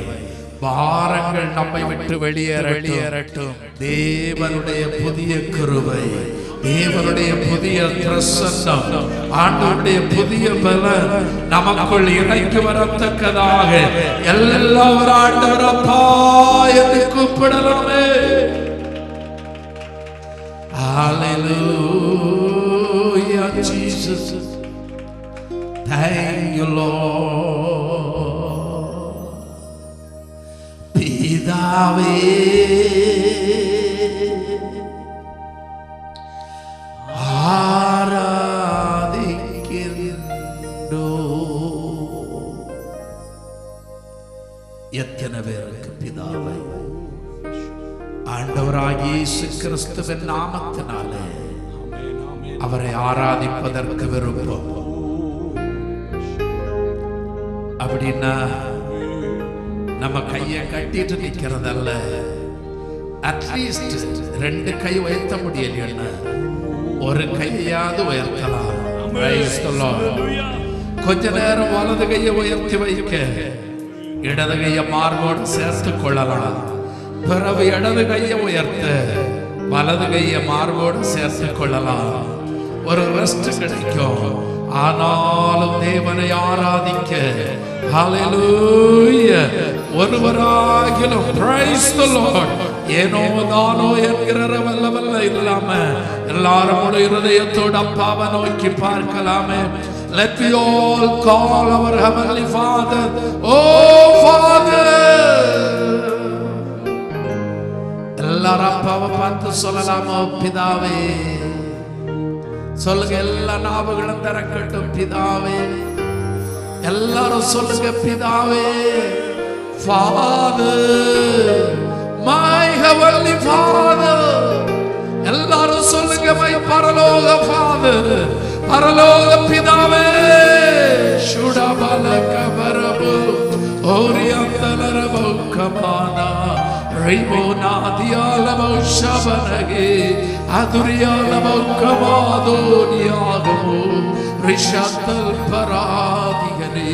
பாரங்கள் நம்மை விட்டு வெளியேறட்டும். தேவனுடைய புதிய கிருபை, தேவனுடைய புதிய பிரசன்னம், ஆண்டவருடைய புதிய பலன் நமக்குள் இறங்கி வரத்தக்கதாக எல்லாரும் ஆண்டவர் அப்பா என்று கூப்பிடலாமே. Hallelujah Jesus, thank you Lord. பிதாவே ஆராதிக்கின்றோம். எத்தனை பேருக்கு பிதாவை ஆண்டவராகிய இயேசு கிறிஸ்துவின் நாமத்தினாலே அவரை ஆராதிப்பதற்கு விருப்பம்? அப்படின்னா நம்ம கையை கட்டிட்டு நிக்கிறதல்ல, அட்லீஸ்ட் 2 கை உயர்த்த முடியல, ஒரு கையாவது உயர்த்தலாம். கொஞ்ச நேரம் வலது கையை உயர்த்தி வைக்க, இடது கையை மார்போடு சேர்த்து கொள்ளலாம். பிறகு இடது கையை உயர்த்த, வலது கையை மார்போடு சேர்த்து கொள்ளலாம். ஒரு ரெஸ்ட் கிடைக்கும். ஆனாலும் தேவனை ஆராதிக்க ஹalleluya ஒருவராகிலும் praise the Lord ஏனோ தானோ என்கிற வல்லவல்ல இல்லாம எல்லாரும் ஒரு இதயத்தோடு அப்பாவை நோக்கி பார்க்கலாமே. Let we all call our heavenly Father, oh Father. எல்லாரும் அப்பாவை பார்த்து சொல்லலாமா? பிதாவே சொல்லுங்க. எல்லா நாவுகளும் திறக்கட்டும். பிதாவே எல்லாரும் சொல்லுங்க. பிதாவே, Father, my heavenly Father. எல்லாரும் சொல்லுங்க. my பரலோக Father, பரலோக பிதாவே. சுடபலக Ramana Rimona Dialamo Shabanage Adurialamo Kamado Niagamo Rishatal Paradigane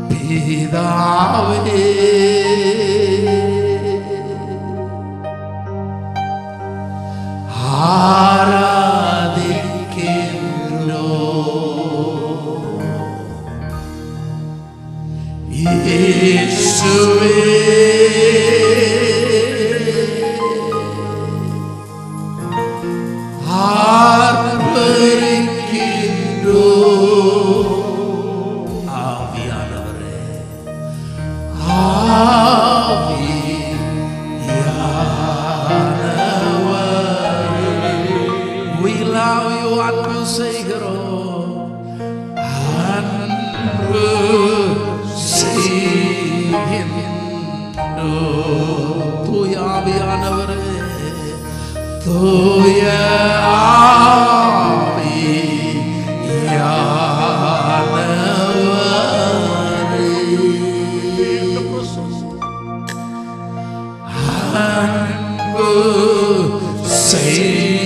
Pidave Aradikino Yeshua Arbarikino Aviyanavare We love you, Anbu Seigaro, Anbu Seigaro, Tuya Aviyanavare, Tuya Aviyanavare, Anbu Seigaro.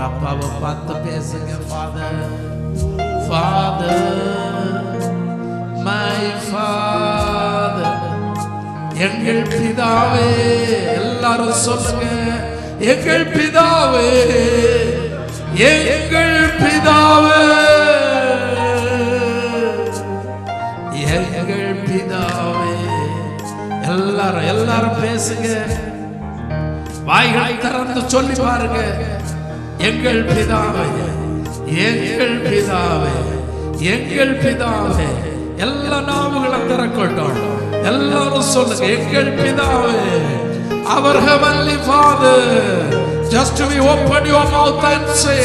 அப்பாவை பார்த்து பேசுங்க. Father, my Father, எங்கள் பிதாவே. எல்லாரும் சொல்லுங்க, எங்கள் பிதாவே, எங்கள் பிதாவே, எங்கள் பிதாவே. எல்லாரும் பேசுங்க, வாய்களை திறந்து சொல்லி பாருங்க. எங்கள் பிதாவே, எங்கள் பிதாவே, எங்கள் பிதாவே. எல்லா நாவுகளும் திறக்கட்டும். எல்லாரும் சொல்லுங்க, எங்கள் பிதாவே. Our heavenly Father. Just to be open your mouth and say,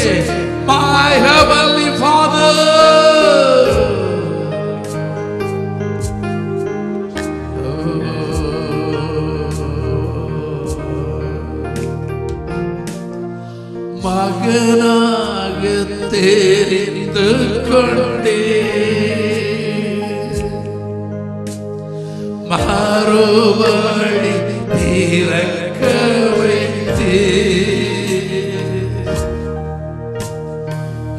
my heavenly Father. மகனாக தெரிந்து கொண்டே மறுபடி பிறக்க வைத்தே.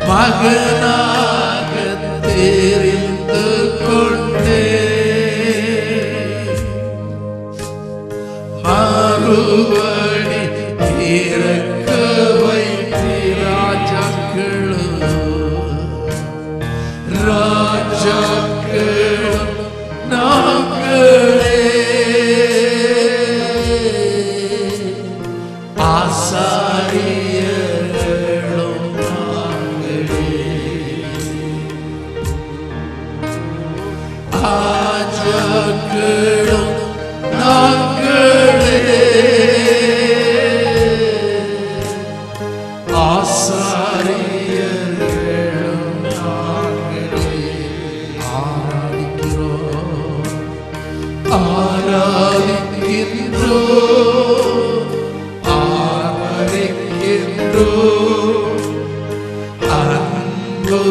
மகனாக தெரிந்து கொண்டே மறுபடி பிறக்க ராஜாக்களும் நாங்களே, ஆசாரியர்களும் நாங்களே, ராஜாக்களும் நாங்களே, ஆசாரியர்களும் நாங்களே. ஆராதிக்கின்றோம், ஆராதிக்கின்றோம், அன்பு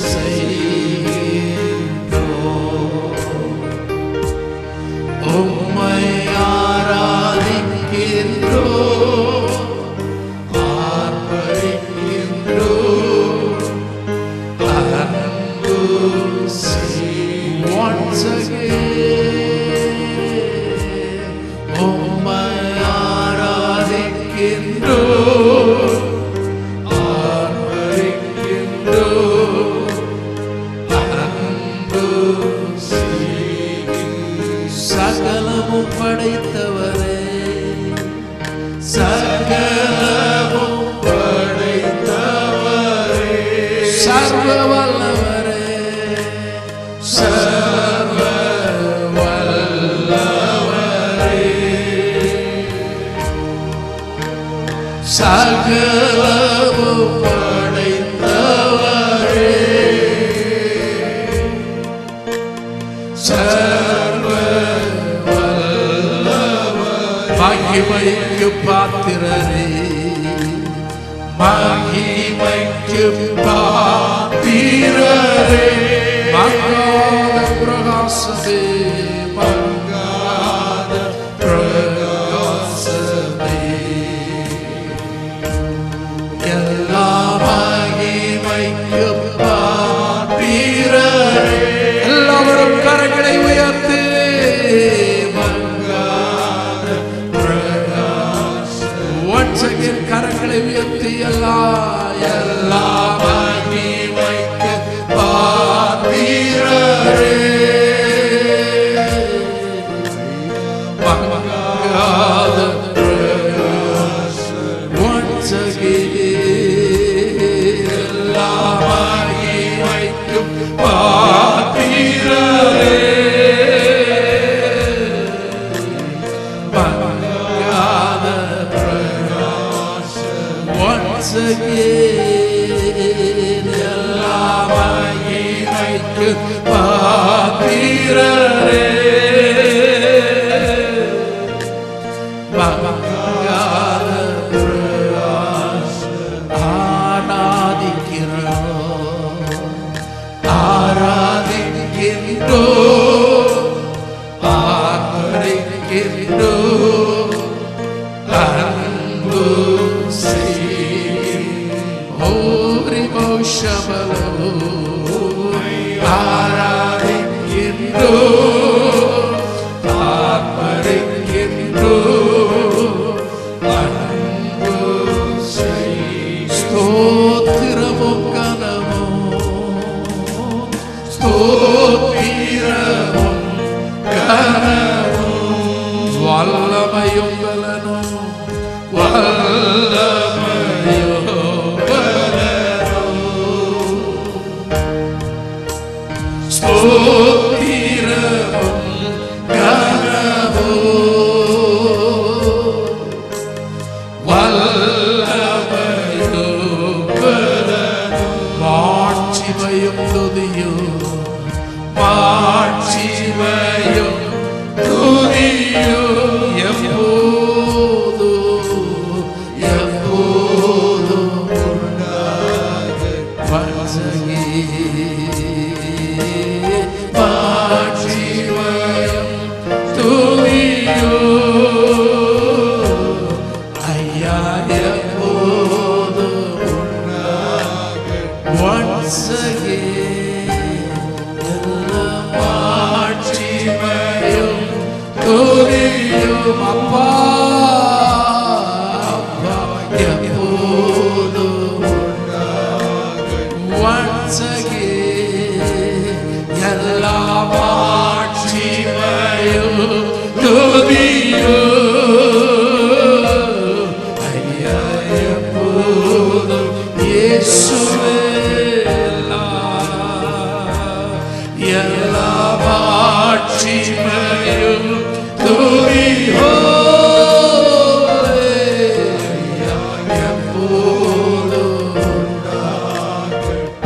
செய்கின்றோம். உம்மை ஆராதிக்கின்றோம், ஆர்ப்பரிக்கின்றோம், அன்பு செய்கின்றோம். Once again, சகலமும் படைத்தவரே, சகலமும் படைத்தவரே, சர்வ வல்லவரே, சர்வ வல்லவரே, சகலமும் படைத்தவரே, சர்வ வல்லவரே, மகிமைக்கு பாத்திரரே, மகிமைக்கு பாத்திரரே, மங்காத பிரகாசமே, மங்காத பிரகாசமே, எல்லா மகிமைக்கு பாத்திரரே. எல்லாவரும் கரங்களை உயர்த்து மங்காத பிரகாசம். once again கரங்களை உயர்த்தி எல்லா மகிமைக்கு பாத்திரரே, மங்காத பிரகாசம். once again எல்லா மகிமைக்கு பாத்திரரே, மங்காத பிரகாசம். once again எல்லா மகிமைக்கு பாத்திரரே, மங்காத பிரகாசம். ஆராதிக்கின்றோம், அன்பு ஆராதிக்கின்றோம், ஆர்ப்பரிக்கின்றோம், அன்பு ஸ்தோத்திரமும் கனமும், ஸ்தோத்திரமும் கனமும், வல்லமையும் பலனும், வல்லமையும் பலனும், ஸ்தோத்திரமும் கனமும், வல்லமையும் பலனும், மாட்சிமையும் துதியும், மாட்சிமையும் துதியும், எப்போதும் எப்போதும் உண்டாக மாட்சிமையும் துதியும், ஐயா எப்போதும் உண்டாக once again எல்லா மாட்சிமையும் துதியும், அப்பா அப்பா எப்போதும் உண்டாக once again எல்லா மாட்சிமையும் துதியும், ஐயா எப்போதும் இயேசுவே எல்லா மாட்சிமையும்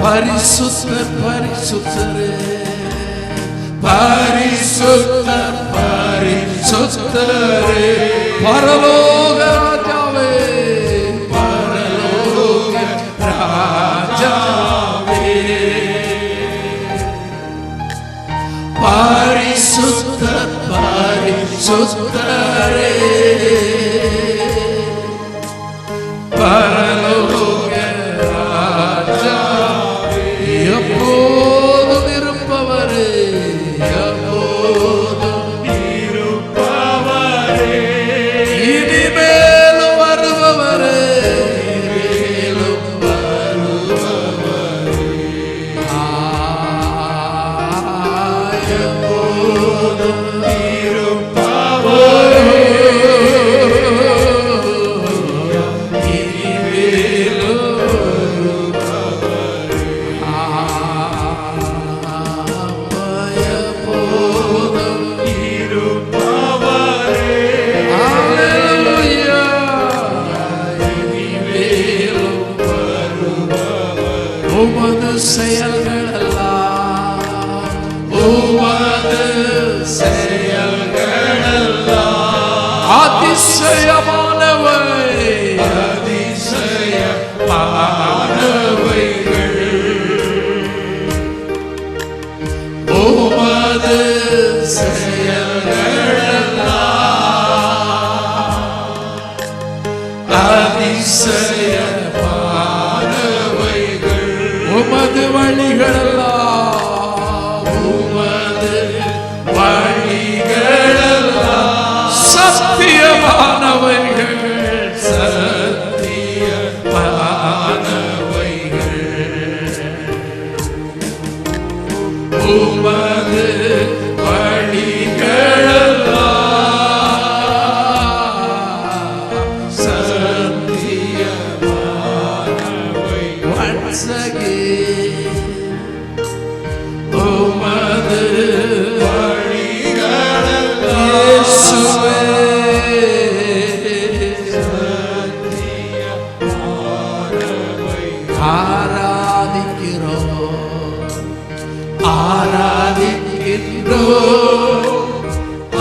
பரிசுத்தர் பரிசுத்தரே, பரிசுத்தர் பரிசுத்தரே, பரலோக ராஜாவே, பரலோக ராஜாவே, பரிசுத்தர் பரிசுத்தரே, பரலோக ராஜாவே, எப்போதும் இருப்பவரே, எப்போதும் இருப்பவரே, இனிமேலும் வருபவரே, இனிமேலும் வருபவரே, எப்போதும் இருப்பவரே, உமது செயல்களெல்லாம், உமது செயல்களெல்லாம் அதிசயமானவை, அதிசயமானவை, அதிசயமானவைகள் உமது வழிகளெல்லாம் உமது வழிகளெல்லாம் சத்தியமானவைகள் உமது வழிகளெல்லாம் சத்தியமானவை. Once again, உமது வழிகளெல்லாம் இயேசுவே சத்தியமானவை. ஆராதிக்கின்றோம்,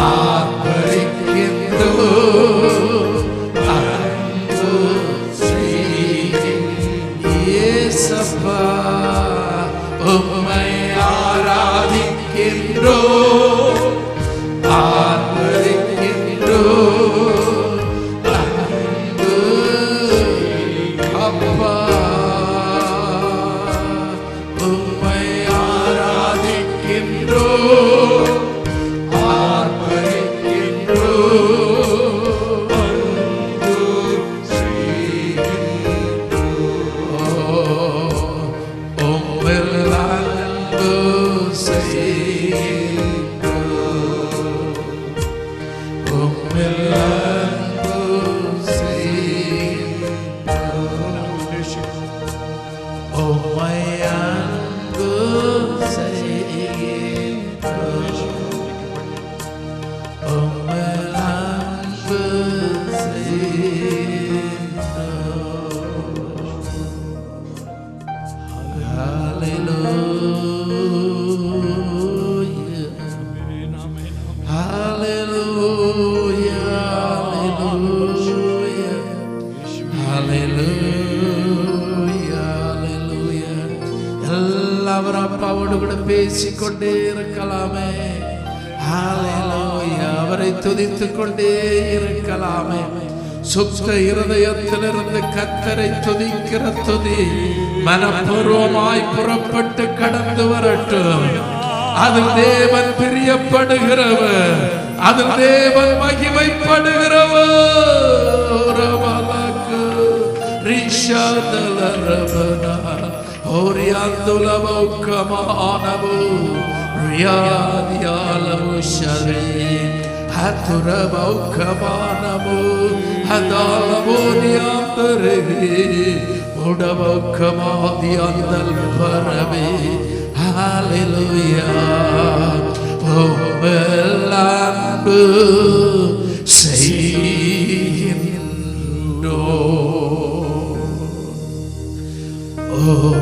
ஆர்ப்பரிக்கின்றோம், அன்பு இயேசப்பா உம்மை ஆராதிக்கின்றோம், ஆர்ப்பரிக்கின்றோம், அன்பு அப்பா அப்பாவோடு கூட பேசிக்கொண்டே இருக்கலாமே. ஹல்லேலூயா. அவரை துதித்துக் கொண்டே இருக்கலாமே. சுத்த இருதயத்திலிருந்து கர்த்தரை துதிக்கிற துதி மனப்பூர்வமாய் புறப்பட்டு கடந்து வரட்டும். அதில் தேவன் பிரியப்படுகிறவர், அதில் தேவன் மகிமைப்படுகிறவர். ரிஷாதலரபனா ஓரியாந்துலமௌக்கமானவு ரியாதியாலவு ஷரே ஹதுரமௌக்கமானவு ஹதாலவோனியாந்தரே உடமௌக்கமாதியாந்தல் பரவே. ஹல்லேலூயா. உம்மெல்லான்பு செய்கின்றோம். Oh,